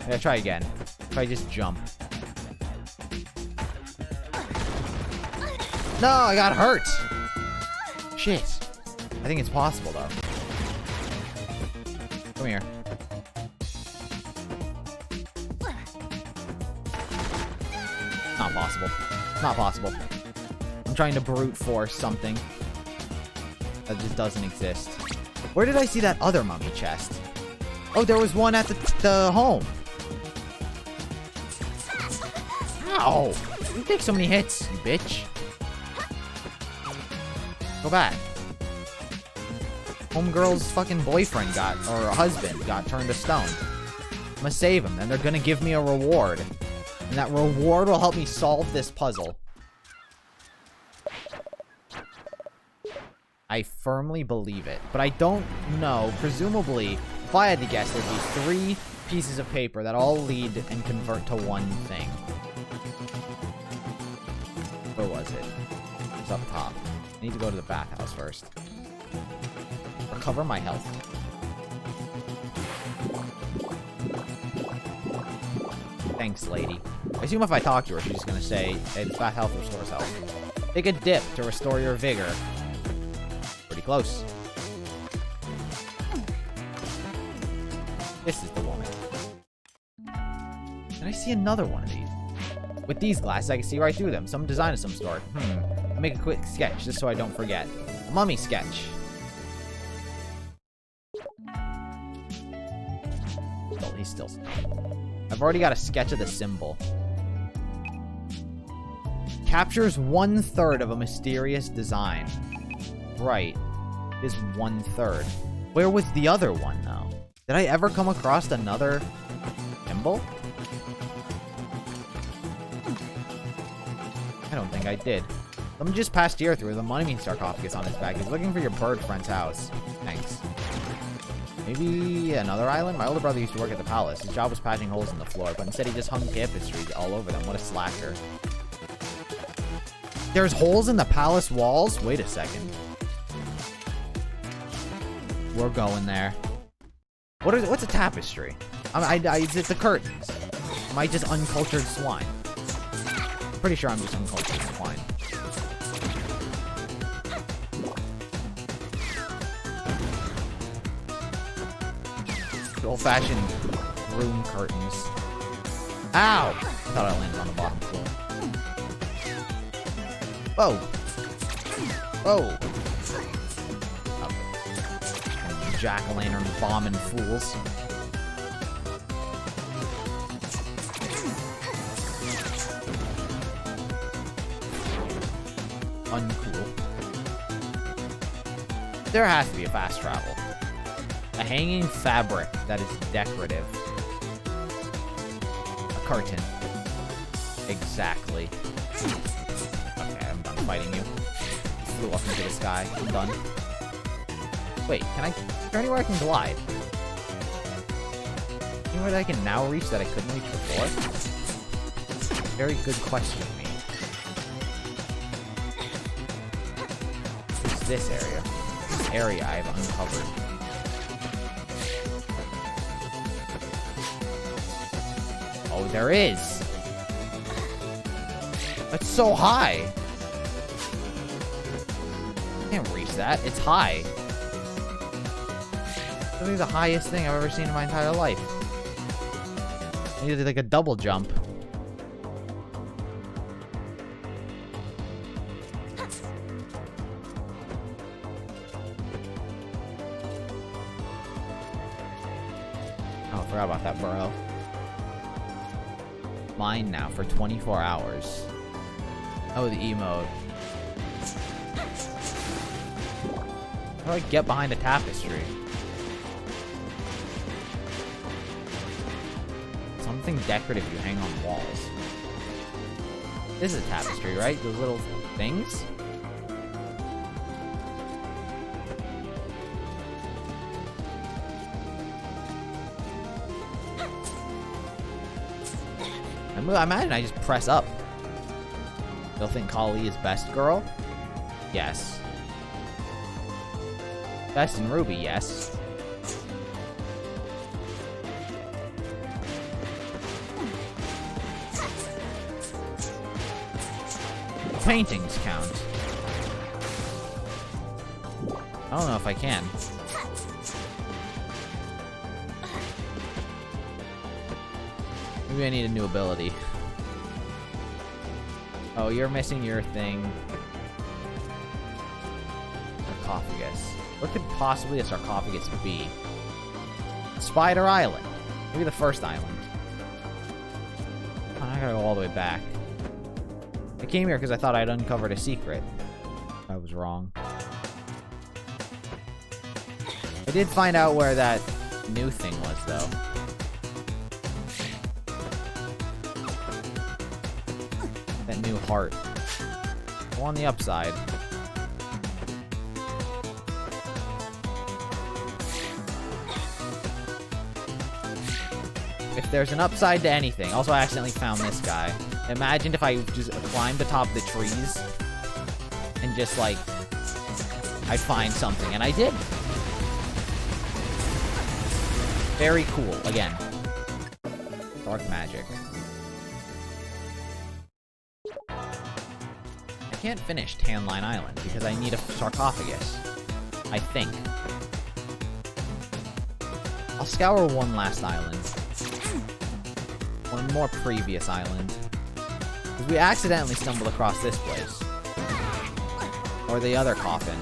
Yeah, try again. Try just jump. No, I got hurt! Shit. I think it's possible, though. Come here. Not possible. Not possible. I'm trying to brute force something that just doesn't exist. Where did I see that other mummy chest? Oh, there was one at the home. Ow! You take so many hits, you bitch. Go back. Homegirl's fucking boyfriend or husband got turned to stone. I'm gonna save him, then they're gonna give me a reward. And that reward will help me solve this puzzle. I firmly believe it. But I don't know. Presumably, if I had to guess, there'd be 3 pieces of paper that all lead and convert to one thing. Where was it? It's up top. I need to go to the bathhouse first. Recover my health. Thanks, lady. I assume if I talk to her, she's just gonna say, hey, this bath health restores health. Take a dip to restore your vigor. Pretty close. This is the woman. Can I see another one of these? With these glasses, I can see right through them. Some design of some sort. I'll make a quick sketch, just so I don't forget. A mummy sketch. Oh, he's still... I've already got a sketch of the symbol. Captures 1/3 of a mysterious design. Right. Is 1/3. Where was the other one, though? Did I ever come across another symbol? I don't think I did. Someone just passed here through the money sarcophagus on his back. He's looking for your bird friend's house. Thanks. Maybe another island? My older brother used to work at the palace. His job was patching holes in the floor, but instead he just hung tapestries all over them. What a slacker. There's holes in the palace walls? Wait a second. We're going there. What's a tapestry? It's the curtains. Am I just uncultured swine? Pretty sure I'm just uncultured swine. Old-fashioned room curtains. Ow! I thought I landed on the bottom floor. Whoa! Whoa! Jack-o'-lantern bombing fools. Uncool. There has to be a fast travel. A hanging fabric that is decorative. A curtain. Exactly. Okay, I'm done fighting you. Flew up into the sky. I'm done. Wait, is there anywhere I can glide? Anywhere that I can now reach that I couldn't reach before? Very good question of me. It's this area. This area I've uncovered. Oh, there is! That's so high! I can't reach that. It's high. I think the highest thing I've ever seen in my entire life. I needed like a double jump. Oh, I forgot about that burrow. Mine now for 24 hours. Oh, the emote. How do I get behind a tapestry? Something decorative you hang on walls. This is a tapestry, right? Those little things? I imagine I just press up. They'll think Kali is best girl? Yes. Best in Ruby, yes. Paintings count. I don't know if I can. Maybe I need a new ability. Oh, you're missing your thing. Sarcophagus. What could possibly a sarcophagus be? Spider Island. Maybe the first island. Oh, I gotta go all the way back. I came here because I thought I'd uncovered a secret. I was wrong. I did find out where that new thing was, though. That new heart. Go on the upside. if there's an upside to anything. Also, I accidentally found this guy. Imagine if I just climbed the top of the trees and just, like, I'd find something, and I did. Very cool. Again. Dark magic. I can't finish Tan Line Island because I need a sarcophagus. I think. I'll scour one last island. One more previous island. Because we accidentally stumbled across this place. Or the other coffin.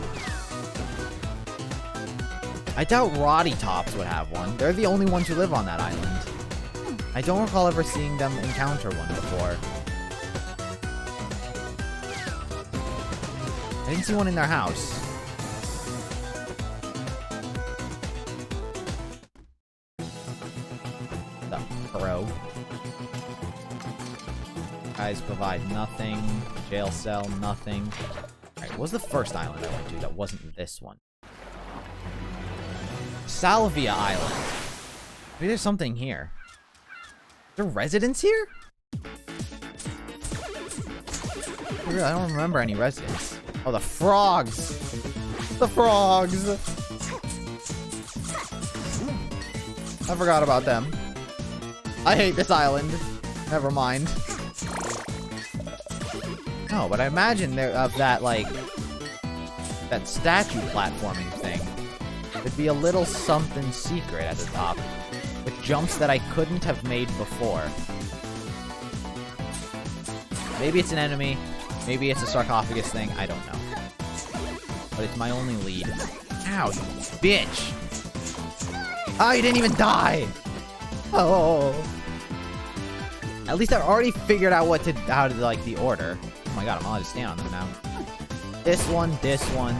I doubt Roddy Tops would have one. They're the only ones who live on that island. I don't recall ever seeing them encounter one before. I didn't see one in their house. The pro. Guys provide nothing. Jail cell, nothing. Alright, what was the first island I went to that wasn't this one? Salvia Island. Maybe there's something here. Is there residents here? I don't remember any residents. Oh, the frogs! The frogs! I forgot about them. I hate this island. Never mind. No, but I imagine there of that, like, that statue platforming thing. There'd be a little something secret at the top. With jumps that I couldn't have made before. Maybe it's an enemy. Maybe it's a sarcophagus thing. I don't know. But it's my only lead. Ow, you bitch! Oh, you didn't even die! Oh. At least I've already figured out how to, like, the order. Oh my god, I'm allowed to stand on them now. This one, this one.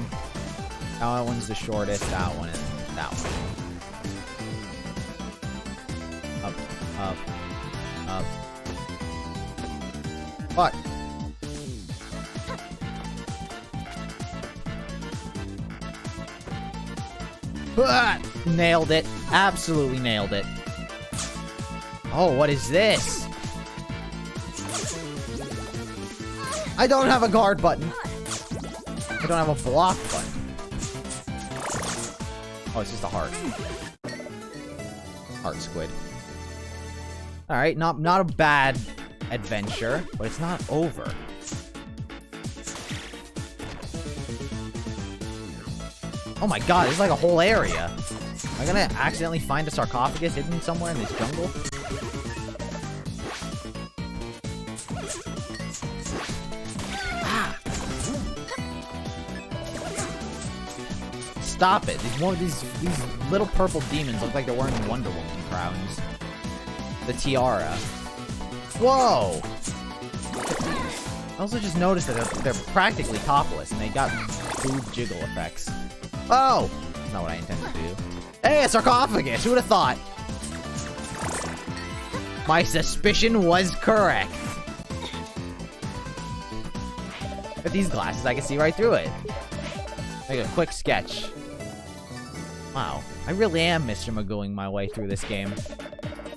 That one's the shortest. That one, and that one. Up, up, up. Fuck. Ah, nailed it. Absolutely nailed it. Oh, what is this? I don't have a guard button. I don't have a block button. Oh, it's just a heart. Heart squid. Alright, not a bad adventure, but it's not over. Oh my god, this is like a whole area. Am I gonna accidentally find a sarcophagus hidden somewhere in this jungle? Ah. Stop it. These little purple demons look like they're wearing Wonder Woman crowns. The tiara. Whoa! I also just noticed that they're practically topless, and they got boob jiggle effects. Oh! That's not what I intended to do. Hey, a sarcophagus! Who would have thought? My suspicion was correct. With these glasses, I can see right through it. Make a quick sketch. Wow. I really am Mr. Magooing my way through this game.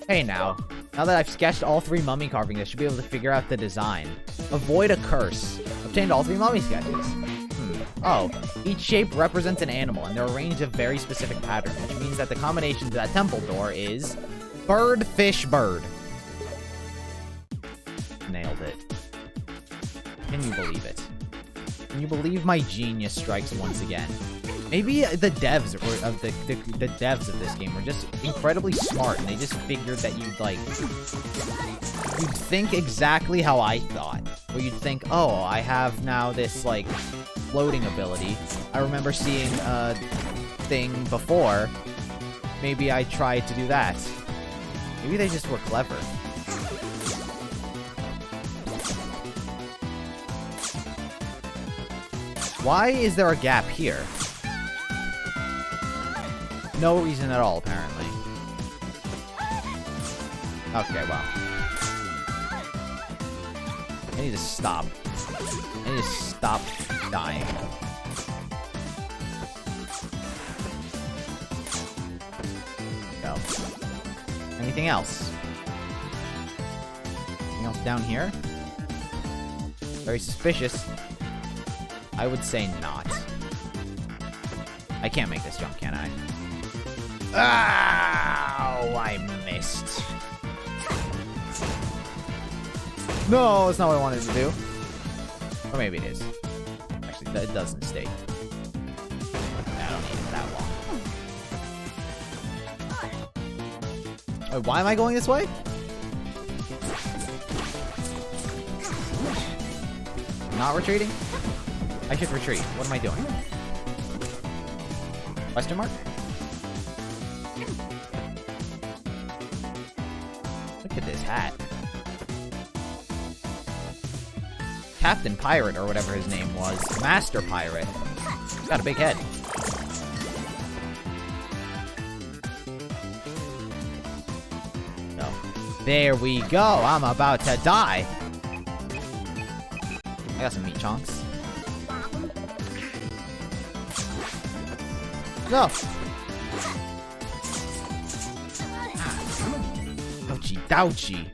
Hey now that I've sketched all 3 mummy carvings, I should be able to figure out the design. Avoid a curse. Obtained all 3 mummy sketches. Oh, each shape represents an animal, and they're arranged in a very specific pattern, which means that the combination to that temple door is bird, fish, bird. Nailed it. Can you believe it? Can you believe my genius strikes once again? Maybe the devs of the devs of this game were just incredibly smart, and they just figured that you'd think exactly how I thought. Where you'd think, oh, I have now this, like, floating ability. I remember seeing a thing before. Maybe I tried to do that. Maybe they just were clever. Why is there a gap here? No reason at all, apparently. Okay, well. I need to stop. I need to stop dying. Go. Anything else? Bounce down here. Very suspicious. I would say not. I can't make this jump, can I? Ow! I missed. No, that's not what I wanted to do. Or maybe it is. Actually, it doesn't stay. I don't need it that long. Wait, why am I going this way? Not retreating? I should retreat. What am I doing? Question mark? Look at this hat. Captain Pirate, or whatever his name was. Master Pirate. Got a big head. No. There we go. I'm about to die. I got some meat chunks. No! Ouchie, douchie.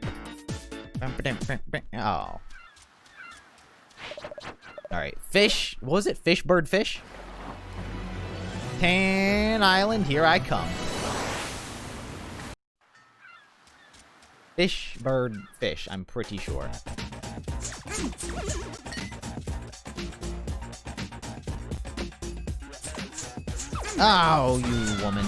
Oh. Alright, fish. What was it? Fish, bird, fish? Tan Island, here I come. Fish, bird, fish. I'm pretty sure. Oh, you woman.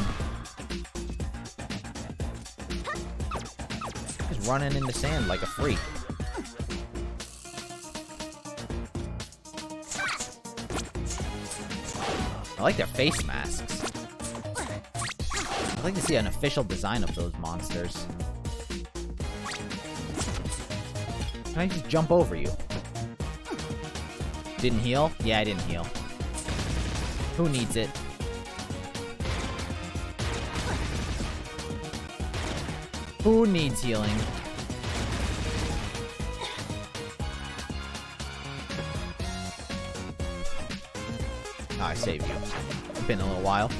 Just running in the sand like a freak. I like their face masks. I'd like to see an official design of those monsters. Can I just jump over you? Didn't heal? Yeah, I didn't heal. Who needs it? Who needs healing? Oh, I saved you. It's been a little while.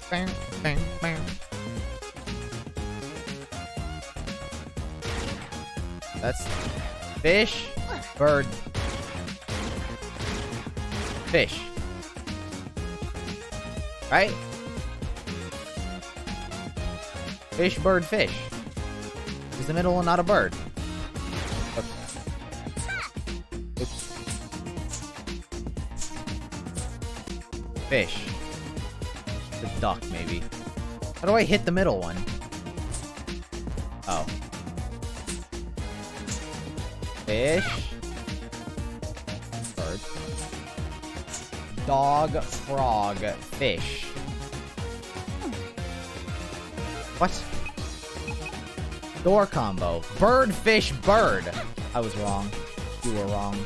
Bang, bang, bang. That's fish, bird, fish. Right? Fish, bird, fish. Is the middle one not a bird? Oops. Fish. The duck, maybe. How do I hit the middle one? Oh. Fish. Bird. Dog, frog, fish. What? Door combo. Bird, fish, bird. I was wrong. You were wrong.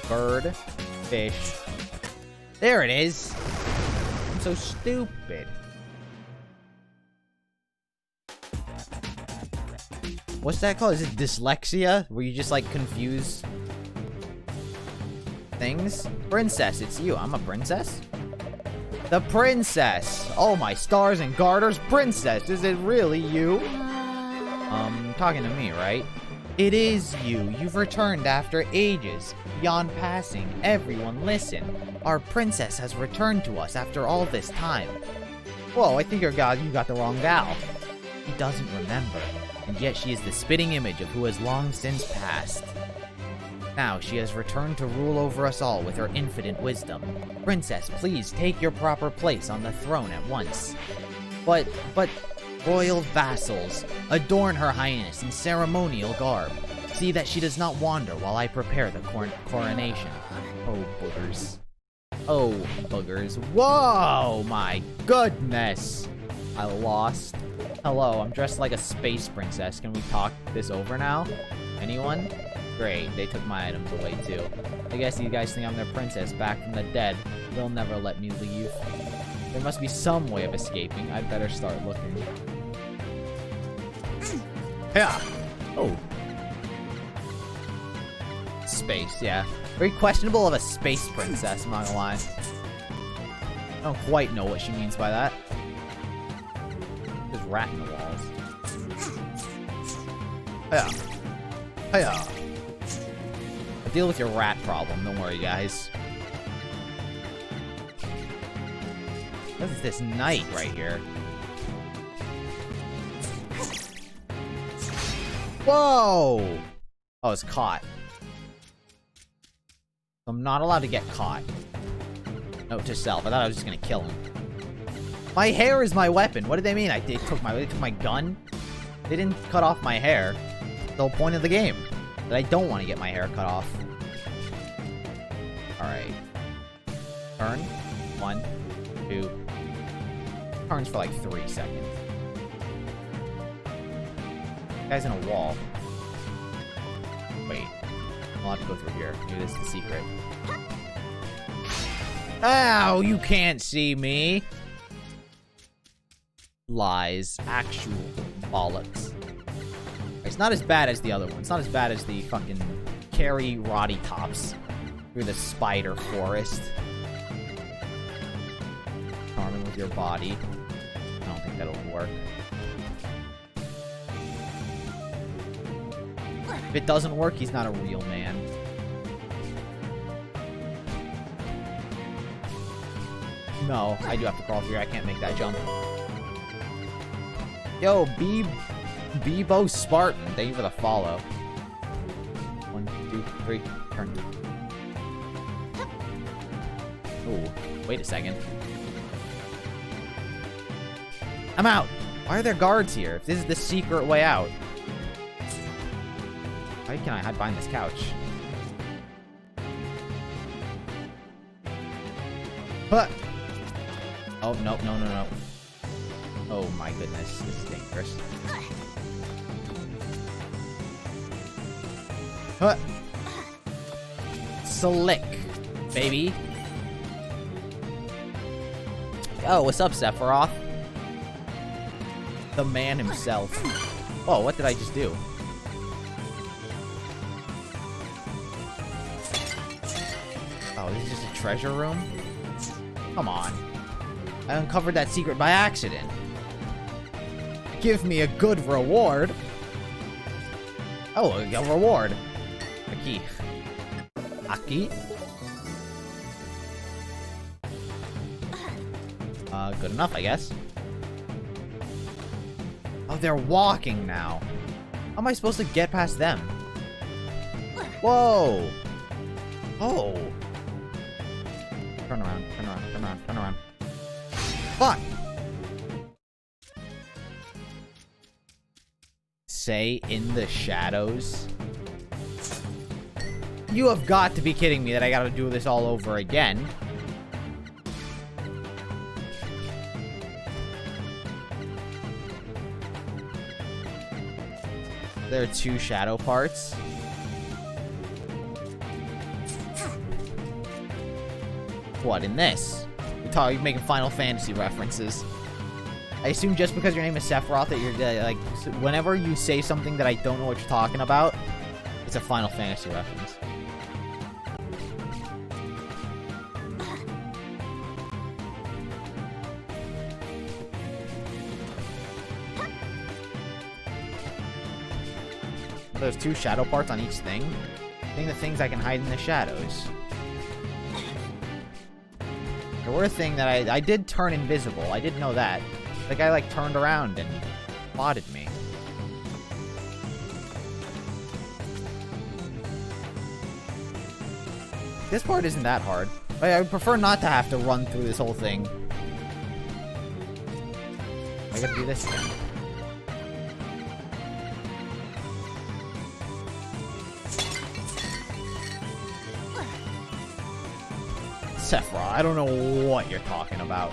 Bird, fish. There it is. I'm so stupid. What's that called? Is it dyslexia? Where you just like confuse things? Princess, it's you. I'm a princess? The princess! Oh my stars and garters, princess! Is it really you? Talking to me, right? It is you. You've returned after ages. Beyond passing, everyone listen. Our princess has returned to us after all this time. Whoa, I think you got the wrong gal. He doesn't remember. And yet she is the spitting image of who has long since passed. Now she has returned to rule over us all with her infinite wisdom. Princess, please take your proper place on the throne at once. But, royal vassals, adorn her highness in ceremonial garb. See that she does not wander while I prepare the coronation. Oh, boogers. Oh, boogers. Whoa, my goodness. I lost. Hello, I'm dressed like a space princess. Can we talk this over now? Anyone? Great, they took my items away too. I guess you guys think I'm their princess back from the dead. They'll never let me leave. There must be some way of escaping. I'd better start looking. Yeah. Oh. space, yeah. Very questionable of a space princess, I'm not gonna lie. I don't quite know what she means by that. There's rat in the walls. Hiya. Hiya. I'll deal with your rat problem, don't worry, guys. What is this knight right here? Whoa! Oh, it's caught. I'm not allowed to get caught. Note to self. I thought I was just gonna kill him. My hair is my weapon. What did they mean? They took my gun? They didn't cut off my hair. The whole point of the game. That I don't want to get my hair cut off. Alright. Turn. 1, 2. Turns for like 3 seconds. Guy's in a wall. Wait. I'll have to go through here. Maybe this is the secret. Ow! You can't see me! Lies. Actual bollocks. It's not as bad as the other one. It's not as bad as the fucking carry Roddy Tops through the spider forest. Charming with your body. I don't think that'll work. If it doesn't work, he's not a real man. No, I do have to crawl through. I can't make that jump. Yo, Bebo Spartan. Thank you for the follow. 1, 2, 3, turn. Ooh, wait a second. I'm out. Why are there guards here? If this is the secret way out. Why can I hide behind this couch? Huh. Oh, no, no, no, no. Oh my goodness, this is dangerous. Huh. Slick, baby. Oh, what's up, Sephiroth? The man himself. Oh, what did I just do? Oh, this is just a treasure room? Come on. I uncovered that secret by accident. Give me a good reward. Oh, a reward. A key. A key? Good enough, I guess. Oh, they're walking now. How am I supposed to get past them? Whoa. Oh. Turn around, turn around, turn around, turn around. Fuck! Say in the shadows. You have got to be kidding me that I gotta do this all over again. There are 2 shadow parts. What, in this? You're making Final Fantasy references. I assume just because your name is Sephiroth that you're, like, whenever you say something that I don't know what you're talking about, it's a Final Fantasy reference. There's 2 shadow parts on each thing. I think the things I can hide in the shadows. There were a thing that I did turn invisible. I did know that. The guy, like, turned around and spotted me. This part isn't that hard. I would prefer not to have to run through this whole thing. I gotta do this again. Sephiroth, I don't know what you're talking about.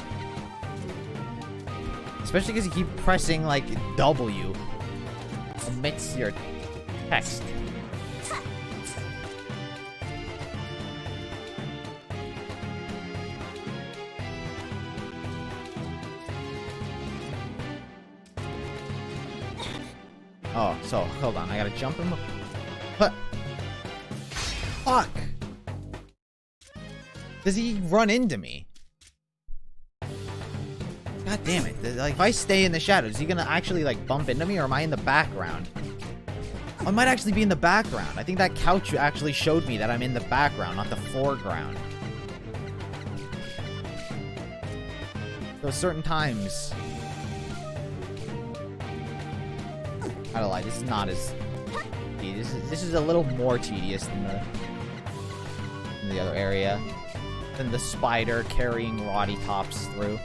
Especially because you keep pressing, like, W amidst your text. Oh, so, hold on. I gotta jump him. Huh. Fuck! Does he run into me? God damn it. Like, if I stay in the shadows, is he gonna actually, like, bump into me, or am I in the background? I might actually be in the background. I think that couch actually showed me that I'm in the background, not the foreground. So certain times... I don't lie, this is not as... This is a little more tedious than the other area. Than the spider carrying Roddy Tops through.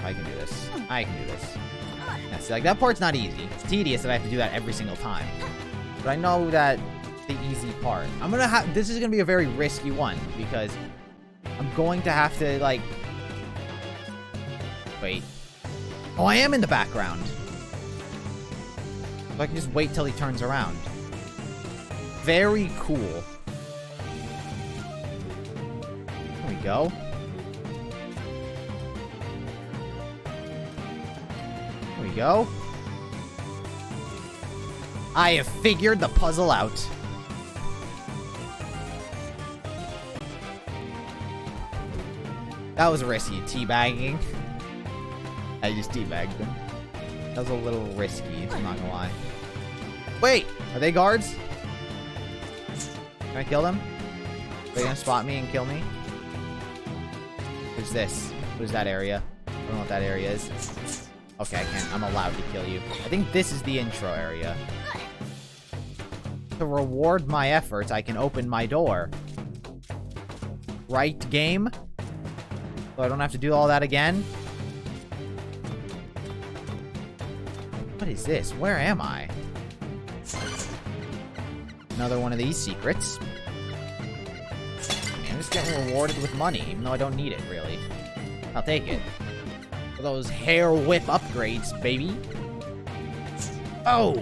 I can do this. I can do this. Yeah, see, like, that part's not easy. It's tedious that I have to do that every single time. But I know that the easy part. I'm gonna have... This is gonna be a very risky one, because I'm going to have to, like... Wait. Oh, I am in the background. So I can just wait till he turns around. Very cool. There we go. There we go. I have figured the puzzle out. That was risky, teabagging. I just teabagged him. That was a little risky, I'm not gonna lie. Wait! Are they guards? Can I kill them? Are they gonna spot me and kill me? What's this? What is that area? I don't know what that area is. Okay, I can't. I'm allowed to kill you. I think this is the intro area. To reward my efforts, I can open my door. Right, game? So I don't have to do all that again? What is this? Where am I? Another one of these secrets. I'm just getting rewarded with money, even though I don't need it, really. I'll take it. For those hair whip upgrades, baby. Oh!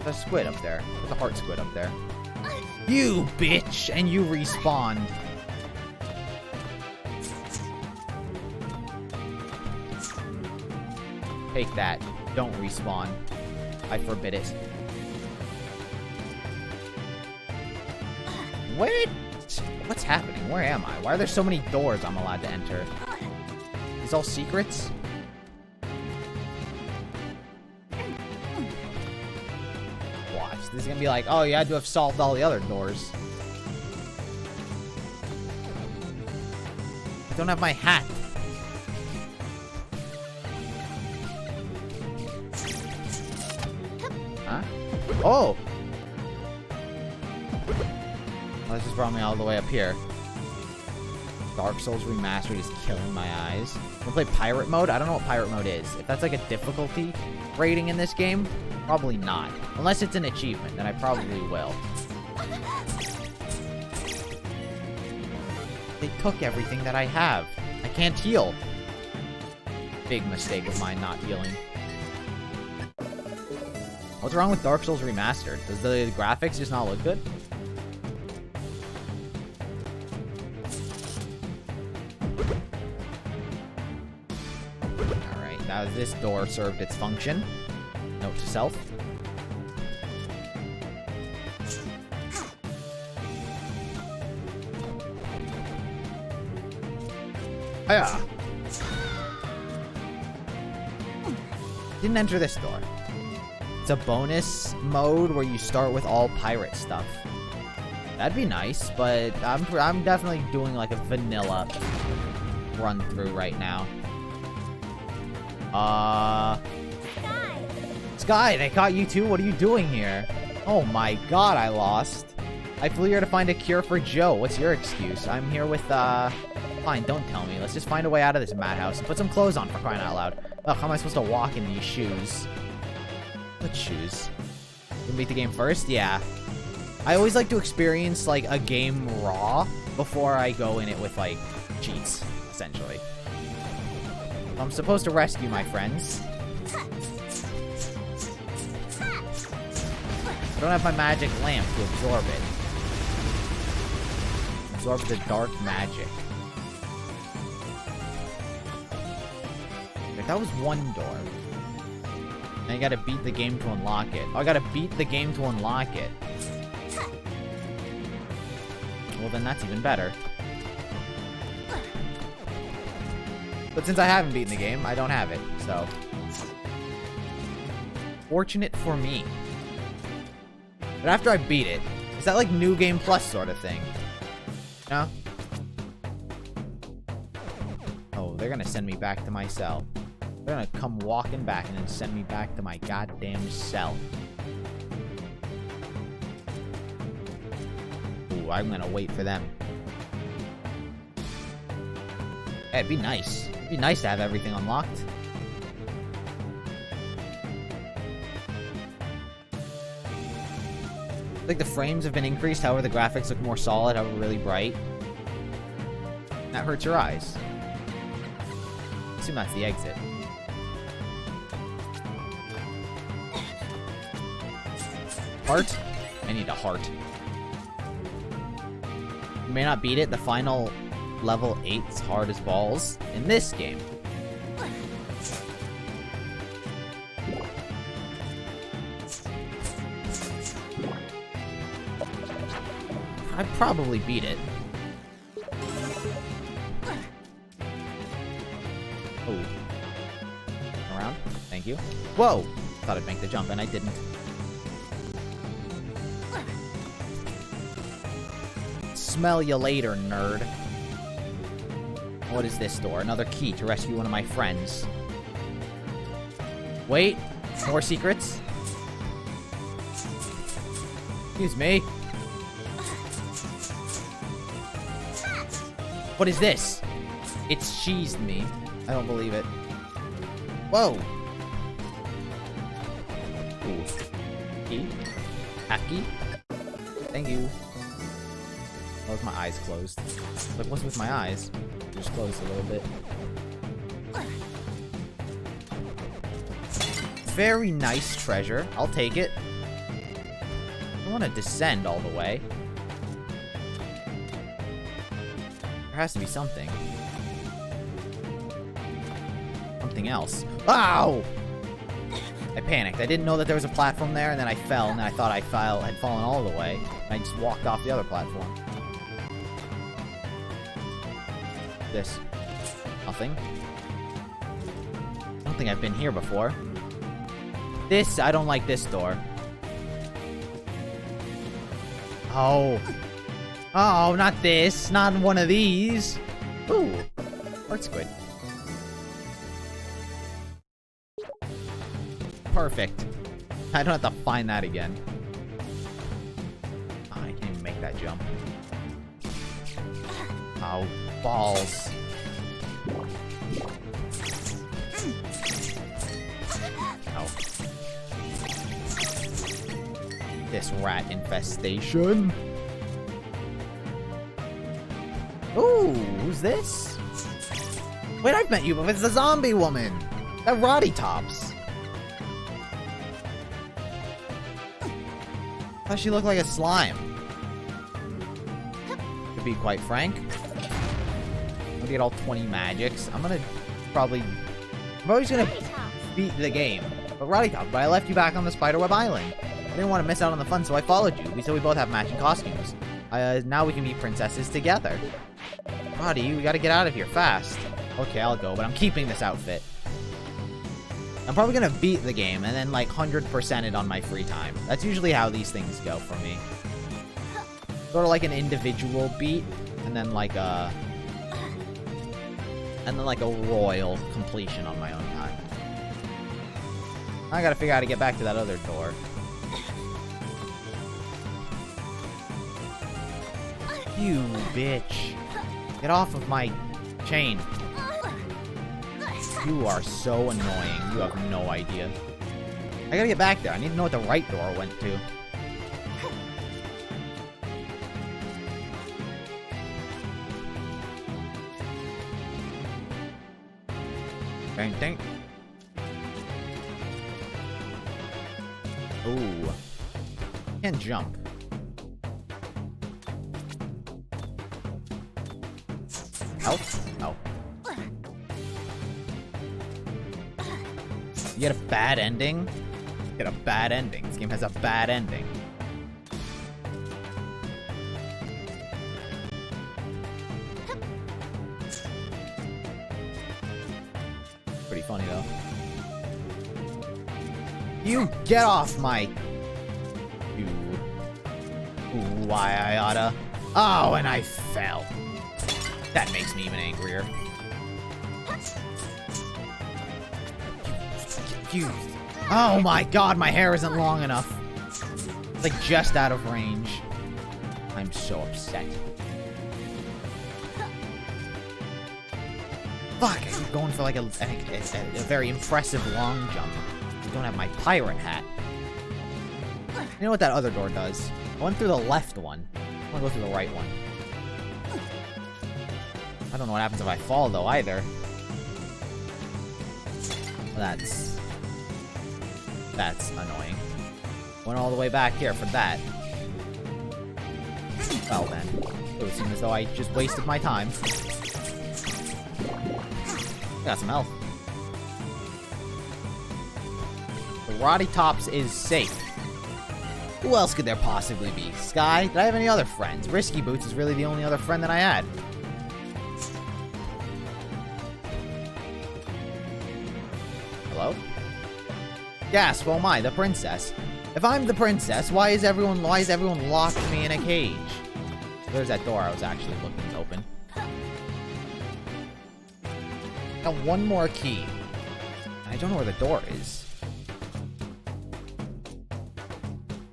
There's a squid up there. There's a heart squid up there. You bitch! And you respawned. Take that. Don't respawn. I forbid it. What? What's happening? Where am I? Why are there so many doors I'm allowed to enter? These all secrets? Watch. This is gonna be like, oh, you had to have solved all the other doors. I don't have my hat. Huh? Oh! Well, this just brought me all the way up here. Dark Souls Remastered is killing my eyes. Wanna play Pirate Mode? I don't know what Pirate Mode is. If that's like a difficulty rating in this game, probably not. Unless it's an achievement, then I probably will. They took everything that I have. I can't heal. Big mistake of mine not healing. What's wrong with Dark Souls Remastered? Does the graphics just not look good? Alright, now this door served its function. Note to self. Hiya! Didn't enter this door. It's a bonus mode where you start with all pirate stuff. That'd be nice, but I'm definitely doing like a vanilla run through right now. Sky, they caught you too? What are you doing here? Oh my god, I lost. I flew here to find a cure for Joe. What's your excuse? I'm here with, Fine, don't tell me. Let's just find a way out of this madhouse and put some clothes on, for crying out loud. Ugh, how am I supposed to walk in these shoes? What shoes? You beat the game first? Yeah. I always like to experience, like, a game raw before I go in it with, like, cheats, essentially. I'm supposed to rescue my friends. don't have my magic lamp to absorb it. Absorb the dark magic. Wait, that was one door. Now you gotta beat the game to unlock it. Oh, I gotta beat the game to unlock it. Well, then that's even better. But since I haven't beaten the game, I don't have it, so. Fortunate for me. But after I beat it, is that like New Game Plus sort of thing? No? Oh, they're gonna send me back to my cell. They're gonna come walking back and then send me back to my goddamn cell. Ooh, I'm gonna wait for them. Hey, it'd be nice. It'd be nice to have everything unlocked. I think the frames have been increased, however the graphics look more solid, however really bright. That hurts your eyes. I assume that's the exit. Heart? I need a heart. You may not beat it, the final level 8's hard as balls in this game. I'd probably beat it. Oh. Around. Thank you. Whoa! Thought I'd make the jump, and I didn't. Smell you later, nerd. What is this door? Another key to rescue one of my friends. Wait. More secrets? Excuse me. What is this? It's cheesed me. I don't believe it. Whoa. Ooh. Key. Half key. Thank you. That was my eyes closed. Like, what's with my eyes? Just closed a little bit. Very nice treasure. I'll take it. I want to descend all the way. There has to be something. Something else. Ow! I panicked. I didn't know that there was a platform there, and then I fell, and then I thought I had fallen all the way. And I just walked off the other platform. This. Nothing. I don't think I've been here before. This, I don't like this door. Oh. Oh, not this. Not one of these. Ooh. Heart's good. Perfect. I don't have to find that again. Oh, I can't even make that jump. Oh, balls. Oh. This rat infestation. Ooh, who's this? Wait, I've met you before. It's the zombie woman. That Roddy Tops. Thought she looked like a slime. To be quite frank. I'm gonna get all 20 magics. I'm probably just gonna beat the game. But Roddy Tops, but I left you back on the Spiderweb Island. I didn't want to miss out on the fun, so I followed you. So we both have matching costumes. Now we can be princesses together. Roddy, we gotta get out of here fast. Okay, I'll go, but I'm keeping this outfit. I'm probably gonna beat the game and then like 100% it on my free time. That's usually how these things go for me. Sort of like an individual beat, and then like a royal completion on my own time. I gotta figure out how to get back to that other door. You bitch. Get off of my chain. You are so annoying. You have no idea. I gotta get back there. I need to know what the right door went to. Dang, dang. Ooh. Can't jump. Health? Oh. You get a bad ending? You get a bad ending. This game has a bad ending. Pretty funny, though. You get off my... You... Ooh, why I oughta... Oh, and I fell. That makes me even angrier. Confused. Oh my god, my hair isn't long enough. It's like just out of range. I'm so upset. Fuck, I keep going for like a very impressive long jump. I don't have my pirate hat. You know what that other door does? I went through the left one. I want to go through the right one. I don't know what happens if I fall, though, either. That's annoying. Went all the way back here for that. Well, then. It would seem as though I just wasted my time. Got some health. The Roddy Tops is safe. Who else could there possibly be? Sky? Did I have any other friends? Risky Boots is really the only other friend that I had. Hello? Gasp, oh my, the princess. If I'm the princess, why is everyone locked me in a cage? There's that door I was actually looking to open. Got one more key. I don't know where the door is.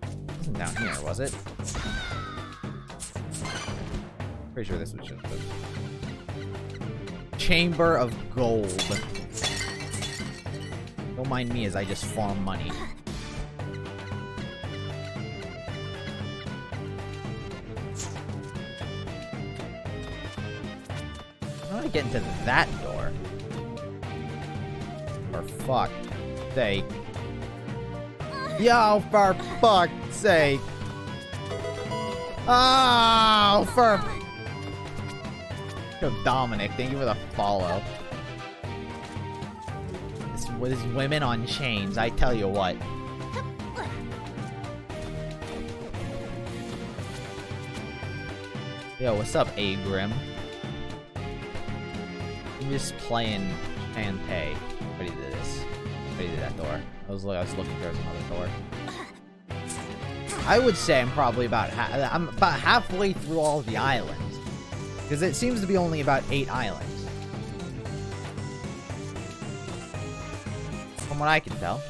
It wasn't down here, was it? Pretty sure this was just the Chamber of Gold. Don't mind me as I just farm money. How do I get into that door? For fuck's sake. Yo, for fuck's sake. Oh, for... Yo, Dominic, thank you for the follow. With his women on chains, I tell you what. Yo, what's up, Abram? I'm just playing Shantae. Ready to this. Ready to that door. I was looking for another door. I would say I'm probably about halfway through all of the islands, because it seems to be only about 8 islands. From what I can tell.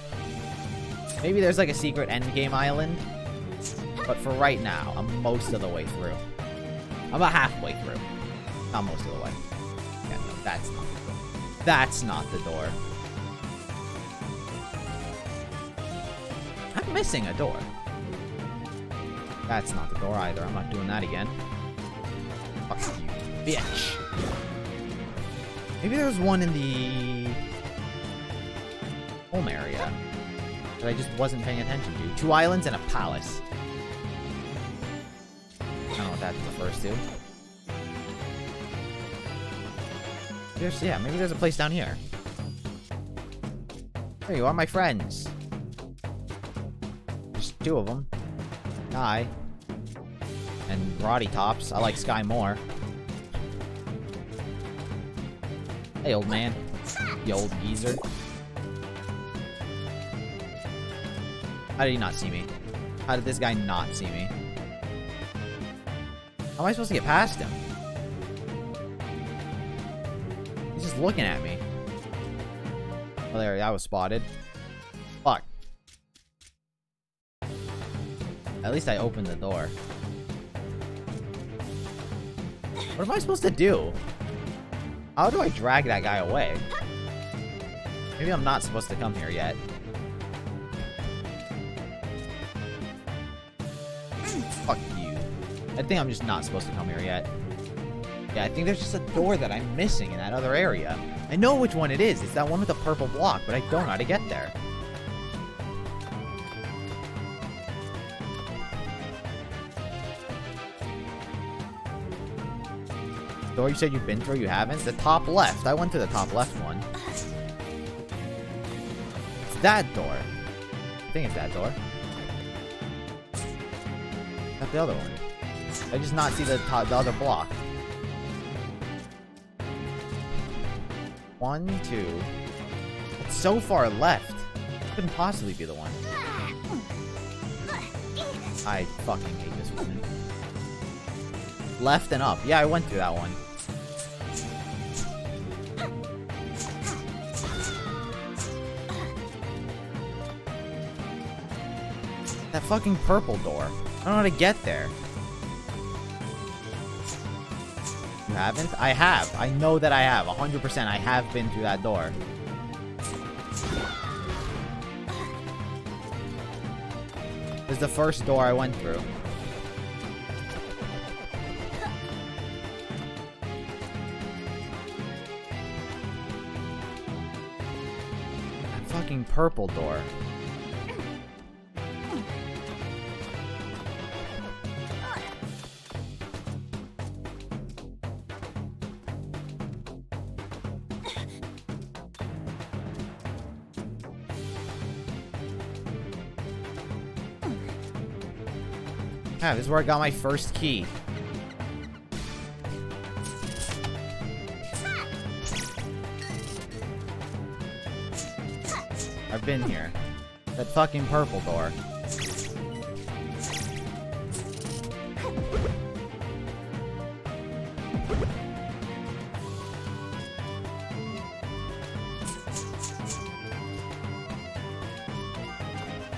Maybe there's like a secret endgame island. But for right now, I'm most of the way through. I'm about halfway through. Not most of the way. Yeah, no, that's not the door. That's not the door. I'm missing a door. That's not the door either. I'm not doing that again. Fuck you, bitch. Maybe there's one in the home area that I just wasn't paying attention to. 2 islands and a palace. I don't know what that refers to. Maybe there's a place down here. There you are, my friends. There's 2 of them. Sky. And Roddy Tops. I like Sky more. Hey, old man. You old geezer. How did he not see me? How did this guy not see me? How am I supposed to get past him? He's just looking at me. Oh, there, I was spotted. Fuck. At least I opened the door. What am I supposed to do? How do I drag that guy away? Maybe I'm not supposed to come here yet. Fuck you. I think I'm just not supposed to come here yet. Yeah, I think there's just a door that I'm missing in that other area. I know which one it is. It's that one with the purple block, but I don't know how to get there. Door you said you've been through, you haven't? The top left. I went to the top left one. It's that door. I think it's that door. Not the other one. I just not see the other block. 1, 2. It's so far left. Couldn't possibly be the one. I fucking hate this woman. Left and up. Yeah, I went through that one. That fucking purple door. I don't know how to get there. You haven't? I have. I know that I have. 100% I have been through that door. This is the first door I went through. That fucking purple door. Yeah, this is where I got my first key. I've been here. That fucking purple door.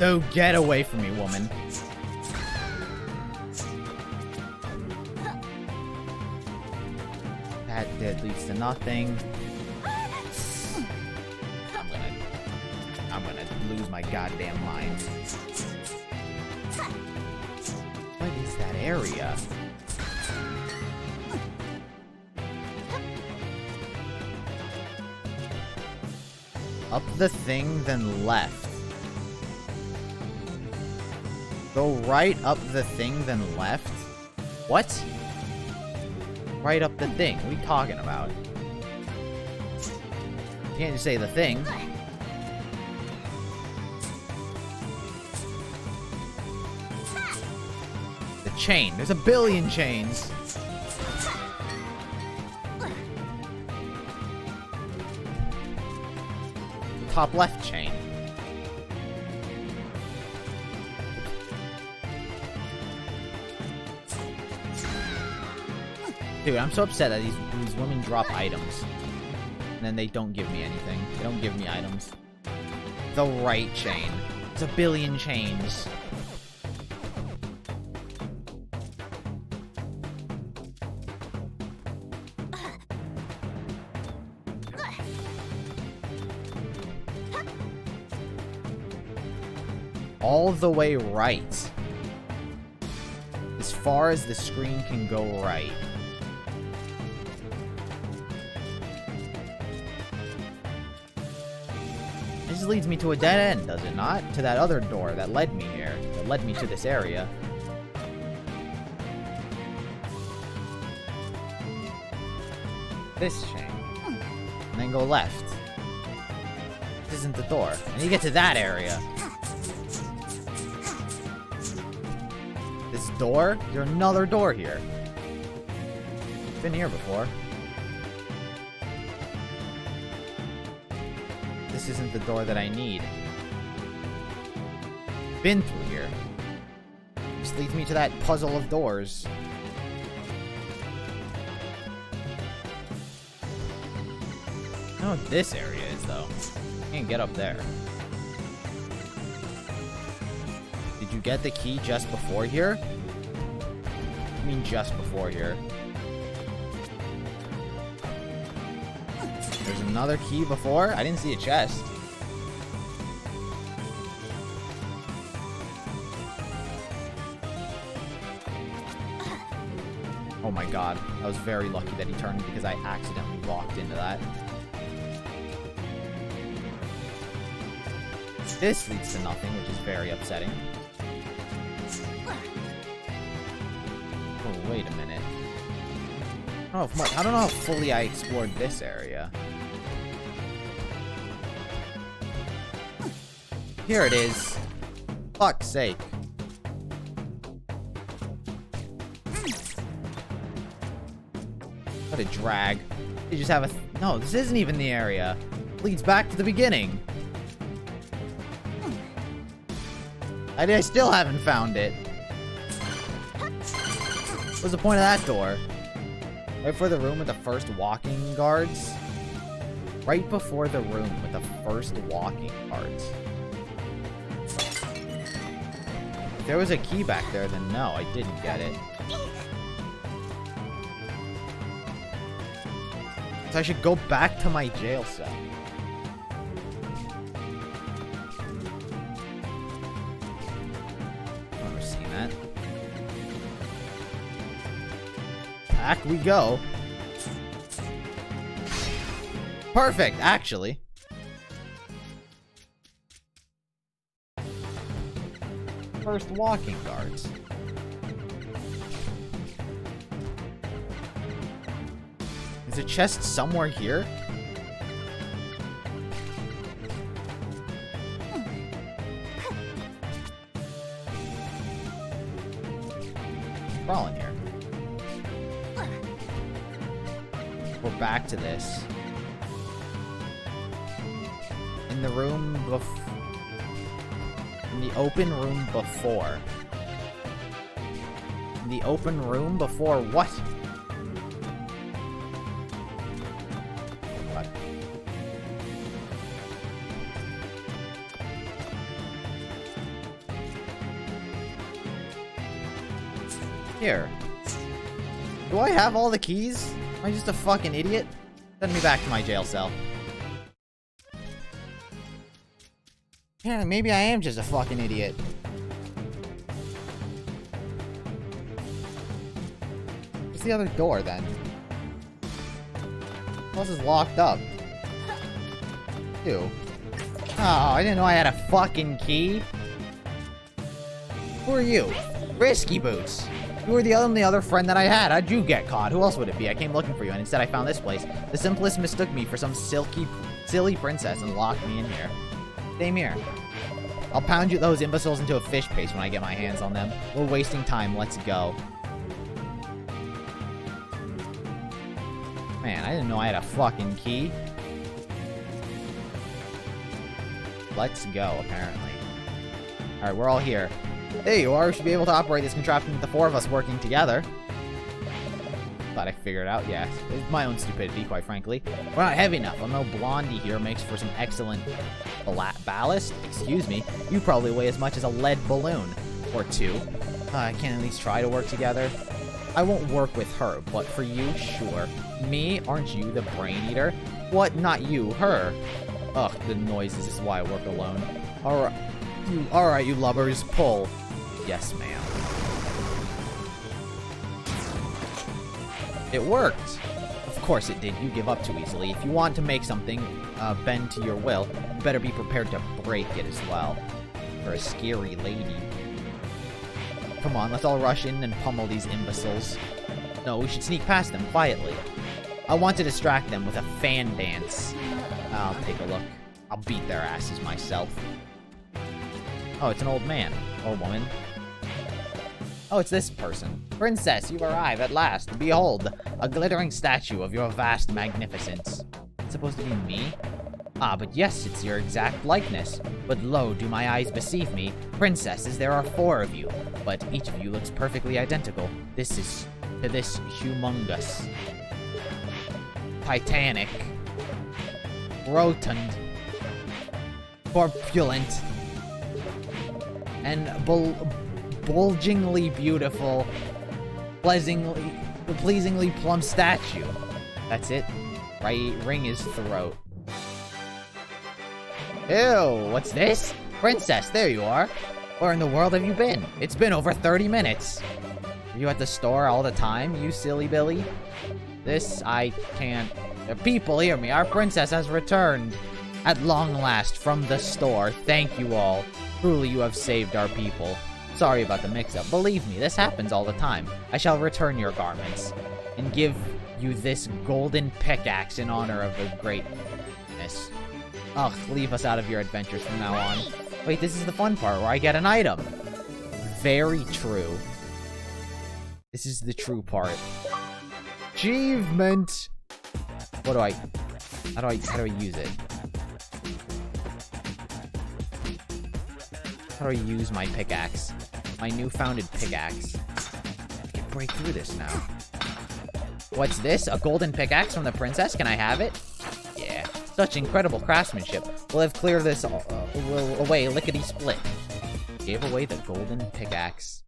Oh, get away from me, woman. That leads to nothing. I'm gonna lose my goddamn mind. What is that area? Up the thing, then left. Go right up the thing, then left? What? Right up the thing. What are you talking about? You can't just say the thing. The chain. There's a billion chains. The top left chain. Dude, I'm so upset that these women drop items. And then they don't give me anything. They don't give me items. The right chain. It's a billion chains. All the way right. As far as the screen can go right. This leads me to a dead end, does it not? To that other door that led me here. That led me to this area. This chain. And then go left. This isn't the door. And you get to that area. This door? There's another door here. Been here before. This isn't the door that I need. Been through here. This leads me to that puzzle of doors. I don't know what this area is, though. Can't get up there. Did you get the key just before here? I mean just before here. There's another key before? I didn't see a chest. Oh my god. I was very lucky that he turned because I accidentally walked into that. This leads to nothing, which is very upsetting. Oh, wait a minute. I don't know how fully I explored this area. Here it is. Fuck's sake. What a drag. You just have a... No, this isn't even the area. It leads back to the beginning. I still haven't found it. What's the point of that door? Right before the room with the first walking guards? Right before the room with the first walking guards. If there was a key back there, then no, I didn't get it. So I should go back to my jail cell. I've never seen that. Back we go. Perfect, actually. First walking guards. Is a chest somewhere here? Crawling here. We're back to this. In the room in the open room before. In the open room before what? What? Here. Do I have all the keys? Am I just a fucking idiot? Send me back to my jail cell. Yeah, maybe I am just a fucking idiot. What's the other door, then? What else is locked up? Ew. Oh, I didn't know I had a fucking key. Who are you? Risky Boots. You were the only other friend that I had. How'd you get caught? Who else would it be? I came looking for you, and instead I found this place. The simplest mistook me for some silly princess and locked me in here. Same here. I'll pound you those imbeciles into a fish paste when I get my hands on them. We're wasting time. Let's go. Man, I didn't know I had a fucking key. Let's go, apparently. Alright, we're all here. There you are. We should be able to operate this contraption with the four of us working together. Thought I figured it out. Yeah, it's my own stupidity, quite frankly. We're not heavy enough. I know Blondie here makes for some excellent ballast. Excuse me. You probably weigh as much as a lead balloon. Or two. I can at least try to work together. I won't work with her, but for you, sure. Me? Aren't you the brain eater? What? Not you. Her. Ugh, the noises. This is why I work alone. Alright, you lubbers. Pull. Yes, ma'am. It worked. Of course it did. You give up too easily. If you want to make something bend to your will, you better be prepared to break it as well. You're a scary lady. Come on, let's all rush in and pummel these imbeciles. No, we should sneak past them quietly. I want to distract them with a fan dance. I'll take a look. I'll beat their asses myself. Oh, it's an old man. Or woman. Oh, it's this person. Princess, you arrive at last. Behold, a glittering statue of your vast magnificence. It's supposed to be me? Ah, but yes, it's your exact likeness. But lo, do my eyes deceive me? Princesses, there are 4 of you, but each of you looks perfectly identical. This is to this humongous, titanic, rotund, corpulent, and bulgingly beautiful, pleasingly plump statue. That's it. Right, ring his throat. Ew, what's this? Princess, there you are. Where in the world have you been? It's been over 30 minutes. Are you at the store all the time, you silly Billy? This, I can't... People, hear me. Our princess has returned. At long last, from the store. Thank you all. Truly, you have saved our people. Sorry about the mix-up. Believe me, this happens all the time. I shall return your garments. and give you this golden pickaxe in honor of the greatness. Ugh, leave us out of your adventures from now on. Wait, this is the fun part where I get an item. Very true. This is the true part. Achievement! What do I... How do I use it? How do I use my pickaxe? My new-founded pickaxe. I can break through this now. What's this? A golden pickaxe from the princess? Can I have it? Yeah. Such incredible craftsmanship. We'll have cleared this away lickety-split. Gave away the golden pickaxe.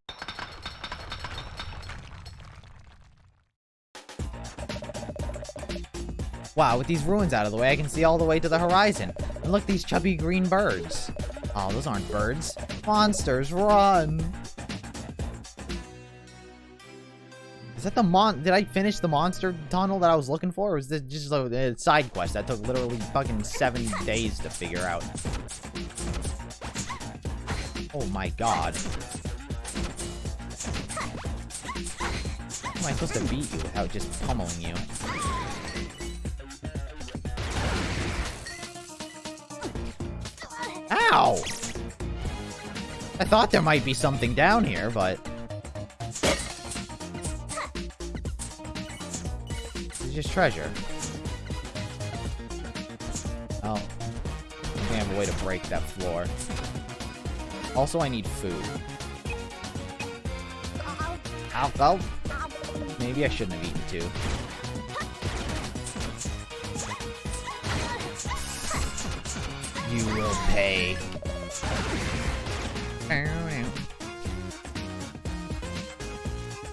Wow, with these ruins out of the way, I can see all the way to the horizon. And look, these chubby green birds. Oh, those aren't birds. Monsters, run! Is that the did I finish the monster tunnel that I was looking for? Or was this just a side quest that took literally fucking 7 days to figure out? Oh my god. How am I supposed to beat you without just pummeling you? Ow! I thought there might be something down here, but... It's just treasure. Oh. I think I have a way to break that floor. Also, I need food. Ow. Maybe I shouldn't have eaten too. You will pay.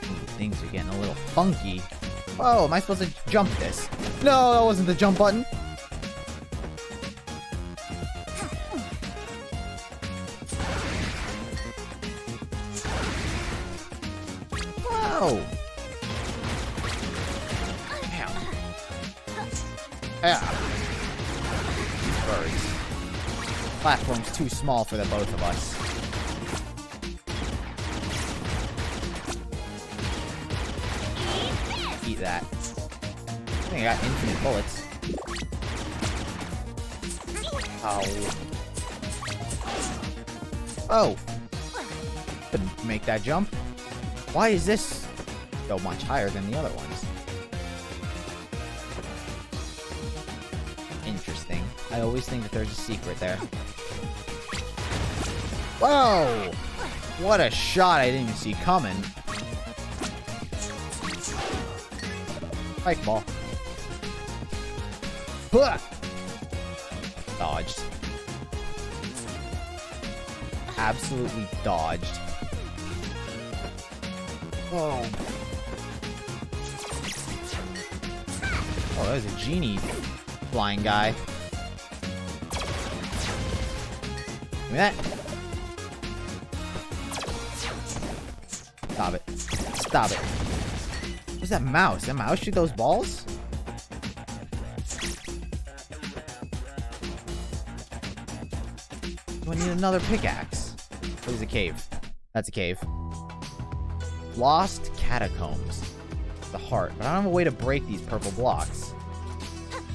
Ooh, things are getting a little funky. Whoa, am I supposed to jump this? No, that wasn't the jump button. Whoa. Yeah. These birds. Platform's too small for the both of us. Eat that. I think I got infinite bullets. Oh. Oh! Couldn't make that jump. Why is this so much higher than the other ones? Interesting. I always think that there's a secret there. Whoa! What a shot I didn't even see coming. Spike ball. Huh! Dodged. Absolutely dodged. Whoa. Oh, that was a genie flying guy. Give me that. Stop it. Stop it. What's that mouse? Did that mouse shoot those balls? Do I need another pickaxe? What is a cave? That's a cave. Lost catacombs. The heart. But I don't have a way to break these purple blocks.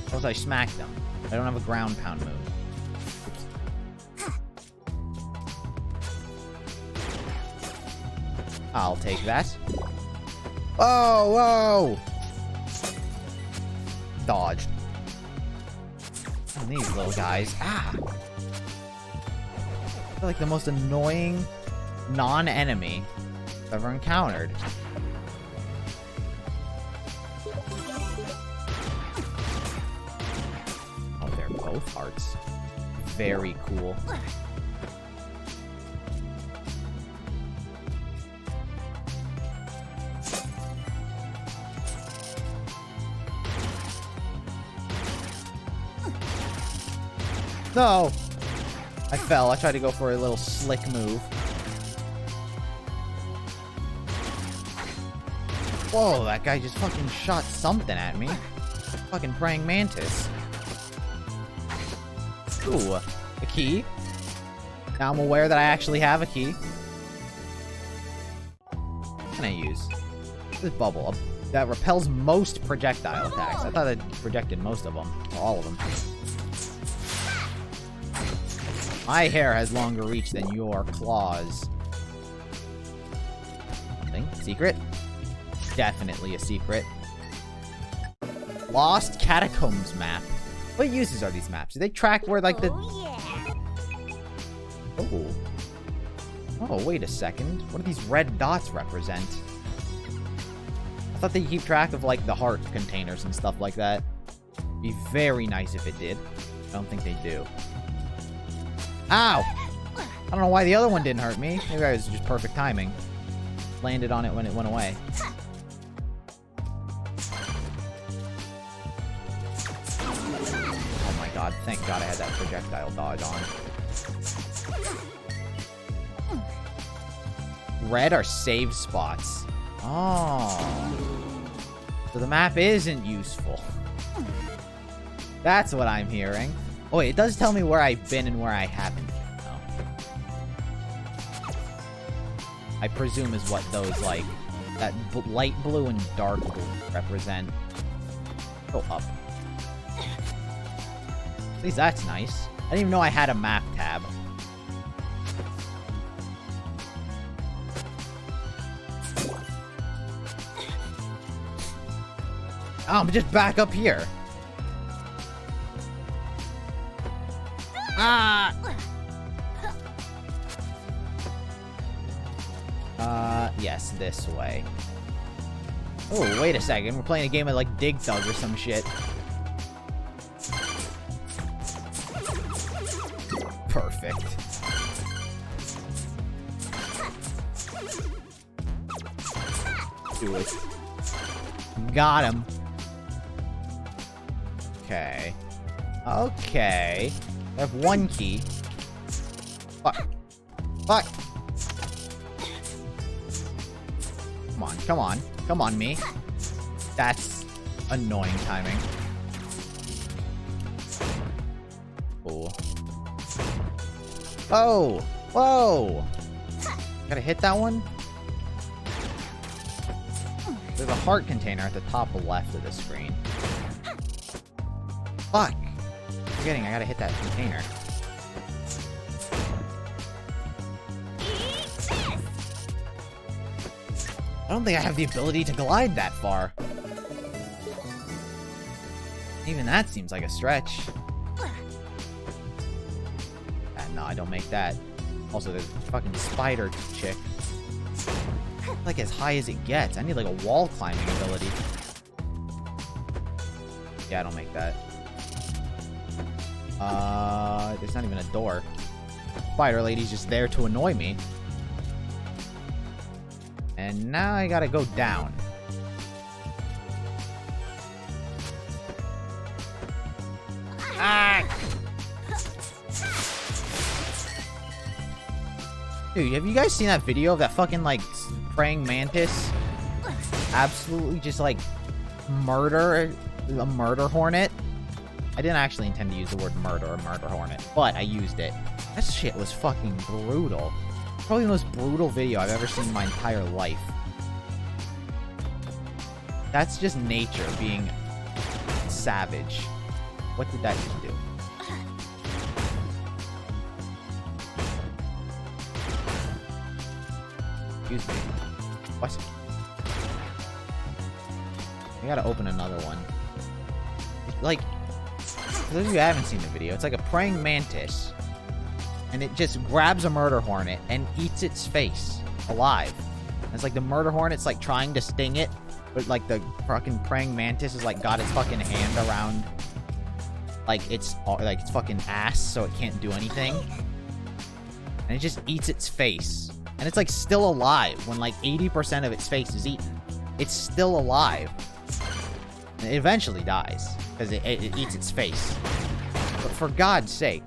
Unless I smack them. I don't have a ground pound move. I'll take that. Whoa, whoa! Dodged. And these little guys. Ah! They're like the most annoying non-enemy I've ever encountered. Oh, they're both hearts. Very cool. No! I fell. I tried to go for a little slick move. Whoa, that guy just fucking shot something at me. Fucking praying mantis. Ooh, a key. Now I'm aware that I actually have a key. What can I use? This bubble that repels most projectile attacks. I thought it projected most of them. Or all of them. My hair has longer reach than your claws. Something? Secret? Definitely a secret. Lost Catacombs map. What uses are these maps? Do they track where, like, the... Oh, yeah. Oh. Oh, wait a second. What do these red dots represent? I thought they keep track of, like, the heart containers and stuff like that. Be very nice if it did. I don't think they do. Ow! I don't know why the other one didn't hurt me. Maybe it was just perfect timing. Landed on it when it went away. Oh my god, thank god I had that projectile dodge on. Red are save spots. Oh. So the map isn't useful. That's what I'm hearing. Oh wait, it does tell me where I've been and where I haven't been, though. I presume is what those, like, that light blue and dark blue represent. Go up. At least that's nice. I didn't even know I had a map tab. Oh, I'm just back up here. Ah! Yes, this way. Oh, wait a second. We're playing a game of, like, Dig Dug or some shit. Perfect. Do it. Got him. Okay. Okay. I have one key. Fuck. Fuck. Come on, come on. Come on, me. That's annoying timing. Cool. Oh! Whoa! Gotta hit that one? There's a heart container at the top left of the screen. Fuck! Forgetting, I gotta hit that container. I don't think I have the ability to glide that far. Even that seems like a stretch. No, I don't make that. Also, there's a fucking spider chick. Like as high as it gets. I need like a wall climbing ability. Yeah, I don't make that. There's not even a door. Spider lady's just there to annoy me. And now I gotta go down. Ah! Dude, have you guys seen that video of that fucking, like, praying mantis? Absolutely just, like, murder a murder hornet? I didn't actually intend to use the word murder or murder hornet, but I used it. That shit was fucking brutal. Probably the most brutal video I've ever seen in my entire life. That's just nature being savage. What did that just do? Excuse me. What? I gotta open another one. Like, for those of you who haven't seen the video, it's like a praying mantis. And it just grabs a murder hornet and eats its face alive. And it's like the murder hornet's like trying to sting it, but like the fucking praying mantis is like got its fucking hand around like its fucking ass, so it can't do anything. And it just eats its face. And it's like still alive when like 80% of its face is eaten. It's still alive. And it eventually dies because it eats its face. But for God's sake,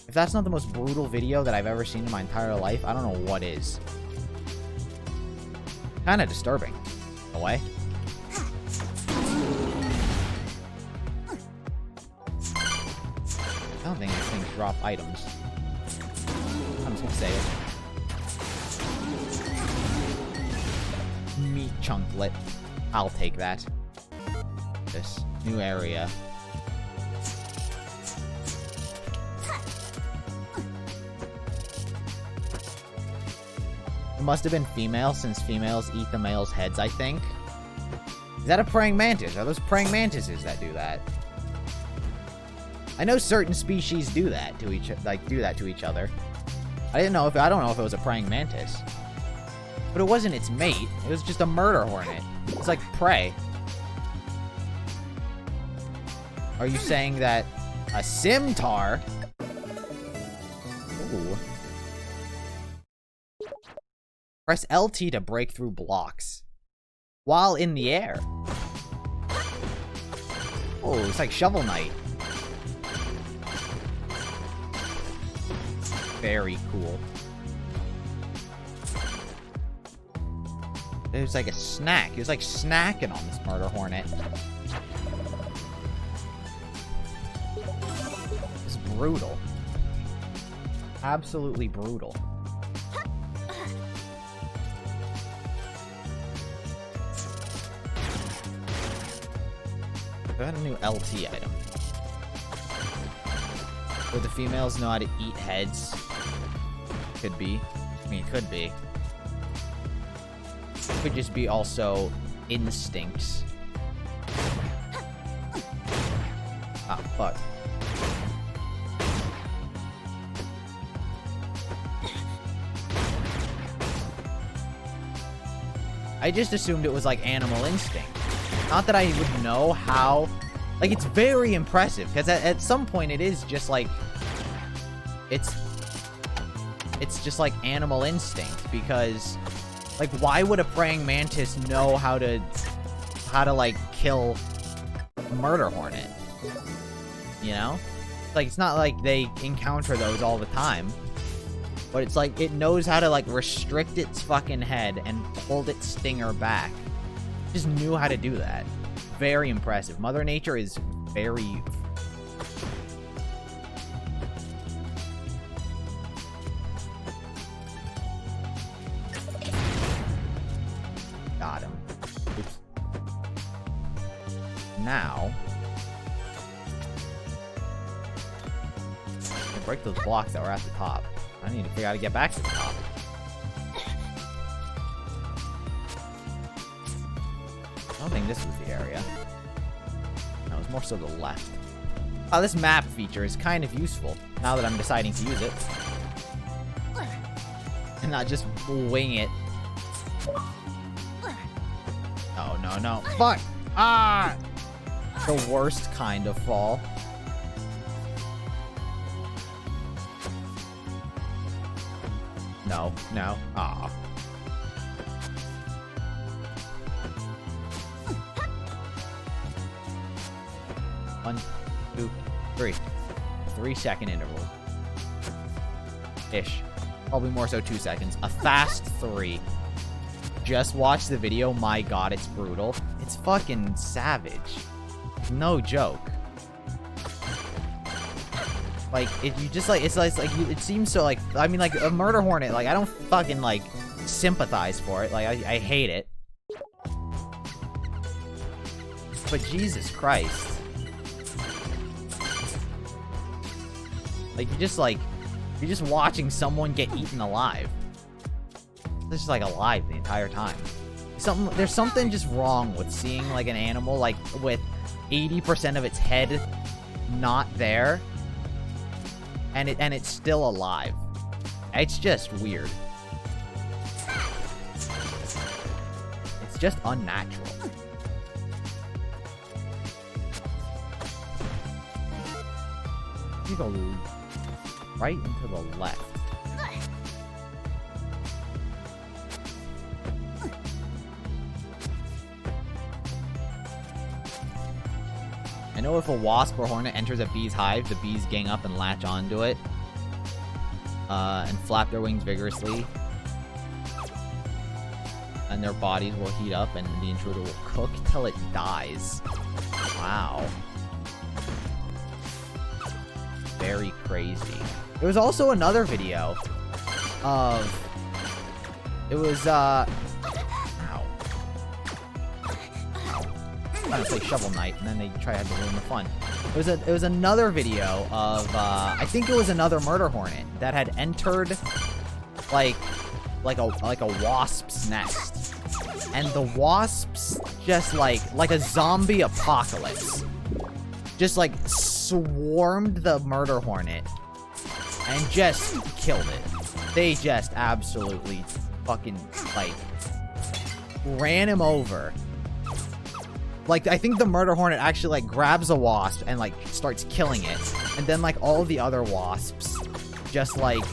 if that's not the most brutal video that I've ever seen in my entire life, I don't know what is. Kind of disturbing, in a way. I don't think these things drop items. I'm just gonna say it. Meat chunklet. I'll take that. This new area. It must have been female, since females eat the male's heads, I think. Is that a praying mantis? Are those praying mantises that do that? I know certain species do that to each other. I don't know if it was a praying mantis. But it wasn't its mate. It was just a murder hornet. It's like prey. Are you saying that a scimitar? Ooh. Press LT to break through blocks while in the air. Oh, it's like Shovel Knight. Very cool. It was like a snack. He was like snacking on this murder hornet. It's brutal. Absolutely brutal. I got a new LT item. Would the females know how to eat heads? Could be. I mean, it could be. Could just be also instincts. Ah, fuck. I just assumed it was like animal instinct. Not that I would know how. Like, it's very impressive, because at some point it is just like... It's just like animal instinct, because... Like, why would a praying mantis know how to like, kill a murder hornet? You know? Like, it's not like they encounter those all the time. But it's like, it knows how to, like, restrict its fucking head and hold its stinger back. Just knew how to do that. Very impressive. Mother Nature is very... Got him. Oops. Now... break those blocks that were at the top. I need to figure out how to get back to the top. I don't think this was the area. No, it was more so the left. Oh, this map feature is kind of useful, now that I'm deciding to use it. And not just wing it. Oh, no, no. Fuck! Ah! The worst kind of fall. No, no. Aw. One, two, three. 3-second interval. Ish. Probably more so 2 seconds. A fast 3. Just watch the video. My god, it's brutal. It's fucking savage. No joke. Like, you just, like, it's like, it seems so, like, I mean, like, a murder hornet, like, I don't fucking, like, sympathize for it. Like, I hate it. But Jesus Christ. Like, you're just watching someone get eaten alive. This is, like, alive the entire time. There's something just wrong with seeing, like, an animal, like, with 80% of its head not there. And it's still alive. It's just weird. It's just unnatural. You go right into the left. I know if a wasp or hornet enters a bee's hive, the bees gang up and latch onto it. And flap their wings vigorously. And their bodies will heat up and the intruder will cook till it dies. Wow. Very crazy. There was also another video of... It was, ow. trying to play Shovel Knight, and then they try to ruin the fun. It was another video of I think it was another murder hornet that had entered like a wasp's nest, and the wasps just like a zombie apocalypse, just like swarmed the murder hornet and just killed it. They just absolutely fucking like ran him over. Like, I think the murder hornet actually like grabs a wasp and like starts killing it, and then like all the other wasps just like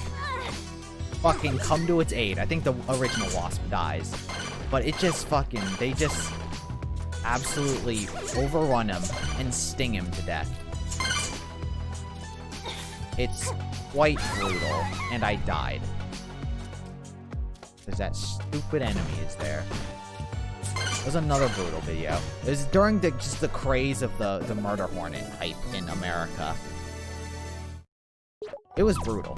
fucking come to its aid. I think the original wasp dies, but it just fucking, they just absolutely overrun him and sting him to death. It's quite brutal, and I died. Because that stupid enemy is there. It was another brutal video. It was during just the craze of the murder hornet hype in America. It was brutal.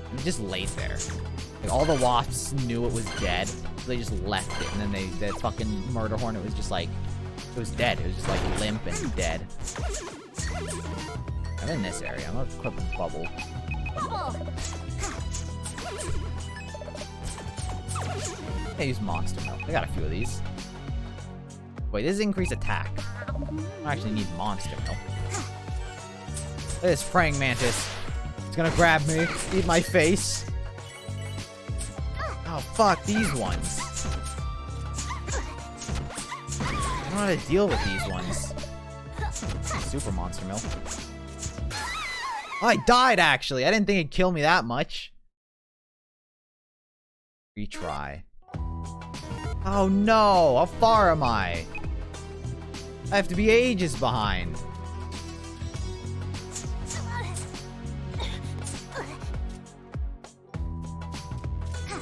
And it just laid there. Like, all the wasps knew it was dead, so they just left it, and then the fucking murder hornet was just like, it was dead. It was just like limp and dead. I'm in this area. I'm gonna equip a bubble. I use monster milk. I got a few of these. Wait, this is increased attack. I actually need monster milk. Look at this praying mantis. It's gonna grab me, eat my face. Oh fuck, these ones. I don't know how to deal with these ones. Super monster milk. Oh, I died actually. I didn't think it'd kill me that much. Retry. Oh no! How far am I? I have to be ages behind.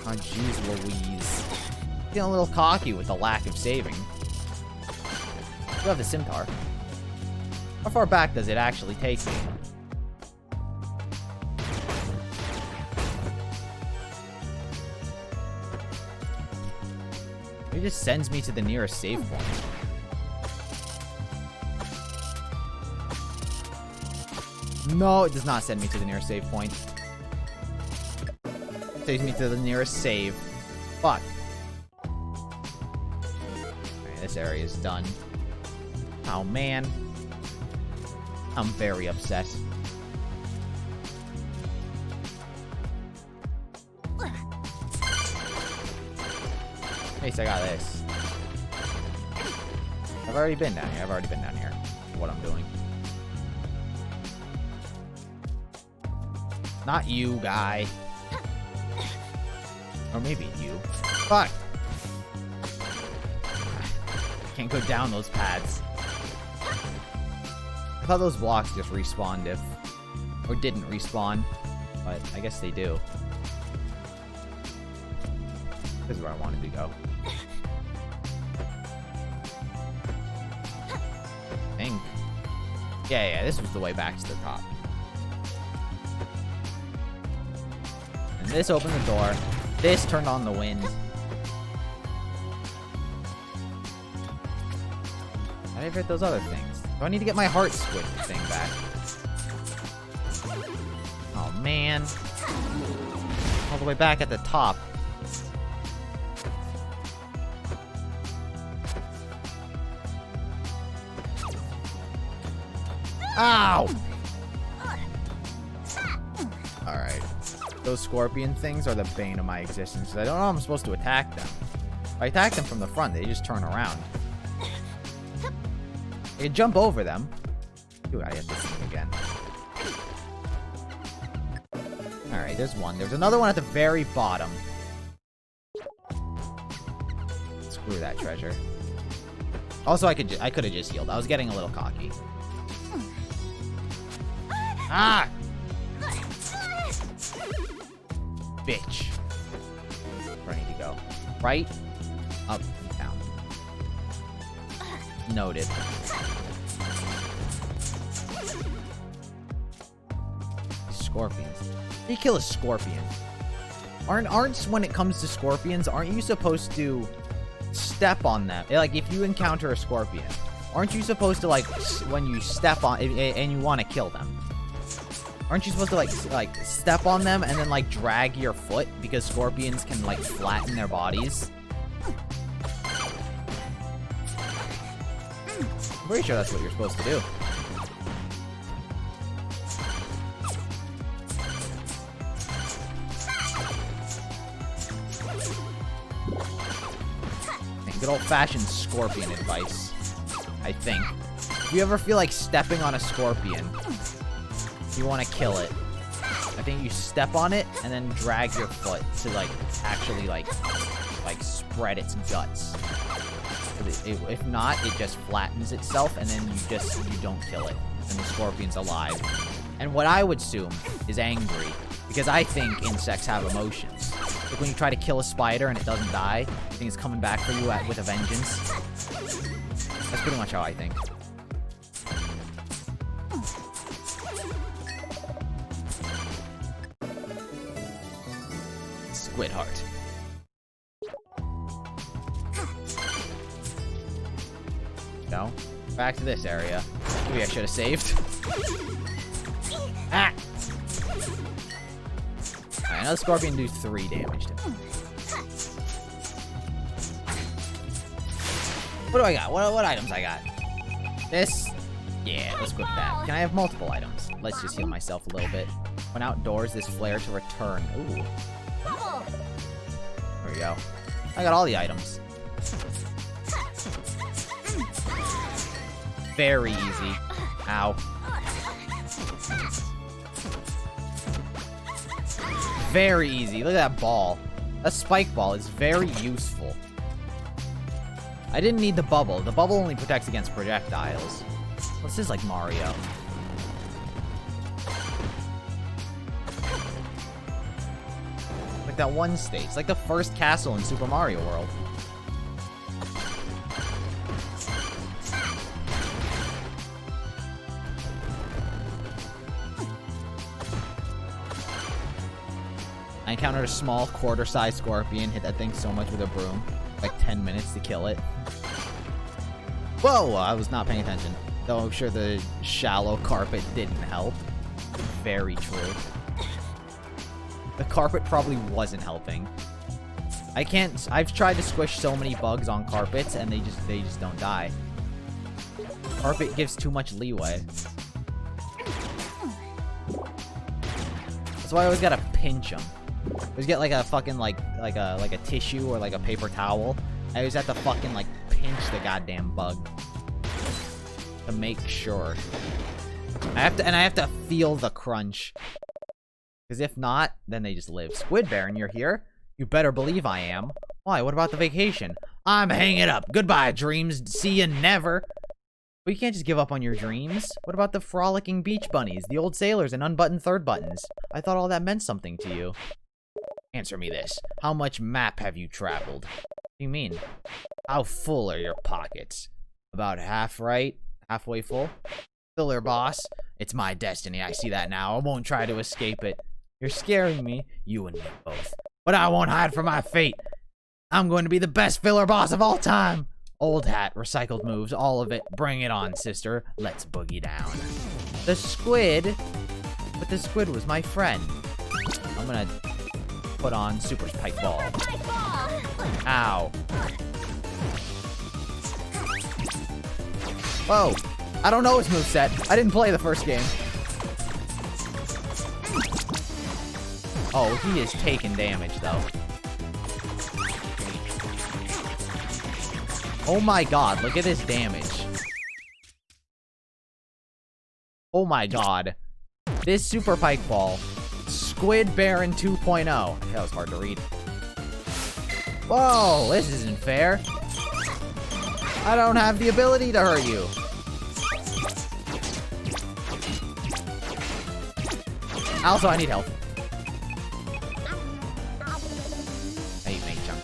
Oh jeez Louise. Feeling a little cocky with the lack of saving. I do have the scimitar. How far back does it actually take me? It just sends me to the nearest save point. No, it does not send me to the nearest save point. It takes me to the nearest save. Fuck. Alright, this area is done. Oh man. I'm very upset. At least I got this. I've already been down here. What I'm doing. Not you, guy. Or maybe you. Fuck! Can't go down those pads. I thought those blocks just respawned if... or didn't respawn. But I guess they do. This is where I wanted to go. I think. Yeah, this was the way back to the top. And this opened the door. This turned on the wind. How did I get those other things? Do I need to get my heart squid thing back? Oh, man. All the way back at the top. Ow! Alright. Those scorpion things are the bane of my existence. I don't know how I'm supposed to attack them. If I attack them from the front, they just turn around. I can jump over them. Dude, I have this thing again. Alright, there's one. There's another one at the very bottom. Screw that treasure. Also, I could have just healed. I was getting a little cocky. Ah! Bitch. Where I need to go. Right? Up. Down. Noted. Scorpions. How do you kill a scorpion? Aren't when it comes to scorpions, aren't you supposed to step on them, like if you encounter a scorpion, aren't you supposed to like when you step on and you want to kill them? Aren't you supposed to like step on them and then like drag your foot because scorpions can like flatten their bodies? I'm pretty sure that's what you're supposed to do. Good old-fashioned scorpion advice, I think. If you ever feel like stepping on a scorpion, you want to kill it, I think you step on it and then drag your foot to like actually like spread its guts. If not, it just flattens itself and then you don't kill it, and the scorpion's alive. And what I would assume is angry, because I think insects have emotions. Like when you try to kill a spider and it doesn't die, you think it's coming back for you with a vengeance. That's pretty much how I think. Squid heart. No. Back to this area. Maybe I should have saved. Ah! I know the scorpion do 3 damage to me. What do I got? What items I got? This? Yeah, let's equip that. Can I have multiple items? Let's just heal myself a little bit. When outdoors, this flare to return. Ooh. There we go. I got all the items. Very easy. Ow. Very easy. Look at that ball. That spike ball is very useful. I didn't need the bubble. The bubble only protects against projectiles. This is like Mario. Like that one stage. It's like the first castle in Super Mario World. I encountered a small quarter-sized scorpion, hit that thing so much with a broom. Like 10 minutes to kill it. Whoa! I was not paying attention. Though I'm sure the shallow carpet didn't help. Very true. The carpet probably wasn't helping. I've tried to squish so many bugs on carpets and they just don't die. Carpet gives too much leeway. That's why I always gotta pinch them. Always get like a fucking like a tissue or like a paper towel. I always have to fucking like pinch the goddamn bug to make sure. I have to feel the crunch. Because if not, then they just live. Squid Baron, you're here? You better believe I am. Why? What about the vacation? I'm hanging up. Goodbye, dreams. See you never. But you can't just give up on your dreams. What about the frolicking beach bunnies, the old sailors, and unbuttoned third buttons? I thought all that meant something to you. Answer me this. How much map have you traveled? What do you mean? How full are your pockets? About half right? Halfway full? Filler boss. It's my destiny. I see that now. I won't try to escape it. You're scaring me. You and me both. But I won't hide from my fate. I'm going to be the best filler boss of all time. Old hat, recycled moves, all of it. Bring it on, sister. Let's boogie down. The squid? But the squid was my friend. I'm gonna put on Super Spike Ball. Ow. Whoa. I don't know his moveset. I didn't play the first game. Oh, he is taking damage, though. Oh my god, look at this damage. Oh my god. This Super Pike Ball. Squid Baron 2.0. That was hard to read. Whoa, this isn't fair. I don't have the ability to hurt you. Also, I need help. Hey, mate, chunk.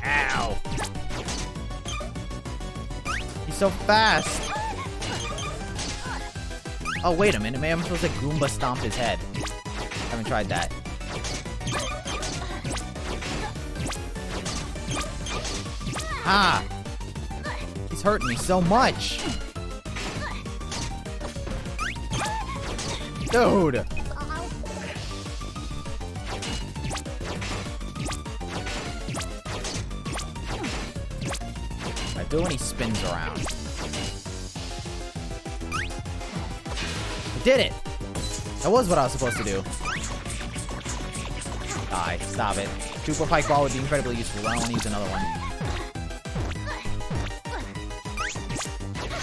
Ow. He's so fast. Oh, wait a minute, man. I'm supposed to Goomba stomp his head. I haven't tried that. Ah! He's hurting me so much! Dude! I do when he spins around. I did it! That was what I was supposed to do. Die. Stop it. Super Pike Ball would be incredibly useful. I don't want to use another one.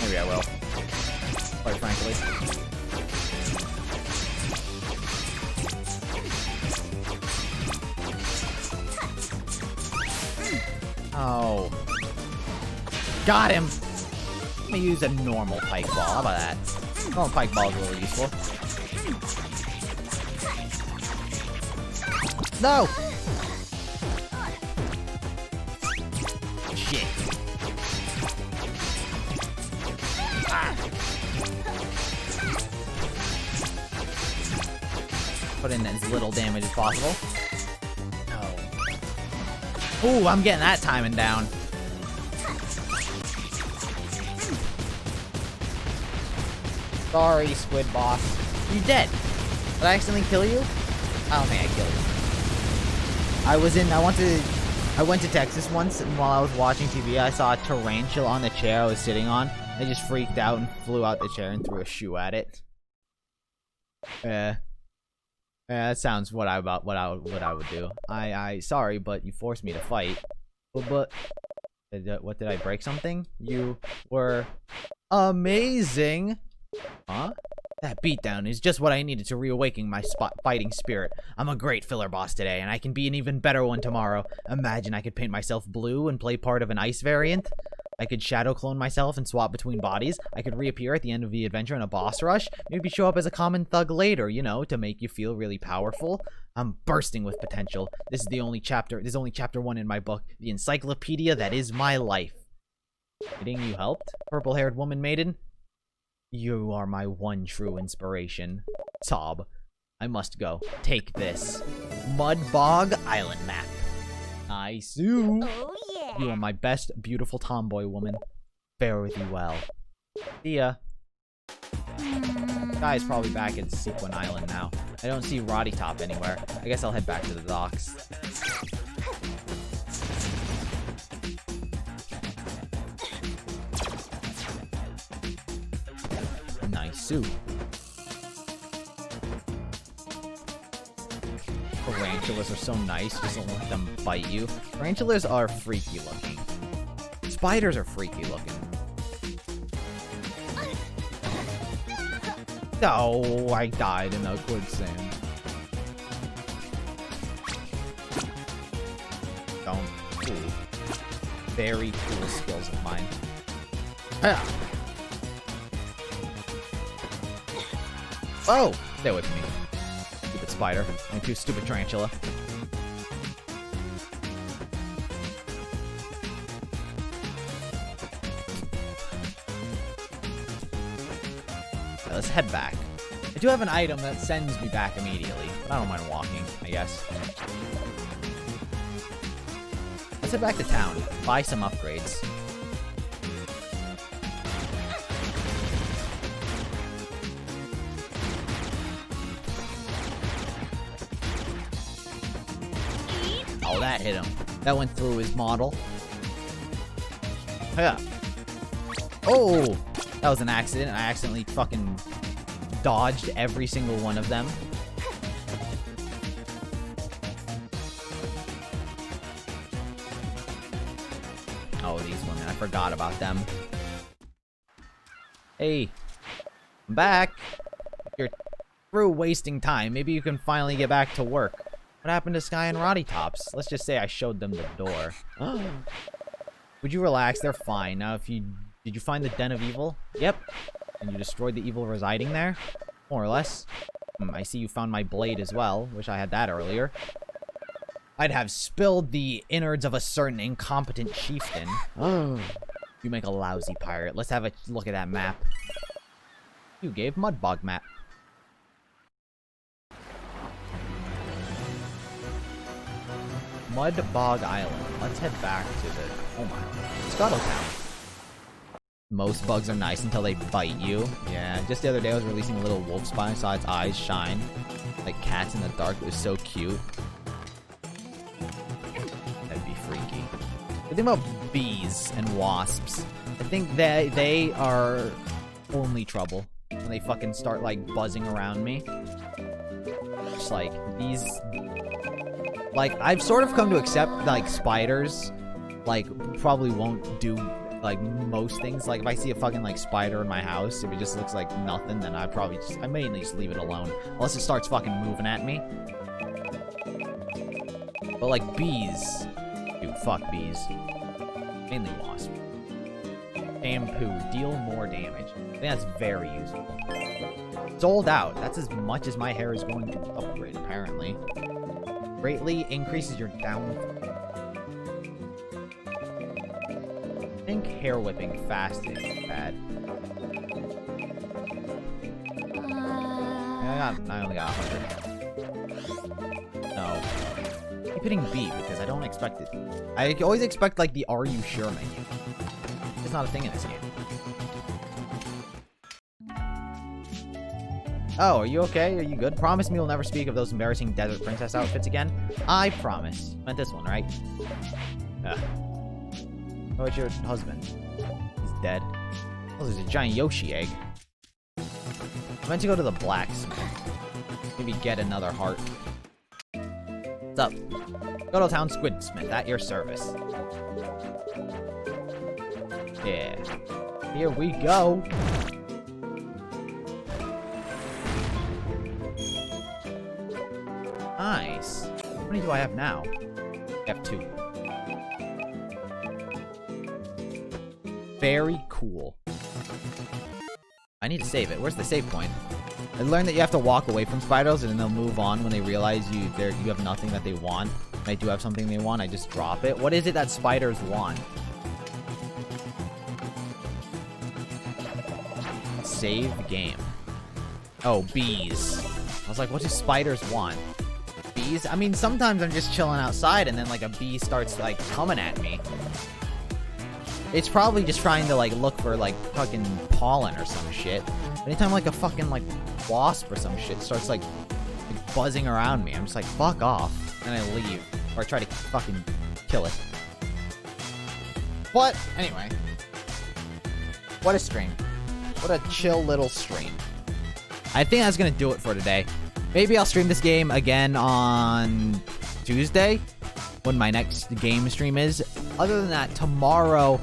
Maybe I will. Quite frankly. Oh. Got him! I'm gonna use a normal Pike Ball. How about that? Normal Pike Ball is really useful. No! Shit. Ah. Put in as little damage as possible. No. Ooh, I'm getting that timing down. Sorry, Squid Boss. You dead. Did I accidentally kill you? I don't think I killed you. I went to Texas once, and while I was watching TV, I saw a tarantula on the chair I was sitting on. I just freaked out and flew out the chair and threw a shoe at it. Yeah, that sounds what I would do. Sorry, but you forced me to fight. But what did I break something? You were amazing. Huh? That beatdown is just what I needed to reawaken my fighting spirit. I'm a great filler boss today, and I can be an even better one tomorrow. Imagine I could paint myself blue and play part of an ice variant. I could shadow clone myself and swap between bodies. I could reappear at the end of the adventure in a boss rush. Maybe show up as a common thug later, you know, to make you feel really powerful. I'm bursting with potential. This is only chapter 1 in my book, the encyclopedia that is my life. Kidding, you helped? Purple-haired woman maiden? You are my one true inspiration. Sob. I must go. Take this. Mudbog Island map. Nice. Oh, yeah. You are my best, beautiful tomboy woman. Fare with you well. See ya. Guy's probably back at Sequin Island now. I don't see Roddy Top anywhere. I guess I'll head back to the docks. Nice. Tarantulas are so nice, just don't let them bite you. Tarantulas are freaky looking. Spiders are freaky looking. Oh, I died in the quicksand. Don't. Cool. Very cool skills of mine. Ah. Oh! Stay away from me. Stupid spider. And too stupid tarantula. Okay, let's head back. I do have an item that sends me back immediately, but I don't mind walking, I guess. Let's head back to town. Buy some upgrades. Oh, that hit him. That went through his model. Yeah. Oh! That was an accident. I accidentally fucking dodged every single one of them. Oh, these women. I forgot about them. Hey. I'm back. If you're through wasting time, maybe you can finally get back to work. What happened to Sky and Roddy Tops? Let's just say I showed them the door. Would you relax? They're fine. Now, did you find the Den of Evil? Yep. And you destroyed the evil residing there? More or less. I see you found my blade as well. Wish I had that earlier. I'd have spilled the innards of a certain incompetent chieftain. Oh. You make a lousy pirate. Let's have a look at that map. You gave Mudbog map. Mud Bog Island. Let's head back to the... Oh my. Scuttle Town. Most bugs are nice until they bite you. Yeah, just the other day I was releasing a little wolf spine. I saw its eyes shine. Like cats in the dark. It was so cute. That'd be freaky. The thing about bees and wasps, I think that they are only trouble when they fucking start, like, buzzing around me. Just, like, these... Like, I've sort of come to accept, like, spiders, like, probably won't do, like, most things. Like, if I see a fucking, like, spider in my house, if it just looks like nothing, then I mainly just leave it alone. Unless it starts fucking moving at me. But, like, bees... Dude, fuck bees. Mainly wasps. Shampoo. Deal more damage. I think that's very useful. Sold out. That's as much as my hair is going to upgrade, apparently. Greatly increases your down... I think hair whipping fast is bad. I only got 100. No. Keep hitting B because I don't expect it. I always expect, like, the Are You Sure menu. It's not a thing in this game. Oh, are you okay? Are you good? Promise me you'll never speak of those embarrassing desert princess outfits again? I promise. You meant this one, right? Ugh. How about your husband? He's dead. Oh, there's a giant Yoshi egg. I meant to go to the blacksmith. Maybe get another heart. What's up? Scuttletown Squidsmith, at your service. Yeah. Here we go. Nice. How many do I have now? I have 2. Very cool. I need to save it. Where's the save point? I learned that you have to walk away from spiders and then they'll move on when they realize you have nothing that they want. When I do have something they want, I just drop it. What is it that spiders want? Save game. Oh, bees. I was like, what do spiders want? Bees? I mean, sometimes I'm just chilling outside and then, like, a bee starts, like, coming at me. It's probably just trying to, like, look for, like, fucking pollen or some shit. Anytime, like, a fucking, like, wasp or some shit starts, like buzzing around me, I'm just like, fuck off. And I leave. Or I try to fucking kill it. But, anyway. What a stream. What a chill little stream. I think that's gonna do it for today. Maybe I'll stream this game again on Tuesday, when my next game stream is. Other than that, tomorrow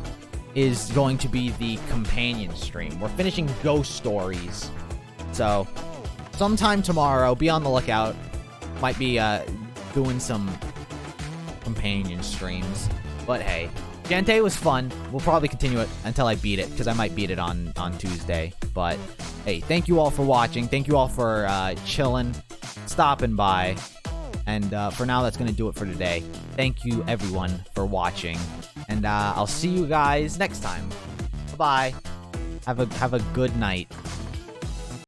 is going to be the companion stream. We're finishing Ghost Stories. So, sometime tomorrow, be on the lookout. Might be doing some companion streams. But hey, Shantae was fun. We'll probably continue it until I beat it, because I might beat it on Tuesday. But hey, thank you all for watching. Thank you all for chilling, stopping by. And for now, that's going to do it for today. Thank you, everyone, for watching. And I'll see you guys next time. Bye-bye. Have a good night.